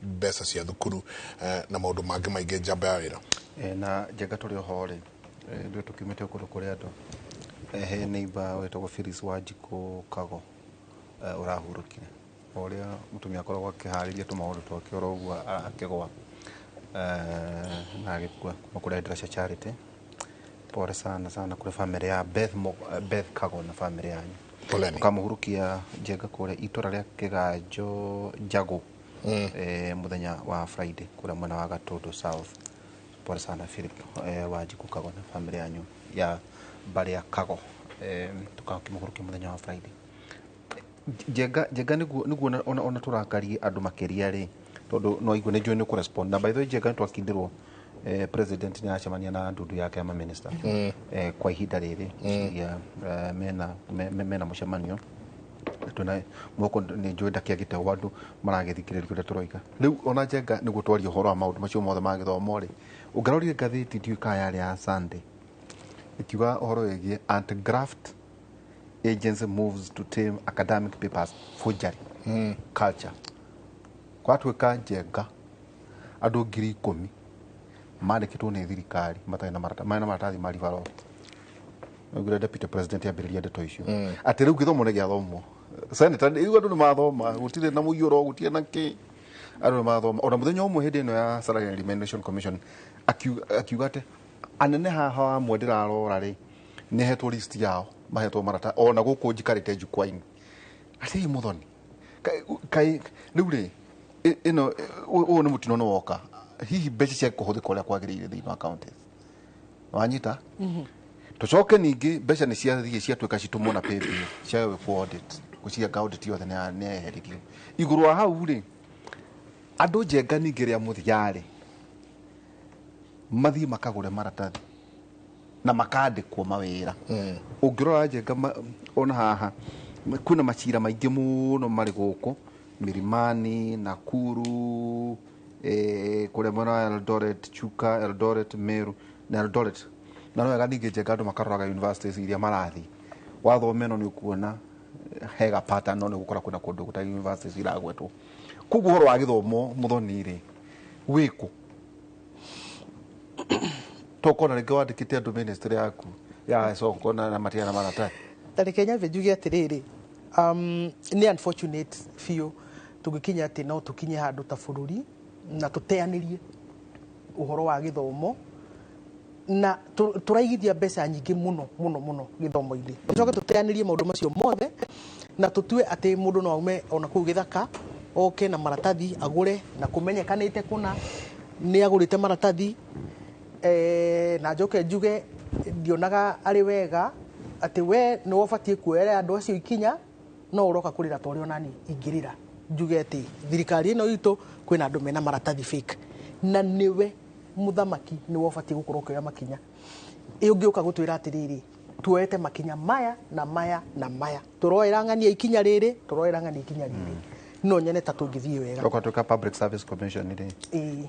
mbeca cia thukuru na maundu mangĩ maingĩ njamba ya wĩra na njega tũrĩ oho rĩ ndio tukimete kũndũ kũrĩa andũ he neighbor wetagwo Phyllis Wanjikũ Kago ũrahurũkire ũrĩa mũtumia akoragwo akĩharĩria tũmaũndũ twake oro ũguo akĩgwa na agĩkua kuma kũrĩa Endracha Charity. Pole sana kule family ya Beth Kago na family yanyu. Poleni. Tukamuhurukia njega kule itora rĩa Kĩganjo Jago muthenya wa Friday kule mwena wa Gatondo South. Pole sana Philip Wanjikũ Kago na family yanyu ya Baria Kago tukamuhurukia muthenya wa Friday. Njega niguo ona turakari andu makiria ri tondu no igwe nĩnjũĩ nĩ kũrespond na by the way njega twakindirwo president ni acemania na ndundu yake ya minister kwa ihinda rĩrĩ ya mena mũcemanio tuna moko nĩ njũĩ ndakiagite wandu maragĩthikĩrĩria kũrĩa tũroiga rĩu ona njega nĩguo twaria ũhoro wa maũndũ macio mothe ma gĩthomo rĩ ũngarorire ngathĩti ndiũka yarĩ ya Sunday ikiuga ũhoro wĩgiĩ anti-graft agency moves to tame academic papers forgery culture kwatuĩka njega andũ 10,000 mandĩkĩtwo nĩ thirikari matarĩ na maratathi ma ribaro nĩguo deputy president ambĩrĩria ndeto icio atĩ rĩu gĩthomo nĩ gĩathomwo senator rĩu andũ nĩ mathoma gũtirĩ na mũiyũro gũtirĩ na kĩ andũ nĩ mathoma ona mũthenya ũmwe hĩndĩ ĩno ya Salary and Remuneration Commission akiuga atĩ anene haha wa ndĩrarora rĩ nĩ hetwo list yao mahetwo marata ona gũkũ njikarĩte njukwa-inĩ atĩ mũthoni kai rĩu rĩ ĩno ũũ nĩ mũtino nĩ woka hihi mbeca cia kũhũthĩka ũrĩa kwagĩrĩire thĩinĩ wa counties wanyita tũcoke ningĩ mbeca nĩ ciathiĩ ciatuĩka citũmwo na paybill ciagwe kwa audit gũcianga audit yothe nĩ yeheririo igũrũ wa hau rĩ andũ njenga ningĩ rĩa mũthiarĩ mathiĩ makagũre maratathi na makandĩkwo mawĩra ũngĩrora njenga ona haha kwĩna macira maingĩ mũno marĩ gũkũ Milimani, Nakuru, kule mwena Eldoret, Chuka, Eldoret, Meru, na Eldoret. Na no ningĩ njega andũ makaroraga universities iria marathi. Wathomeno nĩ ukuona hega pattern no nĩ gũkora kwĩna kũndũ gũtarĩ universities iragwetwo. Koguo ũhoro wa gĩthomo mũthoni rĩ wĩkũ. Tokona rĩngĩ wandĩkĩte andũ ministry yaku ya soko na matia na maratathi. Tarĩ Kenya venjuge atĩrĩrĩ nĩ unfortunate few tugikinya ati no tukinye handu ta bururi na tuteanĩrie uhoro wa githomo na turaigithia mbeca nyingĩ mũno githomo-inĩ tucoke tuteanĩrie maũndũ macio mothe na tutue ati mũndũ no aume ona kũu gĩthaka oke na maratathi agũre na kũmenyekanĩte kuna nĩ agũrĩte maratathi na njoke njuge ndionaga arĩ wega ati we nĩ wobatie kuoyera andũ acio ikinya no uroka kurira tori onani ingirira njuge ati thirikari ino itu kwina andu mena maratathi fake na niwe muthamaki ni wobatie gukorwo kioya makinya ungiuka gutwira atiriri tuete makinya maya na maya na maya turoera ng'ania ikinya riri turoera ng'ania ikinya riri no nyene ta tungithie wega tukatuka Public Service Commission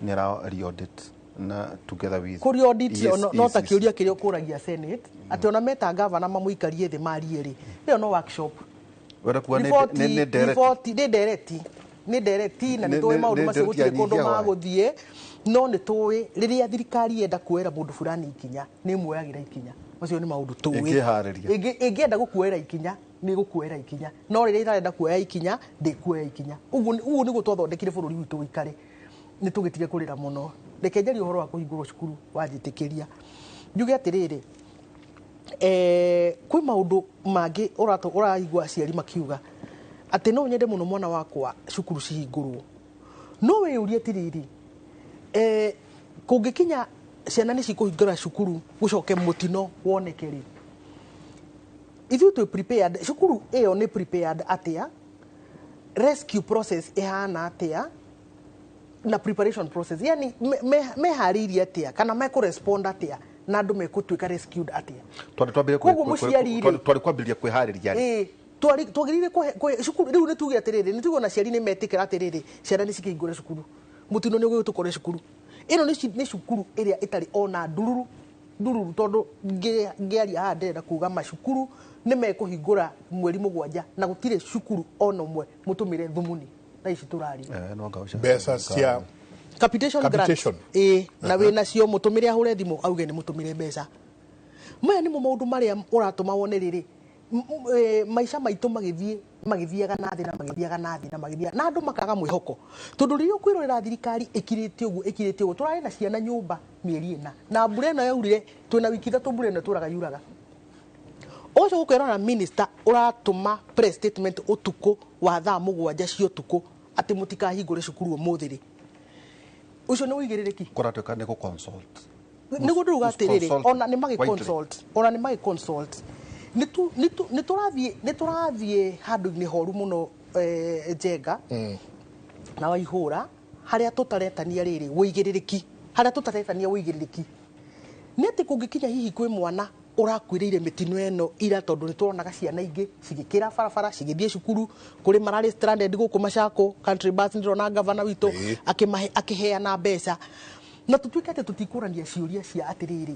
ni ra re-audit na together with kuri audit no ta kiuria kirio kuragia Senate ati ona meta governor mamuikarie thi marie ri iyo no workshop wera kuwa ne direct ni direct na ni toy maundu macio gutire kundu maguthie no ni toy riria thirikari yenda kuera mundu fulani ikinya ni muoyagira ikinya macio ni maundu toy ingienda gukuera ikinya ni gukuera ikinya no riria irenda kuoya ikinya ndikuoya ikinya uguo niguo twathondekire bururi witu wikare ni tugitige kurira muno rekenjeri uhoro wa kuhingurwo cukuru wanjitikiria njuge atiriri kwi maundu mangi uraigua aciari makiuga ati no nyende muno mwana wakwa cukuru cihingurwo no wiyurie atiriri kungikinya ciana ni cikuhingura cukuru gucoke mutino woneke ri ithu tu prepared cukuru iyo ni prepared atia rescue process ihana atia na preparation process yani mehariri atia kana me correspond atia na andu mekutuika rescued atia twari kwambiria kwihariria twagirire cukuru riu ni tuge atiriri ni tuge na ciari ni metikira atiriri ciana ni cikingura cukuru mutino ni ugutukore cukuru ino ni cukuru iria itari ona ndururu tondu ngiaria haha ndirenda kuga macukuru ni mekuhingura mweri 7 na gutire cukuru ona umwe mutumire thumuni na ici turari mbeca cia capitation grant na wina cio mutumire ahure thimu auge ni mutumire mbeca maya ni maundu maria uratuma wone riri maisha maitu magithiaga na thina na andu makaga mwihoko tondu ririo kwirorera thirikari ikirite uguo turari na ciana nyumba mieri ina na mbura ino yaurire twina wiki 3 mbura ino turaga yuraga oco gukwira na minister uratuma press statement utuku wa thaa 7 cia utuku ati mutikahingure cukuru umuthiri ucio ni wigiririki kuratuka ni ku consult ni guduga atiriri ona ni magi consult ni turathie handu ni horu muno Njenga na Waihura haria tutaretania riri wigiririki ni ati kungikinya hihi kwi mwana urakwirire mitino eno ira tondu ni turonaga ciana ingi cigikira barabara cigithie cukuru kuri marari stranded guku Machako country bus ndirona governor witu akiheana mbeca na tutuike ati tutikurania ciuria cia atiriri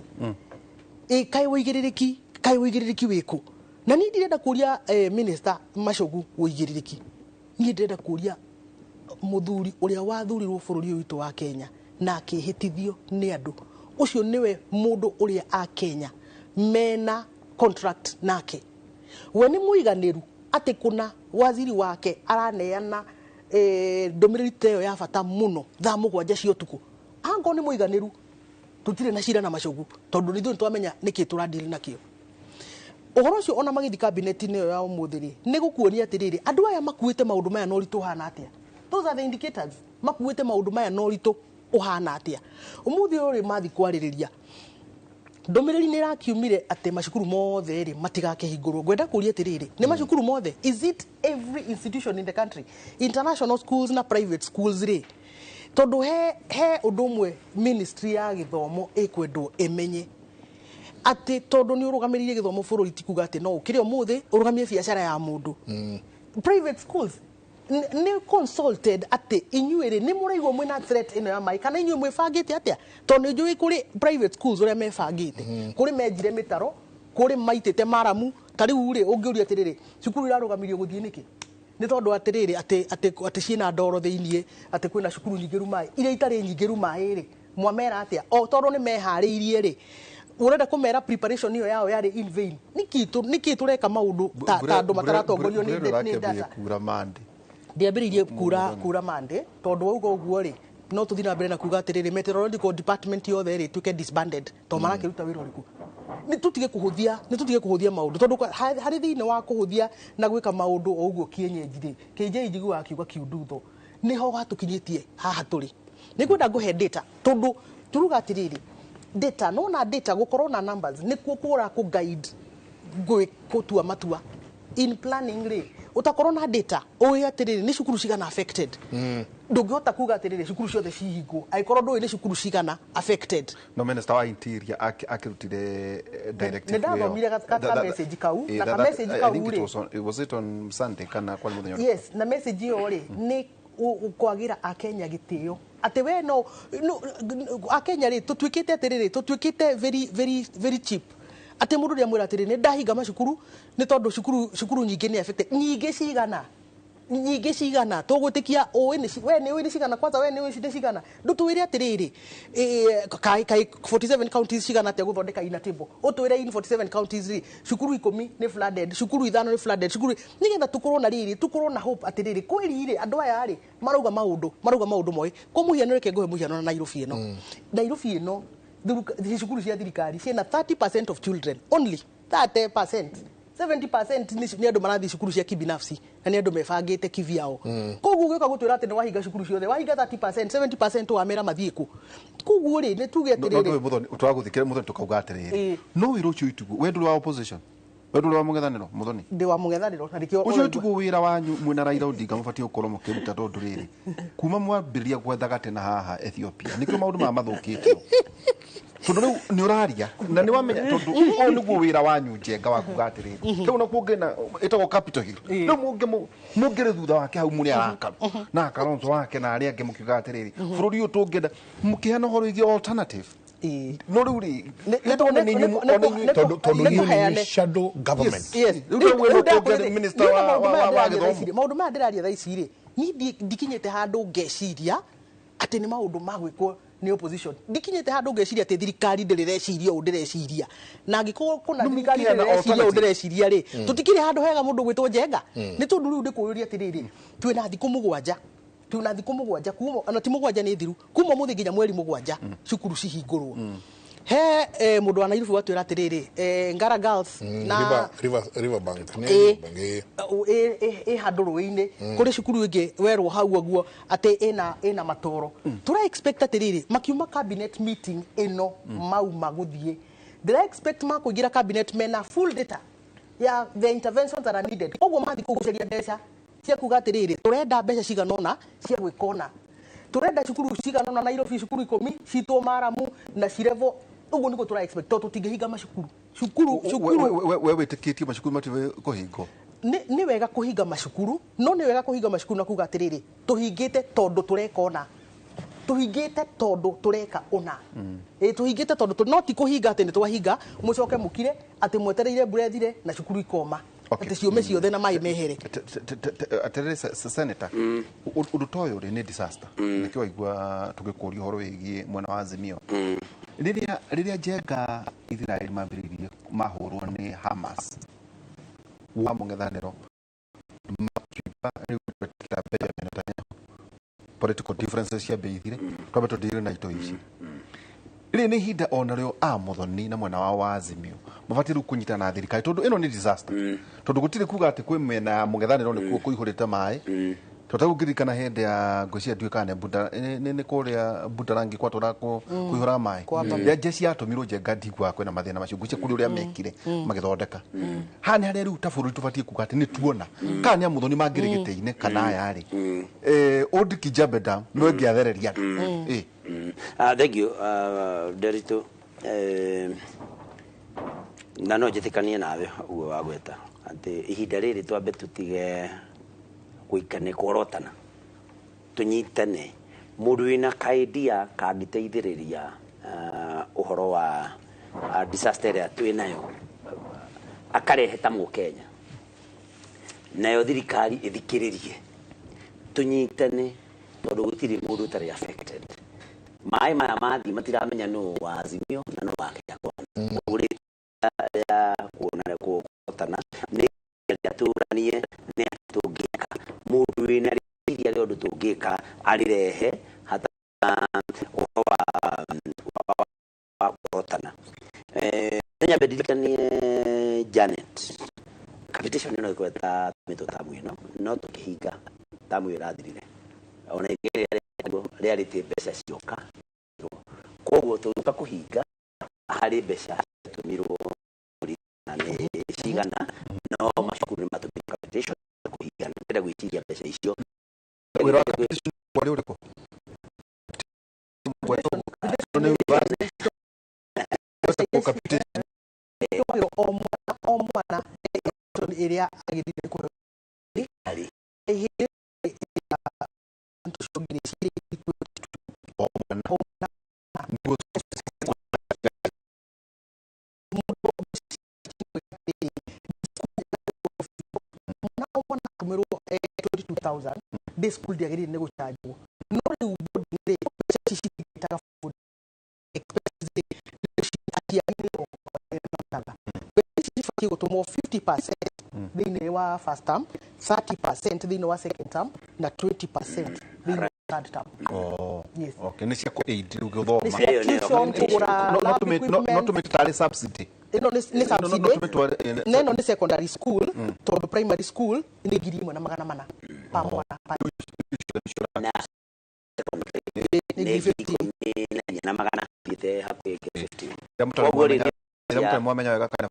kai wigiririki wiku na ni ndirenda kuria minister Machogu wigiririki ni ndirenda kuria muthuri uria wathurirwo bururi witu wa Kenya na akihitithio ni andu ucio niwe mundu uria a Kenya mena contract nake we ni muiganiru ati kuna waziri wake araneana ndomiriri teyo ya bata muno thaa 7 cia utuku ango ni muiganiru tutire na cira na Machogu tondu nithu twamenya niki turadili nakio uhoro cio ona magithi cabinet niyo ya umuthiri ni gukuonia atiriri andu aya makuite maundu maya no ritu hana atia those are the indicators makuite maundu maya no ritu uhana atia umuthi uri mathi kwaririria ndomiriri ni rakiumire ati macukuru mothe ri matigakehingurwo gwenda kuria atiriri ni macukuru mothe is it every institution in the country international schools na private schools ri tondu he undu umwe ministry ya githomo ikwendwo imenye ati tondu ni urugamiririe githomo bururi tikuga ati no ukire umuthi urugamie biashara ya mundu private schools ni consulted ati inyuere ni muraigwo mwina threat ino ya mai kana inyuwe mwifangite atia tondu njui kuri private schools uria mefangite kuri menjire mitaro kuri maitite maramu tariu ri ungiuria atiriri cukuru irarugamirio guthie niki ni tondu atiriri ati ciina ndoro thiinie ati kwina cukuru nyingiru mai iria itari nyingiru mai ri mwamera atia o tondu ni mehariirie ri urenda kumera preparation iyo yao yari in vain niki tureka maundu ta andu mataratongorio ni ndasa kura mande ndiambiririe kura mande tondu ugo uguo ri no tuthina mbere na kuga atiriri meteorological department yothe ri tuke disbanded to marakiruta wira uriku ni tutige kuhuthia maundu tondu hari thiine wa kuhuthia na gwika maundu o uguo kienyeji kienyeji wa kiuga kiundutho niho gatukinyitie haha turi nikwenda nguhe data tondu turuga atiriri data no na data gukorwo na numbers ni kura ku guide gutua matua in planning ri utakorwo na data oe atiriri ni cukuru cigana affected ndungihota kuga atiriri cukuru ciothe cihingo aikorwo ndui ni cukuru cigana affected no minister wa interior akirutire directive ne ndathomire ka message kau na ka message kau ri was it on Sunday kana kwa muthenya yes na message iyo ri ni ukwagira akenya gitio ati we no akenya ri tutwikite atiriri tutwikite very cheap ati mundu ria mwira atiriri ni ndahinga macukuru ni tondu cukuru nyingi ni affected nyingi cigana nyingi cigana tugutikia we ni cigana kwanza we ni cigana ndutwire atiriri kai 47 counties cigana te guthondeka ina table utwire in 47 counties ri cukuru 10 ni flooded cukuru 5 ni flooded cukuru nigetha tukorwo na riri tukorwo na hope atiriri kwiri ri andu aya ri marauga maundu moi ko muhiano reke nguhe muhiano na Nairobi ino cukuru cia thirikari ciena 30% of children only 30%. 70% ni andu marathi cukuru cia kibinafsi na ni andu mebangite kivyao koguo gioka gutwira ati ni wahinga cukuru ciothe wahinga 30% 70% wa mera mathieku koguo ri ni tuge atiriri twaguthikira muthoni tukauga atiriri no wiro ucio itugu we nduri wa opposition we nduri wa mungethaniro muthoni ndi wa mungethaniro na rikio ucio itugu wira wanyu mwina Raila Odinga mubatie ukorwo mukiruta tondu riri kuma mwambiria gwethaga tena haha Ethiopia nikio maundu ma mathukitio tondu riu ni uraria na ni wamenya tondu o niguo wira wanyu njenga wa kuga atiriri riu na kuongena itago Capitol Hill riu mungire thutha wake hau muri araka na Kalonzo wake na aria ange mukiuga atiriri bururi uyu tungenda mukihana horo igi alternative no riu ri tondu ni shadow government minister wa githomo maundu ma ndiraria thaa ici ri ni ndikinyete handu ngeciria ati ni maundu magwikwo ni opposition ndikinyete handu ngeciria ati thirikari ndireciria u ndireciria na ngiko kuna thirikari ndireciria u ndireciria ri tutikire handu hega mundu gwitwo Njenga ni tondu riu ndikuriria atiriri twina thiku mugwanja kuma ana ti mugwanja ni thiru kuma muthi nginya mweri mugwanja cukuru cihingurwo he mundu wa Nairobi watwira atiriri Ngara Girls na River Bank handu ruini kuri cukuru ingi werwo hau aguo ati ina matoro tura expect atiriri makiuma cabinet meeting ino mauma guthie they expect makugira cabinet mena full data ya the interventions that are needed oguo mathi kuguceria mbeca cia kuga atiriri turenda mbeca ciganona cia gwikona turenda cukuru ciganona Nairobi cukuru 10 citwo Maramu na Cirevo uguo niko tura expect to tutingehinga macukuru we witikitie macukuru mative kuhingo ni wega kuhinga macukuru no ni wega kuhinga macukuru na kuga atiriri tuhingite tondu turekona tuhingite tondu tureka ona tuhingite tondu no ti kuhinga ati ni twahinga mucoke mukire ati mwetereire burethire na cukuru ikoma ati ciume ciothe na mai mehere atiriri senator undu toyo ri ni disaster nikio igwa tugikuria horo wigie mwena wa Azimio riria Njenga Israel mambiririe mahurwo ni Hamas wa mungethaniro makiba riu twetira Benjamin Netanyahu political differences ya beithire twabe tudire na ito ici ri ni hinda onario muthoni na mwena wa Azimio mabatiru kunyita na thirikari tondu ino ni disaster tondu gutire kuga ati kwi mena ya mungethaniro ni kuo kuihurite mai tutagukirikana hende ya ngocia nduikane buda ni kuria Budarangi kwa torako kuihura mai ya jeshi yatumirwo Njenga ndigwa kwena mathina macio ngucia kuri uria mekire magithondeka hani hari riu taburu tubatie kuga ati ni tuona kana ya muthoni mangirigiteine kana aya ri Old Kijabeda no ngiathereria thank you Derito na no jitikanie nawe uwe wagweta ati ihinda riri twambe tutige kuikane korotana tunyitane mundu wina kaidia kangiteithiriria uhoro wa disaster ya twinayo akarehe ta Mukenya nayo thirikari ithikiririe tunyitane tondu gutiri mundu tari affected mai maya mathi matiramenya no wa Azimio na no wa Kenya uri ya kuona korotana ni aturanie ni atungika mundu wina riria riondo tungika arirehe hata wa korotana tenya bedikanie Janet capitation ino ikweta mitotamu ino no tukihinga tamu irathirire ona igere reality besa cioka koguo tuka kuhinga hari besa tumirwo na ni cigana no macukuru matumika capitation kuhinga ndira gwiciria besa icio wira capitation wari uriko omwana iria agithire ku ari 22,000 day school diagiri nego charge no le boarding day chichi kitaka food expenses atia ile okala chichi faki gotomo 50% thini wa first term 30% thini wa second term na 20% thini wa third term. Yes. Okay, nisi yako aid ugothoma. Not to make tali subsidy. No, ni subsidy. Neno ni secondary school, to primary school ni giri mwana magana mana. Pa mwana. Na ni 50 na magana pite happy 50. Jamu mwamenya wega kana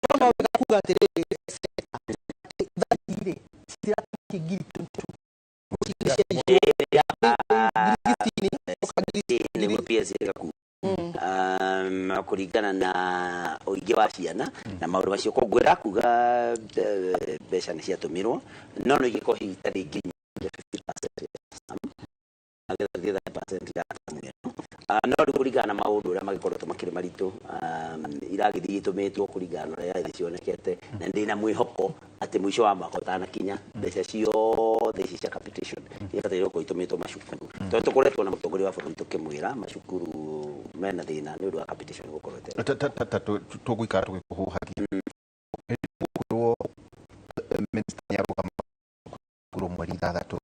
kama wakakuga tere dhahiri sira kigiri tuntu ni pia zikaku kurigana na uige wa ciana na maundu macio kongwira kuga mbeca ni ciatumirwo no no igiko hitari nginya 50% no kurigana na maundu uria magikoretwo makiri maritu iragithii itumitwo kurigana na irathi cionekete na ndina mwihoko ati mwisho wa mwaka utanakinya mbeca ciothe ici cia capitation ibataire ko itumitwo macukuru tondu tukoretwo na mutongoria wa bũrũri tukimwira macukuru mena thina ni undu wa capitation gukorete tugwikara tugikuhuhagia kurwo minister ya kama kuro mweri thathatũ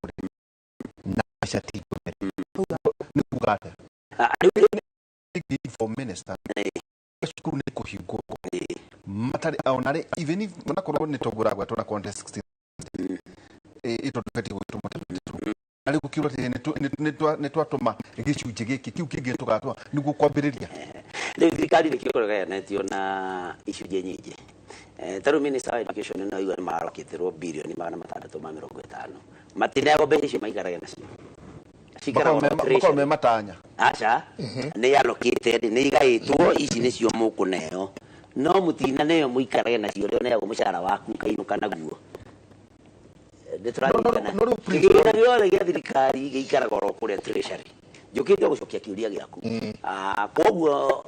na shati ni kugata for minister shukuru ni kuhingwo matari aonare even if munakorwo ni toguragwa tuna contest 16 ito tufeti gutumata ari gukirwa ni twatuma gicunje giki kiu kingi tugatwa niguo kwambiriria le thirikari ni kikoraga netio na icunje nyingi taru minister wa education no iwa marokithirwo bilioni 650 matinego mbeca maikaraga nacio Mako me matanya. Acha, ni allocated, ni igaitwo ici ni cio mukuneo. No mutina neyo muikarage na cio reo neyo mushara waku kainuka naguo. Ndeturathikana. Kigina giothe gia thirikari giikaraga oro kuria treasury. Njukite gucokia kiuria giaku. Koguo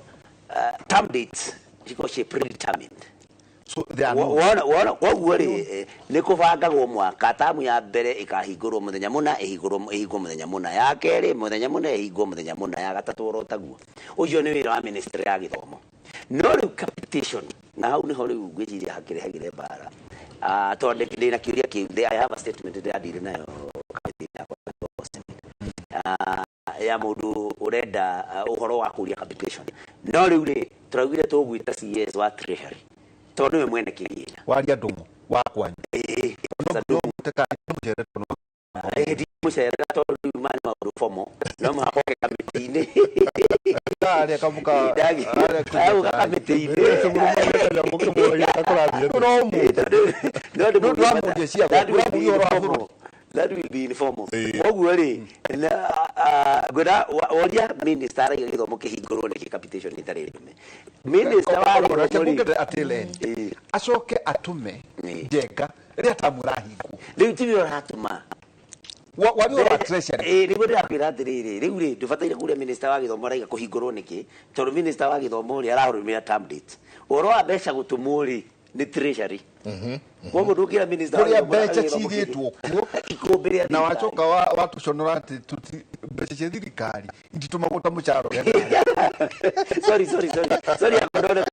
term dates ciko cie predetermined. So they are koguo ri ni kubangagwo mwaka tamu ya mbere ikahingurwo muthenya muna ihingurwo muthenya muna ya keri muthenya muna ihingurwo muthenya muna ya gatatu orotaguo ucio ni wira wa ministry ya githomo no riu capitation na hau ni ho riu ngwiciria hakirehagire bara tonde ndina kiuria ki I have a statement that I did nayo ya mundu urenda uhoro wa kuria capitation no riu ri turaugire tugwita CS wa treasury tondu we mwene kiria waria ndungu wakwanyu no muteka mujere tono ndi mucere tondu mani maundu fomo no makoke kamiti-ini ari akamuka ari kamiti-ini that will be informal. Oguo ri gwira woria minister ya githomo kihingurwo ni capitation itari rime minister wa githomo atile acoke atume njenga ria tamurahingu riu tibio ratuma wari wa treasury riu ri akwira atiriri riu ri ndubataire kuria minister wa githomo raiga kuhingurwo niki tondu minister wa githomo ri arahurumia term date oro wa mbeca gutumuri ni treasury Koguo ndukira minister kuria mbeca cigitwo kuo ikumbiria na wacoka watu conora ati tuti mbeca cia thirikari inditumagwo ta mucharo sorry akondole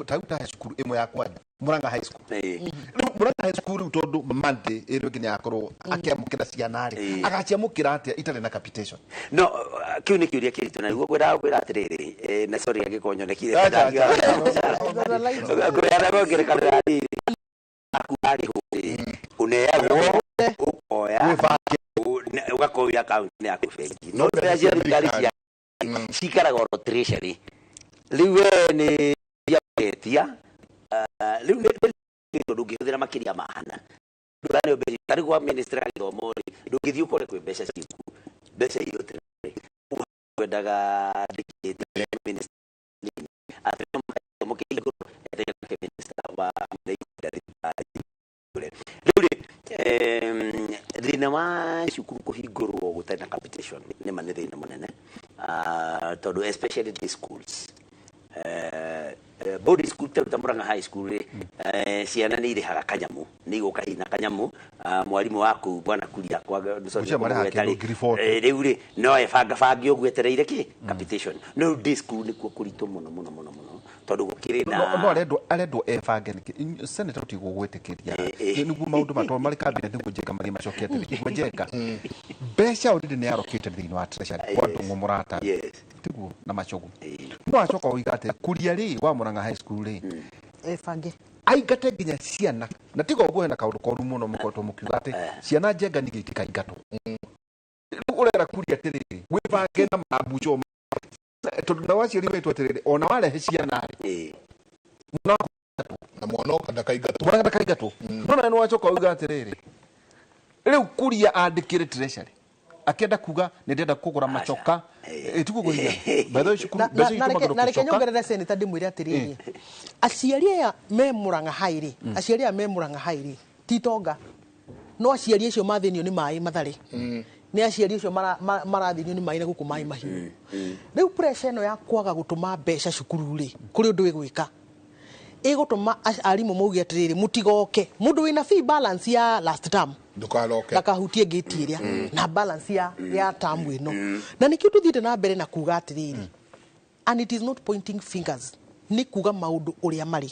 tauta cukuru imwe ya kwanya Muranga High School Muranga High School tondu mande ero nginya akorwo akiamukira ciana ri agaciamukira atia itare na capitation no kiu ni kiuria kiritu na gwira atiriri na sorry agikonyonekire gwira gogire kana ri akuri huri uneagwo ukoya ugakoya account ni yaku bengi no ya thirikari cia cikaraga oro treasury riu ni yaketia riu ni ndungihũthĩra makiria mahana ndurane mbeca tari kwa ministry ya githomo ri ndungithii ukore kwi mbeca ciku mbeca iyo tiri kwendaga ndikite ministry atrio mukiguru eteka minister wa riu ri thina wa cukuru kuhingurwo gutena capital capitation nĩ manithĩna mũnene tondũ especially the schools boarding school ta Murang'a high school ciana nĩ irĩhaga kanyamu nĩ igũka hina kanyamu mwarimu waku bwana kuria kwa rĩu rĩ no ebanga ũguo etereire kĩ capitation no day school nĩkuo kũritũ mũno tondũ gũkĩrĩ na no arendwo ebange nĩkĩ senator ũtigwo gwĩtĩkĩria nĩguo maũndũ matwa marĩ cabinet nĩguo njeka marĩ macokete nĩguo njeka mbeca already nĩ allocate thĩinĩ wa treasury kwa ndũng'ũ mũrata tiguo na macogo no acoka ũiga atĩ kuria rĩ wa Murang'a high school rĩ ebange aingate nginya ciana na tiga ũguo hena kaũndũ koru mũno mũkoretwo mũkiuga atĩ ciana njenga nĩ gĩtikaingatwo rĩu ũrera kuria atĩrĩrĩ wĩbange na mabuco tondũ na waciari wetwo atĩrĩrĩ ona warehe ciana rĩ na mwana ndakaingatwo no na nĩ wacoka ũiga atĩrĩrĩ rĩu kuria andĩkĩre treasury akienda kuga nĩ ndenda kũgũra macoka tikuguria na reke nyongerere senator ndĩmwĩre atĩrĩrĩ aciari aya me Murang'a hairi aciari aya me Murang'a hairi titonga no aciari acio mathĩnio nĩ maĩ matharĩ nĩ aciari acio marathinio nĩ maĩ na gũkũ maĩ mahiũ rĩu pressure ĩno ya kwaga gũtũma mbeca cukuru rĩ kũrĩ ũndũ wĩgwĩka ĩgũtũma arimũ mauge atĩrĩrĩ mũtigoke mũndũ wĩna fee balance ya last term ndakahutie gate ĩrĩa na balance ya term ĩno na nĩkĩo tũthiĩte na mbere na kuga atĩrĩrĩ and it is not pointing fingers nĩ kuga maũndũ ũrĩa marĩ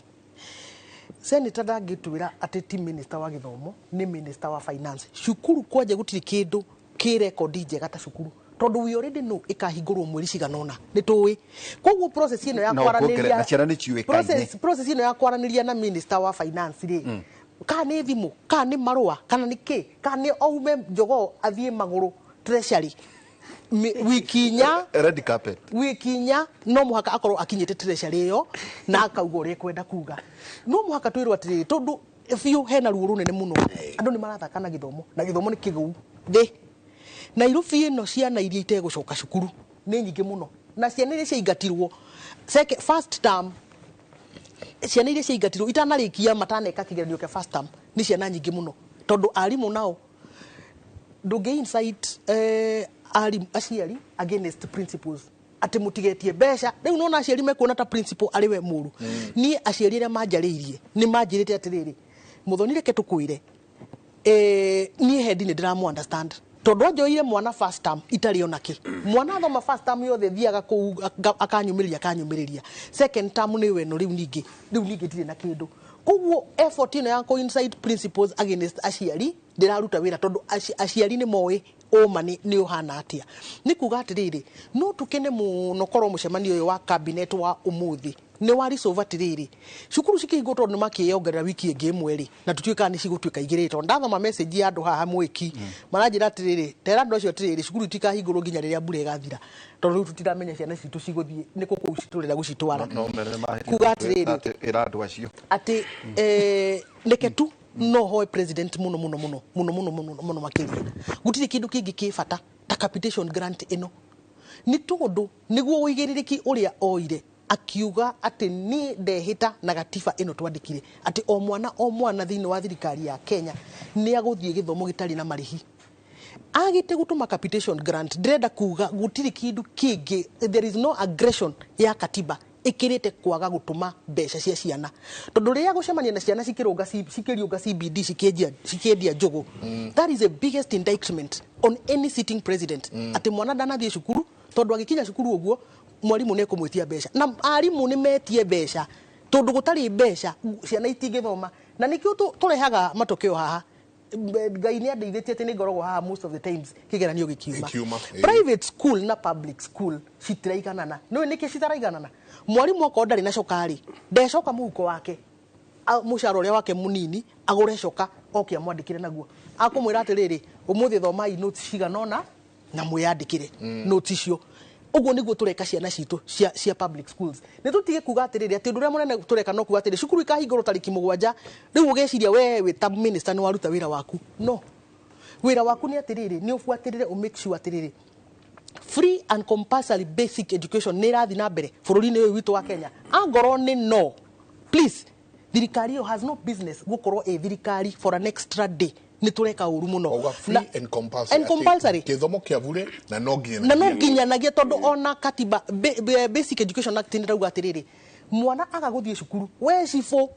senator ndangĩtwĩra atĩ ti minister wa gĩthomo nĩ minister wa finance cukuru kwanja gũtirĩ kĩndũ kĩ record njega ta cukuru tondu we already know ikahingũrwo mweri cigana ũna nĩ tũĩ koguo process ĩno ya kwaranĩria process ĩno ya kwaranĩria na minister wa finance rĩ kana nĩ thimũ kana nĩ marũa kana nĩ kĩ kana nĩ aume Njogoo athiĩ magũrũ treasury red carpet wikinya no muhaka akorwo akinyĩte treasury ĩyo na akauga ũrĩa kwenda kuga no muhaka twĩrwo atĩrĩrĩ tondu biũ hena ruo rũnene mũno andũ nĩ marathaka na gĩthomo nĩ kĩgũu thĩ Nairobi ĩno ciana iria itegũcoka cukuru nĩ nyingĩ mũno na ciana iria ciaingatirwo first term ciana iria ciaingatirwo itanarĩkia mataneka kĩgeranio kĩa first term nĩ ciana nyingĩ mũno tondu arimũ nao ndũngĩ insight aciari against principles atĩ mũtigetie mbeca rĩu nona aciari mekuona ta principal arĩ we mũru niĩ aciari arĩa manjarĩirie nĩ manjĩrĩte atĩrĩrĩ mũthoni reke tũkwĩre niĩ hendi nĩ ndĩramu understand tondu anjoire mwana first term itarĩ ona kĩ mwana thoma first term yothe thiaga kũu akanyũmĩrĩria second term nĩ weno rĩu ningĩ tirĩ na kĩndũ koguo effort ĩno ya coincide principles against aciari ndĩraruta wĩra tondu aciari nĩ moĩ ũma nĩ ũhana atĩa nĩ kuga atĩrĩrĩ no tũkene mũno korwo mũcemanio ũyũ wa cabinet wa ũmũthĩ nĩ wari solve atĩrĩrĩ cukuru cikĩhingwo tondũ nĩ makĩongerera wiki ĩngĩ ĩmwe rĩ na tũtuĩka nĩ cigũtuĩka igĩrĩ tondũ ndathoma message ya andũ haha mwĩki maranjĩra atĩrĩrĩ tera andũ acio atĩrĩrĩ cukuru itikahingũrwo nginya rĩrĩa mbura ĩgathira tondũ rĩu tũtiramenya ciana citũ cigũthiĩ nĩ kũkũ citũrĩra gũcitwara kuga atĩrĩrĩ atĩ reke tu no hoe president mũno makĩria gũtirĩ kĩndũ kĩngĩ kĩ bata ta capitation grant ĩno nĩ tondũ nĩguo ũigĩrĩrĩki ũrĩa oire akiuga atĩ ni ndehĩta na gatiba ĩno twandĩkire atĩ o mwana thĩinĩ wa thirikari ya Kenya nĩ agũthiĩ gĩthomo gĩtarĩ na marĩhi agĩte gũtũma capitation grant ndĩrenda kuga gũtirĩ kĩndũ kĩngĩ there is no aggression ya katiba ikirite kwaga gũtũma mbeca cia ciana tondu rĩrĩa gũcemania na ciana cikĩriũnga CBD cikendia njũgũ that is the biggest indictment on any sitting president atĩ mwana ndanathiĩ cukuru tondu agĩkinya cukuru ũguo mwarimu nĩ kũmwĩtia mbeca na arimũ nĩ metie mbeca tondu gũtarĩ mbeca ciana itingĩthoma na nĩkĩo tũrehaga matokeo haha Ngai nĩ andeithĩtie atĩ nĩ ngoragwo haha most of the times kĩgeranio gĩkiuma private school na public school citiraiganana nĩwe nĩkĩ citaraiganana mwarimu okorwo ndarĩ na cokari ndecoka mũhuko wake mũcara ũrĩa wake mũnini agũre coka oke amwandĩkĩre naguo akũmwĩra atĩrĩrĩ ũmũthĩ thomai notes cigana ũna na mwĩyandĩkĩre notes icio ũguo nĩguo tũreka ciana citũ cia public schools nĩ tũtige kuga atĩrĩrĩ atĩ ũndũ ũrĩa mũnene tũreka no kuga atĩrĩrĩ cukuru ikahingũrwo tarĩki 7 rĩu ũgeciria we wĩ ta minister nĩ waruta wĩra waku no wĩra waku nĩ atĩrĩrĩ nĩ ũbuatĩrĩre make sure atĩrĩrĩ free and compulsory basic education nĩ ĩrathiĩ na mbere bũrũri-inĩ ũyũ witũ wa Kenya angorwo nĩ no please thirikari ĩyo has no business gũkorwo thirikari for an extra day ni tureka uru muno free and compulsory kithomo kia bure na no nginyanagia tondu ona katiba basic education act ni rauga atiriri mwana agaguthie cukuru we cifo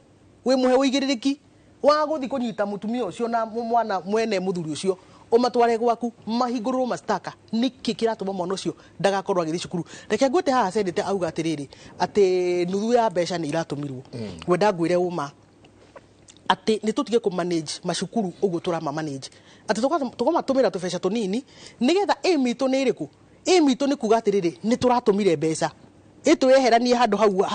we muhe wigiririki wa guthi kunyita mutumia ucio na mwana mwene muthuri ucio umatware gwaku mahingurwo mastaka niki kiratuma mwana ucio ndagakorwo agithi cukuru reke ngwete haha sendete auga atiriri ati nuthu ya mbeca ni iratumirwo wenda ngwire uma ati ni tutige ku manage mashukuru uguo turama manage ati tukamatumira tubeca tunini nigetha emitu ni iriku emitu ni kuga atiriri ni turatumire mbeca itu yeheranie handu hau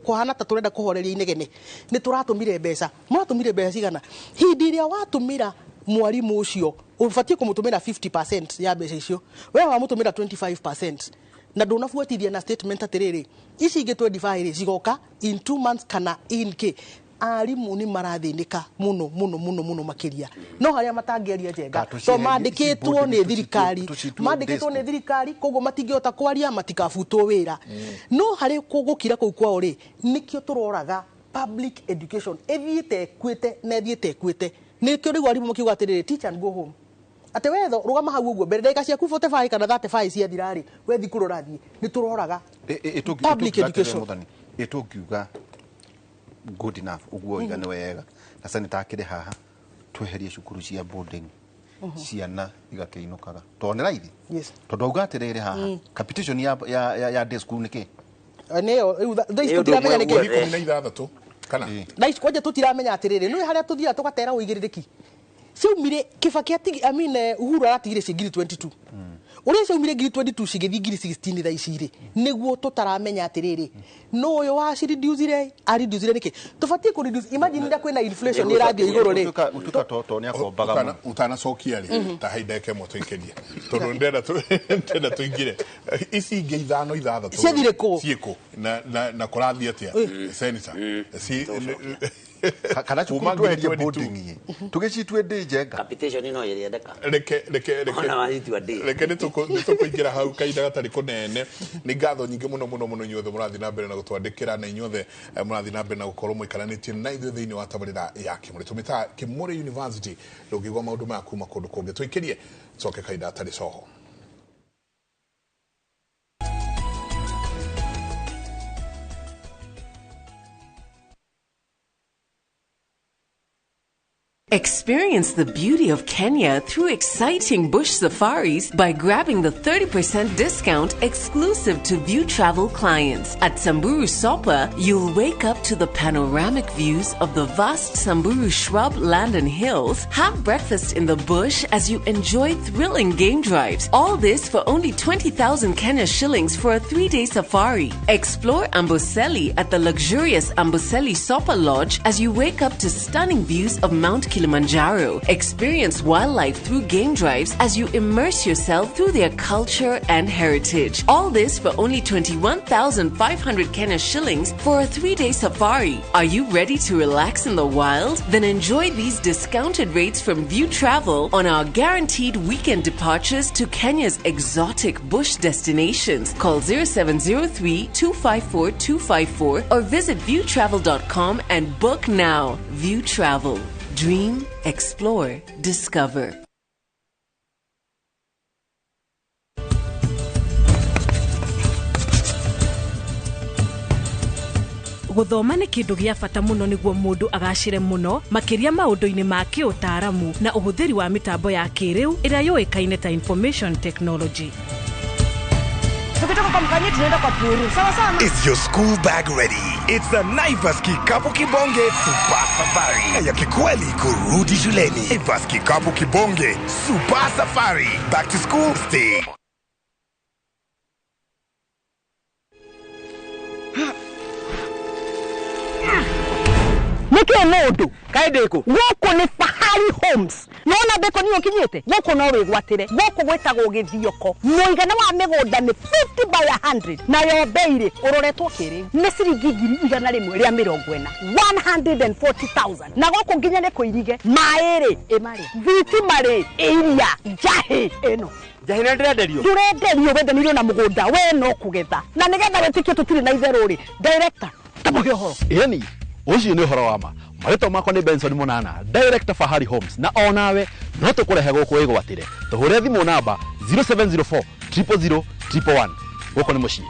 kuhana ta turenda kuhoreria inegene ni turatumire mbeca muratumire mbeca cigana hindi iria watumira mwarimu ucio ubatie kumutumira 50% ya mbeca icio we wa mutumira 25% na ndunafuatithia na statement atiriri ici ingi 25 cigoka in 2 months kana in k arimu ni marathinika muno makiria no haria matangeria jenga so mandikitwo ni thirikari koguo matingihota kwaria matikabutwo wira no hari kugukira kuu kwao ri nikio turoraga public education ethiite kwite na ethiite kwite nikio rigu arimu makiuga atiriri teach and go home ate wetho rugama hau uguo mbere ndeka ciaku 45 kana 35 cia thirari we thikuru rathie ni turoraga public education itungiuga good enough uguo igane wega na sanita akire haha tweherie cukuru cia boarding ciana igakeinukaga tone raithi tondu auga atiriri haha capitation ya day school niki neyo thaici tutiramenya niki 16 kana thaici kwaje tutiramenya atiriri no haria tuthia tugatera uigiririki ciumire Kibaki Uhuru aratigire cingiri 22 uria ciumire ngiri 22 cigithi ngiri 16 thaiciri niguo tutaramenya atiriri no uyo wa reducire niki tubatie ku reduce imagine nda kwina inflation ni radio iguru ri utuka to ni akombaga utanacokia ri ta haideke moto ikedia tondu ndenda tuingire ici ingi ithano ithathatũ ciiko na kurathia atia senator kana tukuherie boarding tugicitwe njenga capitation no yeriendeka reke ona wathi wa day reke nitukuingira hau kaida gatari kunene ni ngatho nyingi muno inyuothe murathi na mbere na gutwandikira na inyuothe murathi na mbere na gukorwo muikaranitie na ithuĩ thĩinĩ wa tabarĩra ya Kimũrĩ tumita Kimũrĩ University ndũngĩigua maũndũ maya kuma kũndũ kũngĩ tũikirie coke kaida atari coho. Experience the beauty of Kenya through exciting bush safaris by grabbing the 30% discount exclusive to View Travel clients. At Samburu Sopa, you'll wake up to the panoramic views of the vast Samburu shrub land and hills, have breakfast in the bush as you enjoy thrilling game drives. All this for only 20,000 Kenya shillings for a 3-day safari. Explore Amboseli at the luxurious Amboseli Sopa Lodge as you wake up to stunning views of Mount Kilimanjaro. Experience wildlife through game drives as you immerse yourself through their culture and heritage. All this for only 21,500 Kenya shillings for a 3-day safari. Are you ready to relax in the wild? Then enjoy these discounted rates from View Travel on our guaranteed weekend departures to Kenya's exotic bush destinations. Call 0703-254-254 or visit viewtravel.com and book now. View Travel. Dream, explore, discover. Guthoma ni kindu gia bata muno niguo mundu agacire muno makiria maundu-ini ma kiutaramu na uhuthiri wa mitambo ya kiriu iria yuikaine ta information technology. Is your school bag ready? It's the Naivas Kikapu Kibonge Super Safari. Ya kikweli kurudi shuleni. Naivas Kikapu Kibonge Super Safari. Back to school, stay. Niki onodu kaideko goko ni Fahari Homes nona beko niyo kinyete goko no wigwatire goko gwetagwo githioko muigana wa migunda ni 50 by 100 na yo beire uroretwo kiri ni ciringi ngiri igana rimwe ria 140,000 na goko nginya ne kuirige maere emari viti mare iria jahe eno jahina ndirenderio wendanirwo na mugunda we no kugetha na nigetha wetikio tutire na itheruri director tamuhe ho yani ucio ni horo wama marito makwa ni Benson Munana director Fahari Homes na onawe no tukurehe guku igwatire tuhure thimu namba 0704 000 111 guko ni mucii.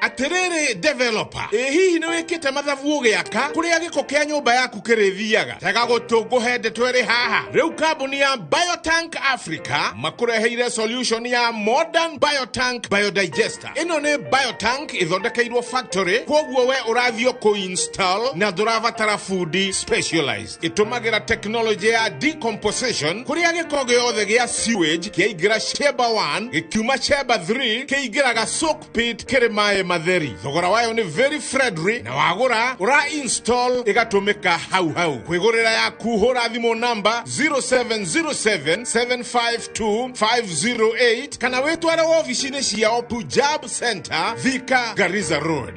Aterere developer hihi ni wikite mathabu ugiaka kuria giko kia nyumba yaku kirithiaga tega gutunguhe ndetwere haha riu kambuni ya Biotank Africa makureheire solution ya modern Biotank biodigester. Ino ni Biotank ithondekeirwo factory koguo we urathio ku install na ndurabatara food specialized. Itumagira technology ya decomposition kuria giko giothe gia sewage kiaigira chamber 1 gikiuma chamber 3 kiaigiraga soak pit kirimae matheri. Thogora wayo ni very friendly na wagura ura install igatumika hau kwigurira yaku hura thimu namba 0707752508 kana wetware office-ini cia Opu Job Center Thika Garissa Road.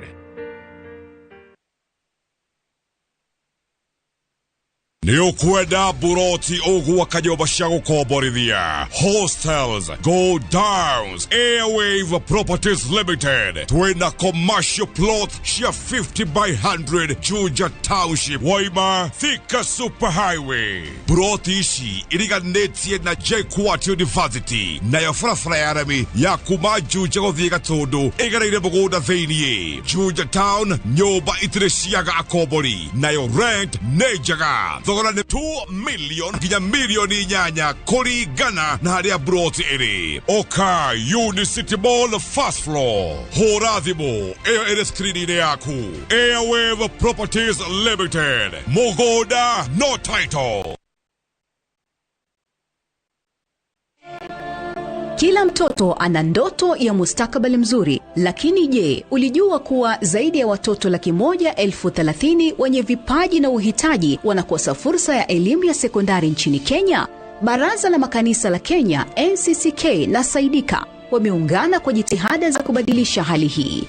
Ni ukwenda buroti ogwa kanyoba cia gukomborithia hostels, go downs, Airwave Properties Limited twina commercial plot cia 50 by 100 Juja Township Waima Thika Superhighway. Buroti ici iriganitie na JKUAT University nayo barabara ya rami ya kuma Juja guthii Gatundu igaraire mugunda thiini. Juja Town nyumba itire ciaga akombori nayo rent nejaga thogora ni 2 million nginya milioni 8 kuringana na haria broti iri. Oka Unicity Mall first floor hura thimu iyo iri screen-ini yaku. Airwave Properties Limited, mugoda no title. Kila mtoto ana ndoto ya mustakabali mzuri, lakini je, ulijua kuwa zaidi ya watoto 130,000 wenye vipaji na uhitaji wanakosa fursa ya elimu ya sekondari nchini Kenya? Baraza la Makanisa la Kenya, NCCK na Saidika wameungana kwa jitihada za kubadilisha hali hii.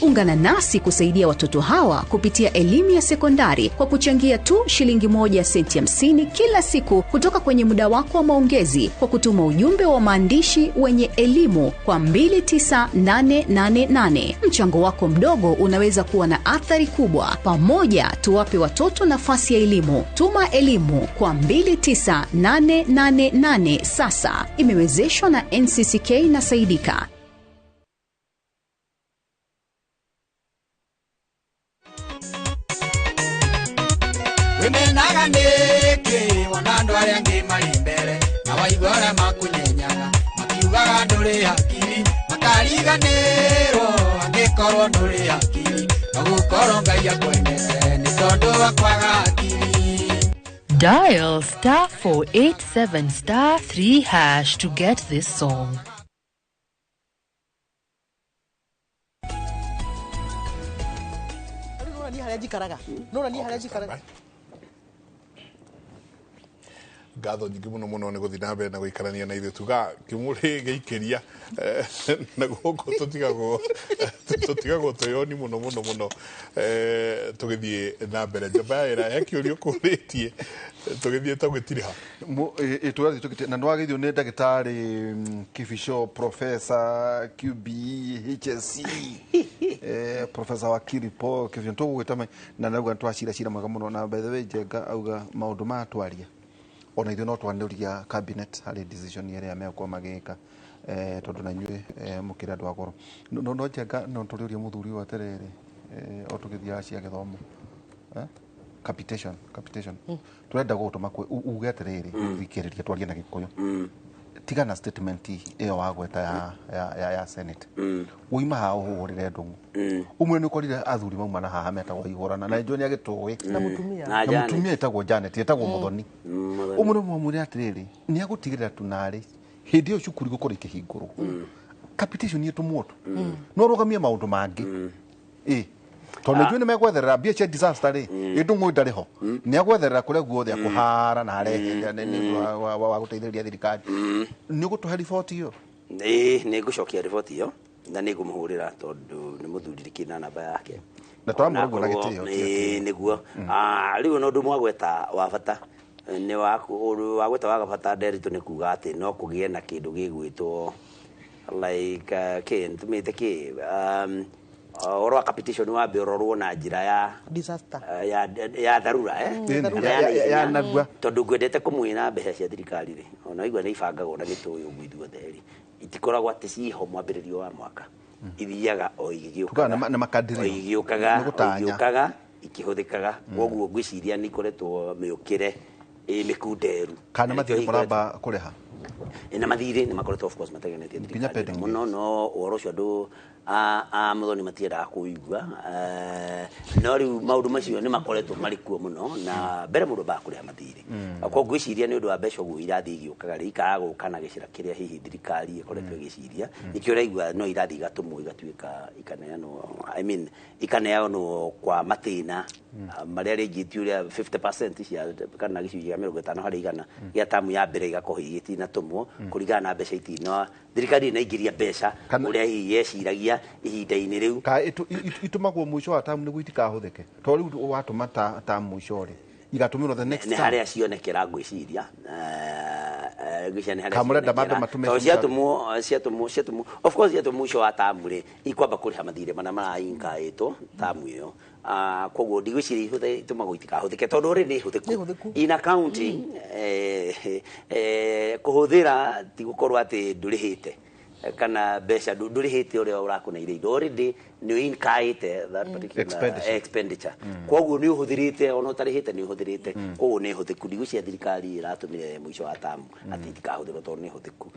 Ungana nasi kusaidia watoto hawa kupitia elimu ya sekondari kwa kuchangia tu shilingi 1 senti 50 kila siku kutoka kwenye muda wako wa maongezi kwa kutuma ujumbe wa maandishi wenye elimu kwa 29888. Mchango wako mdogo unaweza kuwa na athari kubwa. Pamoja tuwape watoto nafasi ya elimu. Tuma elimu kwa 29888 sasa. Imewezeshwa na NCCK na Saidika. Wemenaga niki wanando aria ngi mari mbere na waigora makunyenyaga makiugaga nduri hakiri makariganiro angikorwo nduri hakiri na gukorwo Ngai akwendete ni tondu wa kwaga hakiri. Dial *487*3# to get this song. Nora ni haria jikaraga. Gatho nyingi muno muno ni guthina mbere na guikarania na ithu tuga kimuri geikiria na goko tutigagwo tuyoni muno tugithie na mbere jabaira yakiurio kuritie tugithie tugitiriha itwathi tukite na ndwagithio ni ndagitari Kifisho Professor QB HSC Professor Wakili Paul Kifisho tugwitama na nauga twacira maga muno na by the way Jenga auga maundu ma twaria ona ithu no twanduria cabinet hari decision ire amekwa magika tondu na nyue mukira andu agoro no Jenga no turiuria muthuri wa terere otugithia cia githomo capitation turenda gutuma kwe uge atiriri thikiriria twaria na Gikuyu tigana statement iyo wagweta ya Senate uima ha uhurire ndungu umwe ni korire athuri mauma na haha metagwo Ihurana na John agitui na mutumia etagwo Janet etagwo Muthoni umwe no mwamuri atiriri ni agutigirira tunari hindi yo cukuru gukora ikihinguru capitation yetu moto no rogamia maundu mangi tondu njui ni megwetherera mbia cia disaster ri indungu ndariho ni agwetherera kuria guothe akuhara na arehe wa guteithĩrĩria thirikari ni gutuhe report iyo ni ngucokia report iyo na ni ngumuhurira tondu ni muthuriri na namba yake na twamurugu na gitio niguo riu no ndu mwagweta wa bata ni wagweta wa bata nderitu ni kuga ati no kugie na kindu gigwitwo like tumite ki oro capitation wa beroro na njira ya disaster ya dharura ya nagwa tondu gwendete kumwina mbeca cia thirikari ri ona igwa ni ibangagwo na gituyo gwithu theri itikoragwo ati ciho mwambiririo wa mwaka ithiaga o igiukaga na makadirio igiukaga ikihuthikaga koguo ngwiciria ni koretwo miukire mikunderu kana mathire muramba kureha ina mathire ni makoretwo of course mategenetie thirikari muno no uhoro ucio andu muthoni matiendaga kuigua no riu maundu macio ni makoretwo marikuo muno na mbere mundu bakuriha mathire kwa ngwiciria ni undu wa mbeca guo irathi igiukaga ri ikaga gukana gicira kiria hihi thirikari ikoretwo igiciria nikio raigua no irathi igatumwo igatuika ikaneanwo I mean ikaneanwo kwa matina maria ringi uria 50% cia kana gicunjĩ gĩa 50 harĩ igana gĩa tamu ya mbere igakohigiti na tumwo kurigana na mbeca itino thirikari na ingiria mbeca uria hihi yeciragia ihinda-inĩ riu ka itumagwo mwisho wa tamu niguo itikahuthike to riu watuma tamu mwisho ri igatumirwo the next time ni haria cionekera ngwiciria ngwiciria ni haria kamurenda mambe matume ciatumwo of course ciatumwo mwisho wa tamu ri ikwamba kuriha mathire mana maraingaitwo tamu iyo koguo ndigwiciria ihuthe itumagwo itikahuthike tondu ri ni ihuthiku in accounting kuhuthira ti gukorwo ati ndurihite kana mbeca ndurihite uria urakuneire indo already ni inkaite that particular expenditure koguo ni uhuthirite ona utarihite ni uhuthirite koguo ni huthiku ndigwiciria thirikari iratumire mwisho wa tamu ati tikahuthirwo tondu ni huthiku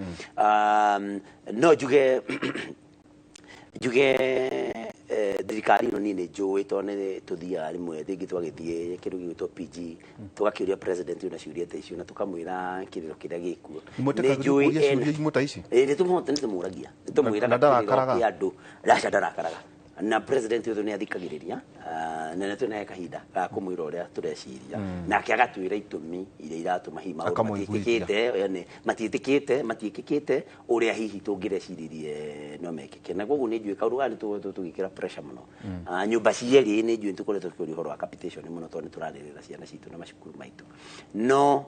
no juge thirikari no ni njui tone tuthia rimwe thingi twagithie kindu gitwo PG tugakiuria president una ciuria ta icio na tukamwira kiriro kiria gikuo ni njui imota ici ni tumuragia tumwira na andu racha ndarakaraga na president wetu ni athikagiriria na netu na kahinda ga kumwira uria tureciria nake agatwira itumi iria iratuma hima matitikite yani matitikite uria hihi tungirecirie no mekike na koguo ni njui kaundu gani tugikira pressure muno nyumba cieri ni njui tukoretwo tukiuri horo wa capitation muno tondu turarerera ciana citu na macukuru maitu no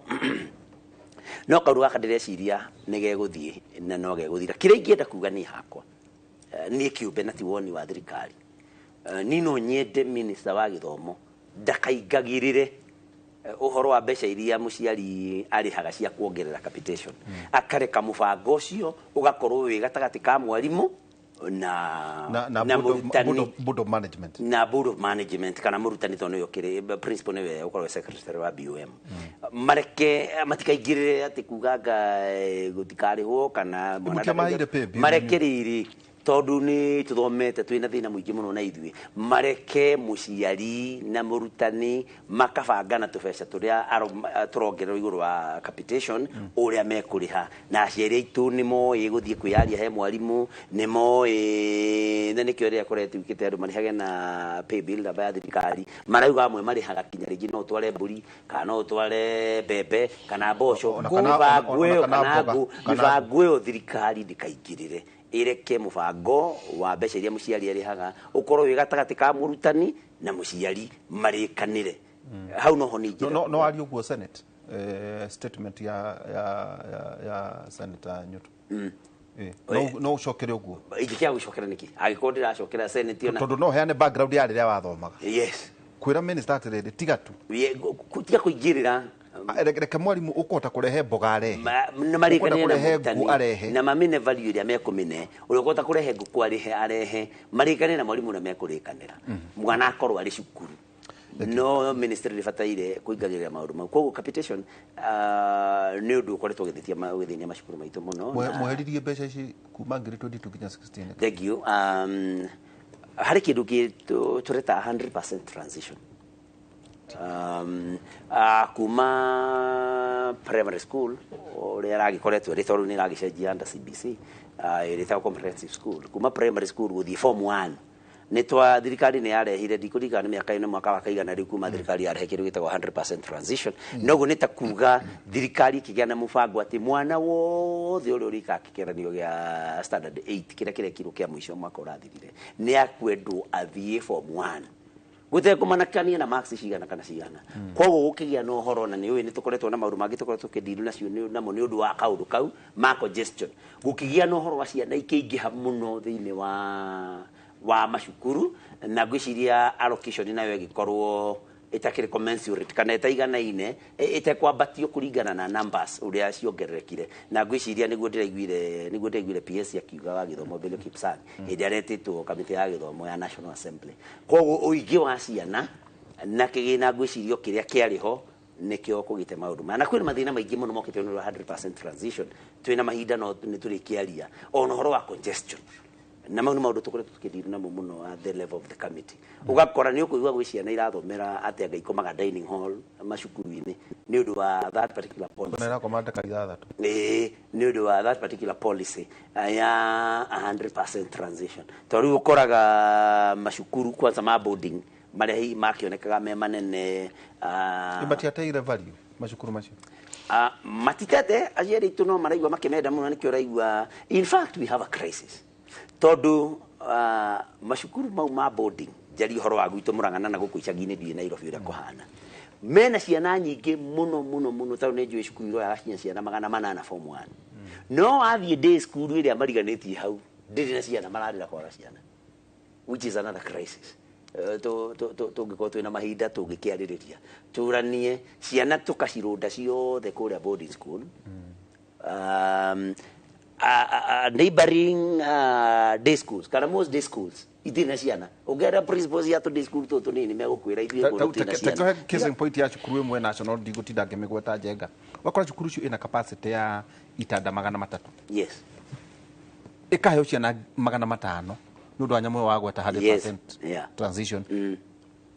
kaundu gaka ndireciria ni geguthie na no geguthira kiria ingienda kuga ni hakwa ni kiumbe na ti woni wa thirikari ni no nyende minister wa githomo ndakaingagirire uhoro wa mbeca iria muciari arihaga cia kuongerera capitation akareka mubango ucio ugakorwo wi gatagati ka mwarimu na board of management na board of management kana murutani tono yokire principal newe ukorwo secretary wa BOM mareke matikaingirire ati kugaga gutikarihwo kana mareke riri tondu ni tuthomete twina thina muingi muno na ithwi mareke muciari na murutani makabangana tubeca turia turongererwo iguru wa capitation uria mekuriha na aciari aitu ni moe guthie kwiyaria he mwarimu ni moe na nikio ria koretwo ikite andu marihage na pay bill ya thirikari marauga amwe marihaga kinya ringi no tware mburi kana no tware bebe kana mboco mibangwe thirikari ndikaingirire ireke mubango wa mbeca iria muciari arihaga ukorwo wi gatagati ka murutani na muciari marikanire hau noho ningi no ari uguo senate statement ya senator Nyuto no ucokere uguo igikia gucokera niki agiko ndiracokera senate ona tondu no heane background ya riria wathomaga yes kwira minister atirende tiga tu tiga kuingirira reke mwarimu ukota kurehe mboga arehe na marikane na mutani arehe na mamine value iria mekumine urikota kurehe nguku arehe marikane na mwarimu na mekurikanira mwana akorwo ari cukuru no ministry rifataire kuingagirira maundu mau koguo capitation ni undu ukoretwo githinia macukuru maitu muno muheririe mbeca ici kuma ngiri 22 nginya 16 thank you hari kindu tureta 100% transition kuma primary school uria ragikoretwo ri toru ni ragicenjia under CBC iri comprehensive school kuma primary school guthie form 1 nitwa thirikari ni yarehire ndikurigana miaka ino mwaka wa kaigana riu kuma thirikari yarehe kindu gitagwo 100% transition noguo nitakuga thirikari kigana mubango ati mwana wothe uri urika kigeranio gia standard 8 kiria kiru kia mwisho mwaka urathirire ni akwendwo athie form 1 gute kumanakania na marks cigana kana cigana koguo ukigia no horo na ni uyu ni tukoretwo na maundu mangi tukoretwo kidiru nacio ni namo ni undu wa kaundu kau ma congestion gukigia no horo wa ciana ikiingiha muno thiini wa wa macukuru na gwiciria allocation nayo igikorwo itakire commensurate kana itaiganaine itakwambatio kuringana na numbers uria ciongererekire na gwiciria niguo ndiraiguire PS akiuga wa githomo Belio Kipsang hĩndĩ aretĩtwo kamĩtĩ ya gĩthomo ya National Assembly. Koguo ũingĩ wa ciana na kĩgĩna gwicirio kĩrĩa kĩarĩho nikio kugite maundu mana kwina mathina maingi muno mokite no 100% transition twina mahinda no niturikiaria ono horo wa congestion na maundu tukore tukithiri na muno at the level of the committee ugakora ni ukuigwa gwiciana irathomera ate anga ikomaga dining hall macukuru-ini ni undu wa that particular policy kuna komanda kaitha tu ni undu wa that particular policy ya 100% transition tori ukoraga macukuru kwanza ma boarding maria makionekaga me manene ibatiateire value macukuru macio matitete aciari itu no maraigua makimenda muno nikio raigua in fact we have a crisis tondu macukuru mau ma boarding jari horo wa gwitu Murang'a na guku icagi-ini ndi Nairobi uria kuhana mena ciana nyingi muno tondu ni njui cukuru ya ciana 800 form 1 no athie day school iria mariganitie hau ndiri na ciana mararira kwara ciana which is another crisis tungĩkorwo twĩna mahinda tũngĩkĩarĩrĩria tũranie ciana tũkacirũnda ciothe kũrĩa boarding school neighboring day schools kana most day schools itirĩ na ciana ũngĩera principals ya day school tũtũ nini megũkwĩra ithuĩ kũrũ twĩna ciana case in point ya cukuru ĩmwe national ndigũtinda ngĩmĩgweta njenga wakora cukuru icio ĩna capacity ya itanda 300 yes ĩkaheo ciana 500 nundu anyamu wa gweta 100% transition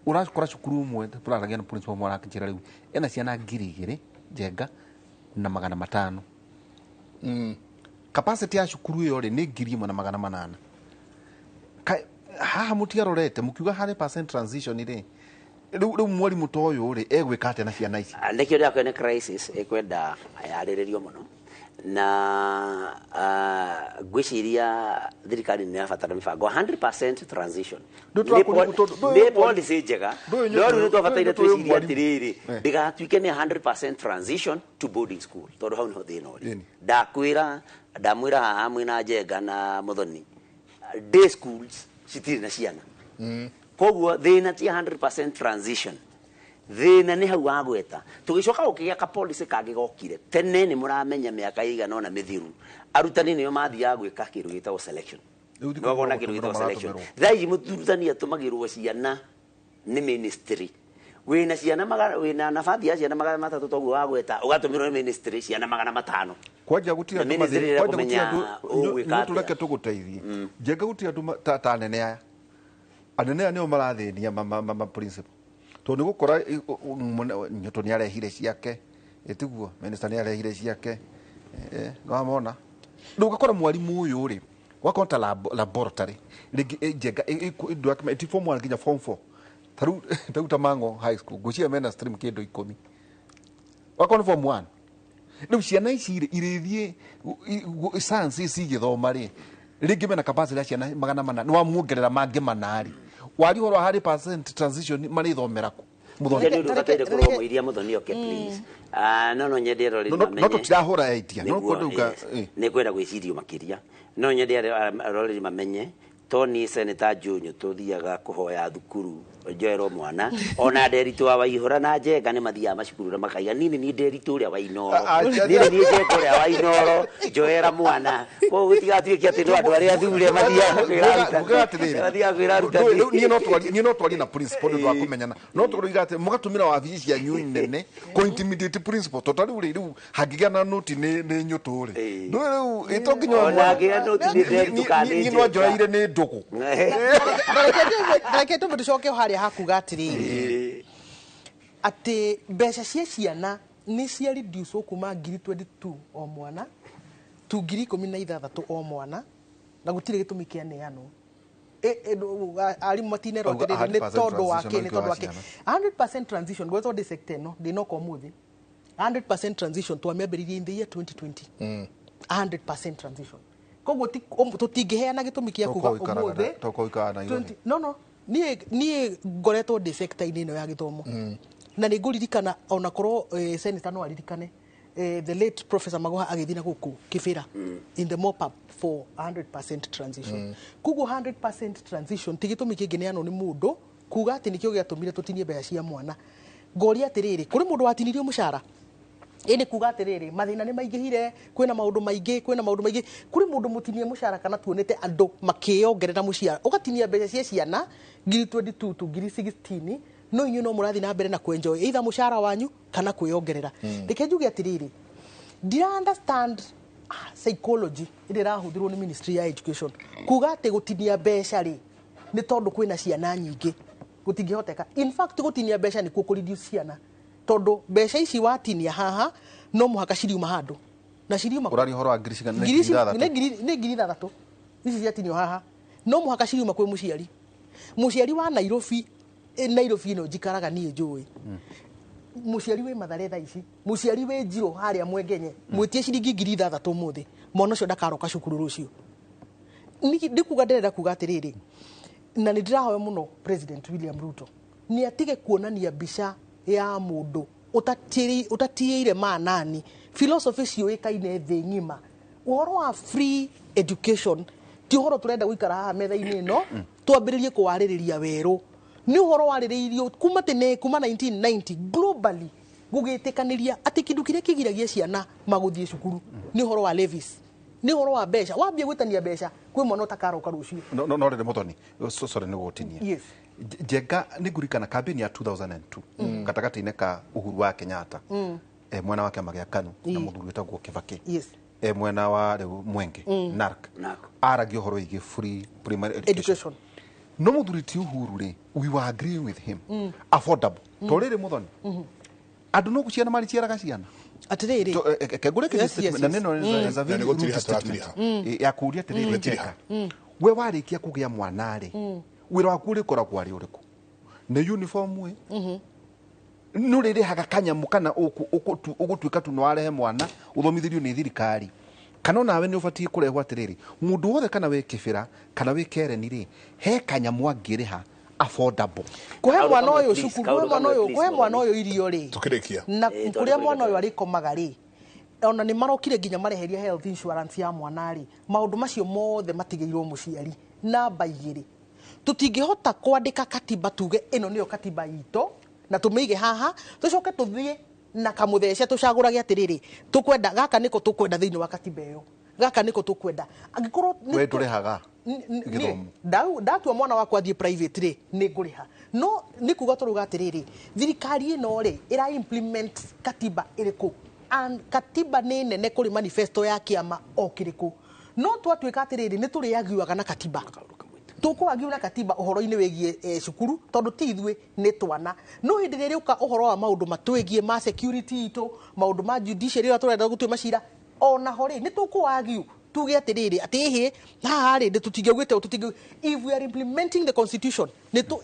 urakora cukuru mwe turaragia na principal mwana kinjira riu ena ciana 2,000 njenga na 500 capacity ya cukuru iyo ri ni 1,800 haha mutiarorete mukiuga 100% transition ri riu mwarimu to uyu ri egwika ate na ciana ici ndekio ria kwene crisis ekwenda ayarĩrĩrio muno na gwiciria thirikari ni yabatara mibango 100% transition ni policy njega no riu twabataire twiciria atiriri ndigatuike ni 100% transition to boarding school tondu hau niho thina uri ndamwira haha mwina njenga na Muthoni day schools citiri na ciana koguo thina ti 100% transition thina ni hau wa gweta tugicoka gukigia ka policy kangĩ gokire tene ni muramenya miaka igana ona mithiru arutani nio mathia gwika kiru gitagwo selection gogona kiru gitagwo selection thai muturutani atumagirwo ciana ni ministry wina ciana wina nafathi ya ciana 300 toguo wa gweta ugatumirwo ni ministry ciana 500 kwaja gutia tuleke tuguteithie njenga gutia ta nene aya anene nio marathĩnia ma principal tondu gukora nyoto ni arehire ciake etiguo minister ni arehire ciake no amona ndugakora mwarimu uyu ri wakonta laboratory rigi njenga ndu akima eti form 1 nginya form 4 taru tamango high school gucia mena stream kindu 10 wakona form 1 ndu ciana ici irithie science ici githoma ri rigi mena capacity ya ciana 400 no amuongerera mangi manari wari horo 100% transition mari thomera ku Muthoni ndu bataire kurwo moiria Muthoni oke please no nyende rori mamenye no tutirahura itia no kunduga ni kwenda gwicirio makiria no nyende rori mamenye Tony Senator Junyo tuthiaga kuhoya thukuru njoero mwana ona nderitu wa Waihura na Njenga ni mathia macukuru na makaiga nini ni nderitu uria wa Inoro nini ni Njenga uria wa Inoro njoera mwana ko gutigatuike ati ndo andu aria thure mathia kwira ruta ni no twari na principal ndo akumenyana no turuiga ati mugatumira wabici cia nyu nene ko intimidate principal totally uri riu hagiga na noti ni nyutu ri ndo riu itokinyo ona hagiga noti ni ndetu kandi ni no njoire ni ndugu reke tu tucoke haria hakuga atiriri ati mbeca cia ciana ni cia reduce kuma 22 o mwana tu 16,000 o mwana na gutire gitumi kia neano arimu matine roterere ni tondu wake 100% transition gwetho de sector no de no komuthi 100% transition twamĩambĩrĩirie in the year 2020 100% transition koguo tutingĩheana gĩtũmi kĩa kuga ũmũthĩ no niĩ ngoretwo ndĩ sector-inĩ ĩno ya gĩthomo na nĩ ngũririkana ona korwo senator no aririkane the late Professor Magoha agithina guku Kibera in the mop-up for 100% transition. Kugu 100% transition tigitumi kingi neano ni mundu kuga ati nikio giatumire tutinie mbeca cia mwana. Ngoria atiriri kuri mundu watinirio mushara ene kuga atiriri mathina ni maingihire kwina maundu maingi kuri mundu mutinie mushara kana tuonete andu makiongerera mushara ugatinia mbeca cia ciana 2022 to 2016 no inyu no murathi na mbere na kuenjoy either mushara wanyu kana kwiongerera reke njuge atiriri ndira understand psychology ira rahuthirwo ni ministry ya education kuga ati gutinia mbeca ri ni tondu kwina ciana nyingi gutingihoteka in fact gutinia mbeca ni kukureduce ciana tondu mbeca ici watinia haha no muhaka ciriuma handu na ciriuma urari horo wa ngiri ni ngiri thathatũ ici ciatinio haha no muhaka ciriuma kwi muciari wa Nairobi ino njikaraga nie njui muciari we Mathare tha ici muciari we Njiro haria Mwengenye mwitie ciringi ngiri thathatũ muthi mwana ucio ndakaroka cukuru rucio ndikuga nderera kuga atiriri na ndirahoya muno President William Ruto ni atige kuonania mbica ya mundu utatiire manani philosophy cio ikaine thĩ ng'ima uhoro wa free education ti uhoro turenda guikara haha metha-inĩ ĩno twambĩrĩrie kũwarĩrĩria werũ ni uhoro warĩrĩirio kuma tene kuma 1990 globally gũgĩtĩkanĩria atĩ kĩndũ kĩrĩa kĩgiragia ciana magũthiĩ cukuru ni uhoro wa levies ni uhoro wa mbeca wambie gwĩtania mbeca kwĩ mwana ũtakaroka rũciũ no rĩrĩ Muthoni sorry nĩ gũtinia yes Njenga nĩ ngurikana campaign ya 2002 gatagati-inĩ ka Uhuru wa Kenyatta mwena wa kĩama gĩa KANU na mũthuri wĩtagwo Kibaki yes mwena wa rĩu Mwenge NARC aragia ũhoro wĩgiĩ free primary education no mũthuri ti Uhuru rĩ we were agreeing with him affordable to rĩrĩ Muthoni andũ no gũciana marĩ ciaraga ciana atiriri kegure kĩrĩ na neno za vile ya kuria atiriri Njenga we warĩkia kũgĩa mwana rĩ wira waku ũrĩkoragwo arĩ ũrĩkũ nĩ uniform we no rĩrĩ haga kanyamu kana ũgũtuĩka tu nĩwarehe mwana ũthomithirio nĩ thirikari kana nawe nĩ ũbatiĩ kũrehwo atiriri mũndũ wothe kana wĩ Kĩbĩra kana wĩ Kereni rĩ he kanyamu angĩrĩha affordable kuhe mwana ũyũ cukuru kuhe mwana ũyũ irio rĩ tukirikia na kuria mwana ũyũ arĩkomaga rĩ ona nĩ marokire nginya mareheria health insurance ya mwana rĩ maũndũ macio mothe matigĩirwo mũciari namba 2 tutingihota kwandika katiba tuge ino niyo katiba yito na tumeige haha tucoke tuthie na kamuthece tucagurage atiriri tukwenda gaka niko tukwenda thiini wa katiba iyo gaka niko tukwenda angikorwo we turehaga githomo ndatua mwana wakwa thie private ri ni nguriha no nikuga turuga atiriri thirikari ino ri ira implement katiba iriku and katiba ni nene kuri manifesto ya kiama o kiriku no twatuika atiriri ni turiagiwaga na katiba tukuagiwa na katiba uhoro-ini wegie cukuru tondu ti ithwe ni twana no hindi riri uka uhoro wa maundu matwegie ma security ito maundu ma judiciary ira turenda gutwe macira ona hori ni tukuagiu tuge atiriri atihi haha ri tutingegwite tutinge if we are implementing the constitution ni to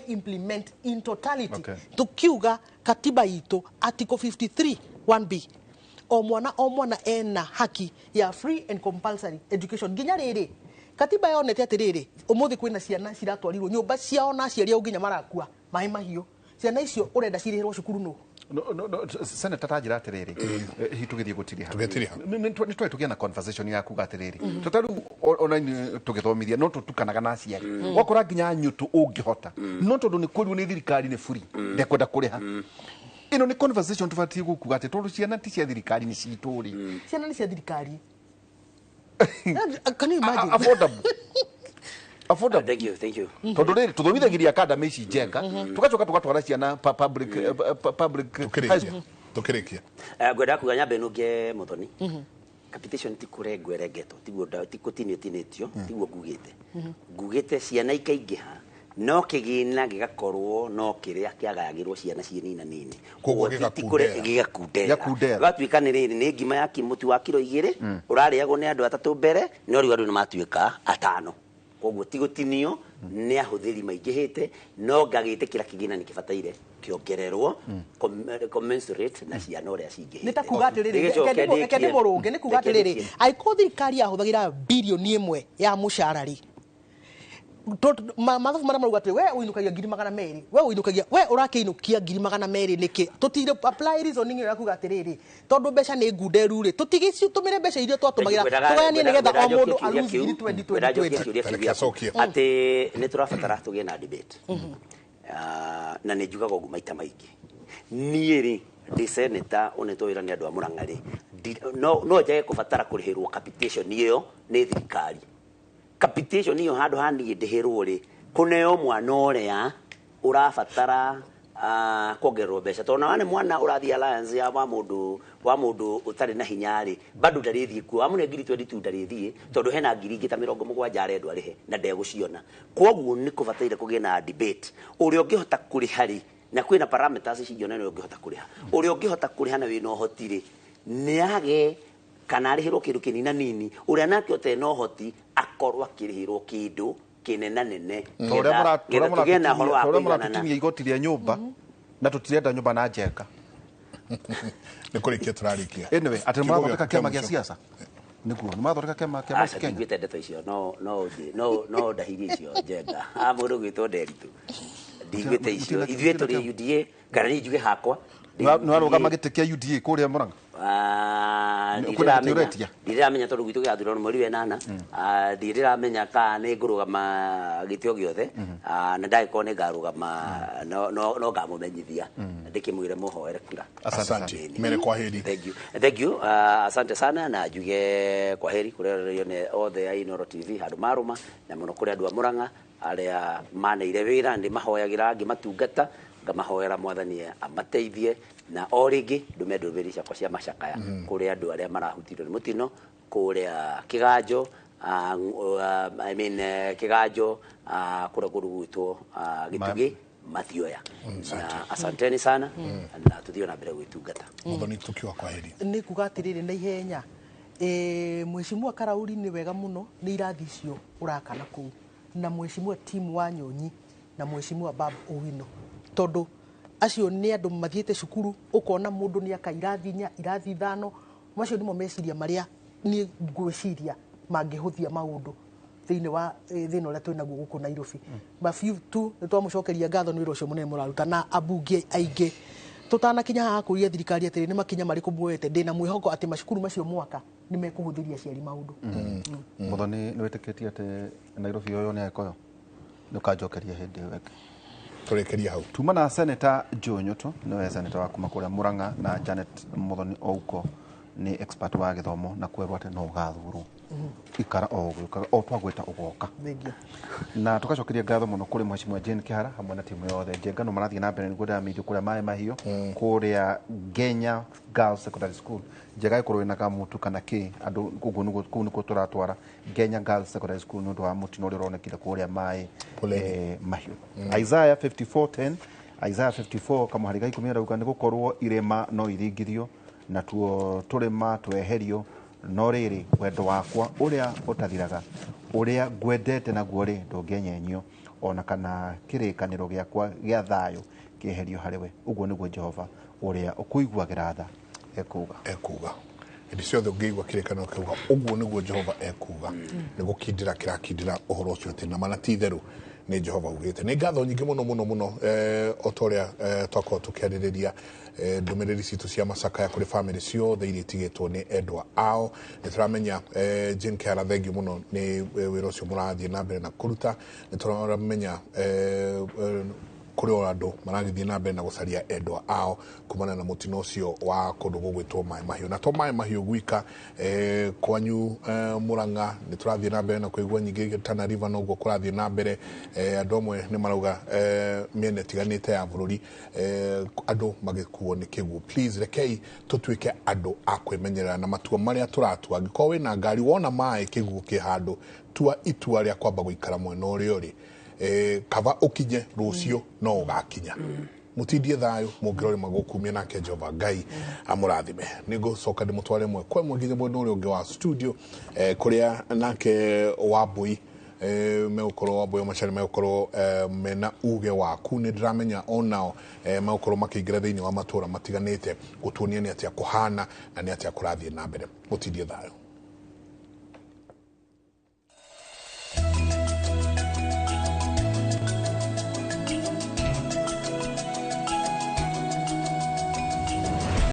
implement in totality tukiuga katiba ito article 53 1b o mwana ena haki ya free and compulsory education ginya riri katiba yonete atiriri umuthi kwina ciana ciratwarirwo nyumba ciao na aciari au nginya marakua mai mahiu ciana icio urenda cirihirwo cukuru no Senator tajira atiriri hitugithie gutiria ni twai tugia na conversation ya kuga atiriri tutaru ona tugithomithia no tutukanaga na aciari wakora nginya nyutu ungihota no tondu ni kuriwo ni thirikari ni free ndekwenda kuriha ino ni conversation tubatie gukuga ati tondu ciana ti cia thirikari ni cituri ciana ni cia thirikari can you imagine affordable thank you tondu riri tuthomithagiria academy ici Njenga tugacoka tugatwara ciana public tukirikia gwenda kuga nyambe nungie Muthoni capitation ti kurengeregeto ti kutinio tiguo ngugite ciana ikaingĩha no kĩgĩna gĩgakorwo no kĩrĩa kĩagayagĩrwo ciana ciĩnina nini koguo gĩgakundera gatuĩka nĩ rĩrĩ nĩ ngima ya mũtu wa kilo 2 ũrarĩagwo nĩ andũ atatũ mbere no rĩu andũ nĩ matuĩka 5 koguo ti gũtinio nĩ ahũthĩri maingĩhĩte no ngagĩtĩkĩra kĩgĩna nĩ kĩbataire kĩongererwo commensurate na ciana ũrĩa cingĩhĩte nĩ ta kuga atĩrĩrĩ ekende mũrũnge nĩ kuga atĩrĩrĩ aiko thirikari yahũthagĩra birioni 1 ya mũcara rĩ mathabu mara maruga ati we uinukagia 200,000 we uinukagia we urakiinukia 200,000 niki tutire apply reasoning irakuga atiriri tondu mbeca ni ngunderu ri tutigitumire mbeca iria twatumagira tugayanie nigetha o mundu aluzi 2020 ati ni turabatara tugie na debate na ni njugaga ugu maita maingi nie ri ndi senator unetwira ni andu a Murang'a ri no njage kubatara kurihirwo capitation iyo ni thirikari capitation iyo handu hani ndihirwo ri kuneo mwana uria urabatara kuongererwo mbeca tona wane mwana urathi alliance ya wa mundu utari na hinya ri bado ndarithi ku amune ngiri 22 ndarithi tondu hena ngiri ingĩ ta 70 arendwa rihe na ndeguciona koguo ni kubataire kugie na debate uria ungihota kurihari na kwina parameters ciona ni ungihota kuriha uria ungihota kuriha na wina uhotire ni age kana arihirwo kindu kinina nini uria nake ote no hoti akorwo akirihirwo kindu kinena nene tugena horo wa kuigana igoti ria nyumba na tutirenda nyumba na njeka ni kurikia turarikia anyway ati mwathondeka kiama gia siasa niguo ni mwathondeka kiama kia Mas Kenya ngite ndeto icio no ndahirie icio njenda mundu gwitwo nderitu ndigwite icio ithuĩ tũrĩ UDA kana ni njuge hakwa ni warugama gĩtĩ kia UDA kuria Murang'a ndiramenya tondu gwitũ gĩathurwo nĩ mweri wenana ndiramenya kana nĩ ngũrũgama gĩtĩ o gĩothe na ndagĩkorwo nĩ ngarũgama no ngamũmenyithia ndĩkĩmwĩre mũhoere kura. Asante mere kwaheri. Thank you asante sana na njuge kwaheri kũrĩa nĩ othe ya Inooro TV handũ marũma na mũno kũrĩ andũ a Murang'a arĩa maneire wĩra ndĩ mahoyagĩra ngĩmatungata ngamahoera mwathani amateithie na origi ndume ndũmĩrĩri ciakwa cia macakaya kũrĩ andũ arĩa marahutirwo nĩ mũtino kũrĩa Kĩganjo Kĩganjo kũrĩa gũrugutwo Gĩtugĩ Mathioya na asanteni sana na tuthio na mbere gwĩtungata muthoni tukiwa kwaheri ni kuga atiriri na ihenya mheshimiwa Karauri ni wega muno ni irathi icio urakana kuu na mheshimiwa timu wa Nyonyi na mheshimiwa Babu Owino tondu acio ni andu mathiete cukuru ukona mundu ni akairathi nya irathi 5 macio nimo meciria maria ni ngwiciria mangihuthia maundu thiini wa thina uria twina guo guku Nairobi mafiu tu nitwamucokeria ngatho ni wira ucio munene muraruta na abunge aingi tutanakinya haha kuria thirikari atiri ni makinya mariku muoete ndina mwihoko ati macukuru macio mwaka ni mekuhuthiria ciari maundu muthoni ni witikitie ati Nairobi yoyo ni ekoyo nukajokeria hindi weke turekeria hau tuma na Senator Joe Nyoto niwe senator wa kuma kuria Murang'a na Janet Muthoni Ouko ni expert wa githomo na kwerwo ati no gathurwo ikara o twagweta ugoka na tukacokeria ngatho muno kuri mheshimiwa Jane Kihara hamwe na timu yothe njengano marathie na mbere niguo ndamithio kuria maĩ mahiũ kuria Kenya Girls Secondary School njega ikorwo ina kamutu kana ki andu kuguo niguo turatwara Kenya Girls Secondary School nundu wa mutino uri ronekire kuria maĩ mahiũ Isaiah 54:10 Isaiah 54 kama hariga ikumira rauga nigukorwo irema no iringithio na tuo turima tweherio no riri wendo wakwa uria utathiraga uria ngwendete naguo ri ndungenyenyio ona kana kirikaniro giakwa gia thayo kieherio hariwe uguo niguo Jehova uria ukuiguagira tha ekuga hindi ciothe ungiigua kirikaniro kiuga uguo niguo Jehova ekuga nigukindira kirakindira uhoro ucio ati na mana ti theru ni Jehova ugite ni ngatho nyingi muno otoria twako tukiaririria ndumiriri citu cia macakaya kuri family ciothe iria itigitwo ni endwa ao nituramenya Jane Kihara thengiu muno ni wira ucio murathie na mbere na kuruta nituramenya kuri andu maragithie na mbere na gucaria endwa ao kumana na mutino ucio wa kundu gugwitwo maĩ mahiũ na to maĩ mahiũ gwika kwanyu Murang'a niturathie na mbere na kuigua nyingi Tana River no guo kurathie na mbere andu amwe ni marauga miene tiganite ya bururi andu magikuo ni kiguo please rekei tutuike andu a kwimenyerera na matua maria turatua angĩkorwo wĩna ngari wona maĩ kiguo kihandu tua itua ria kwamba guikara mwena uria uri kava ukinye rucio no ugakinya mutindie thayo mungirori magukumia nake Jehova Ngai amurathime nigucoka ndimutware mwe kwa mwingi mwena uria ungi wa studio kuria nake Wambui meukorwo Wambui Machari meukorwo mena uge waku ni ndiramenya onao meukorwo makiingira thiini wa matura matiganite gutuonia ni atia kuhana na ni atia kurathie na mbere mutindie thayo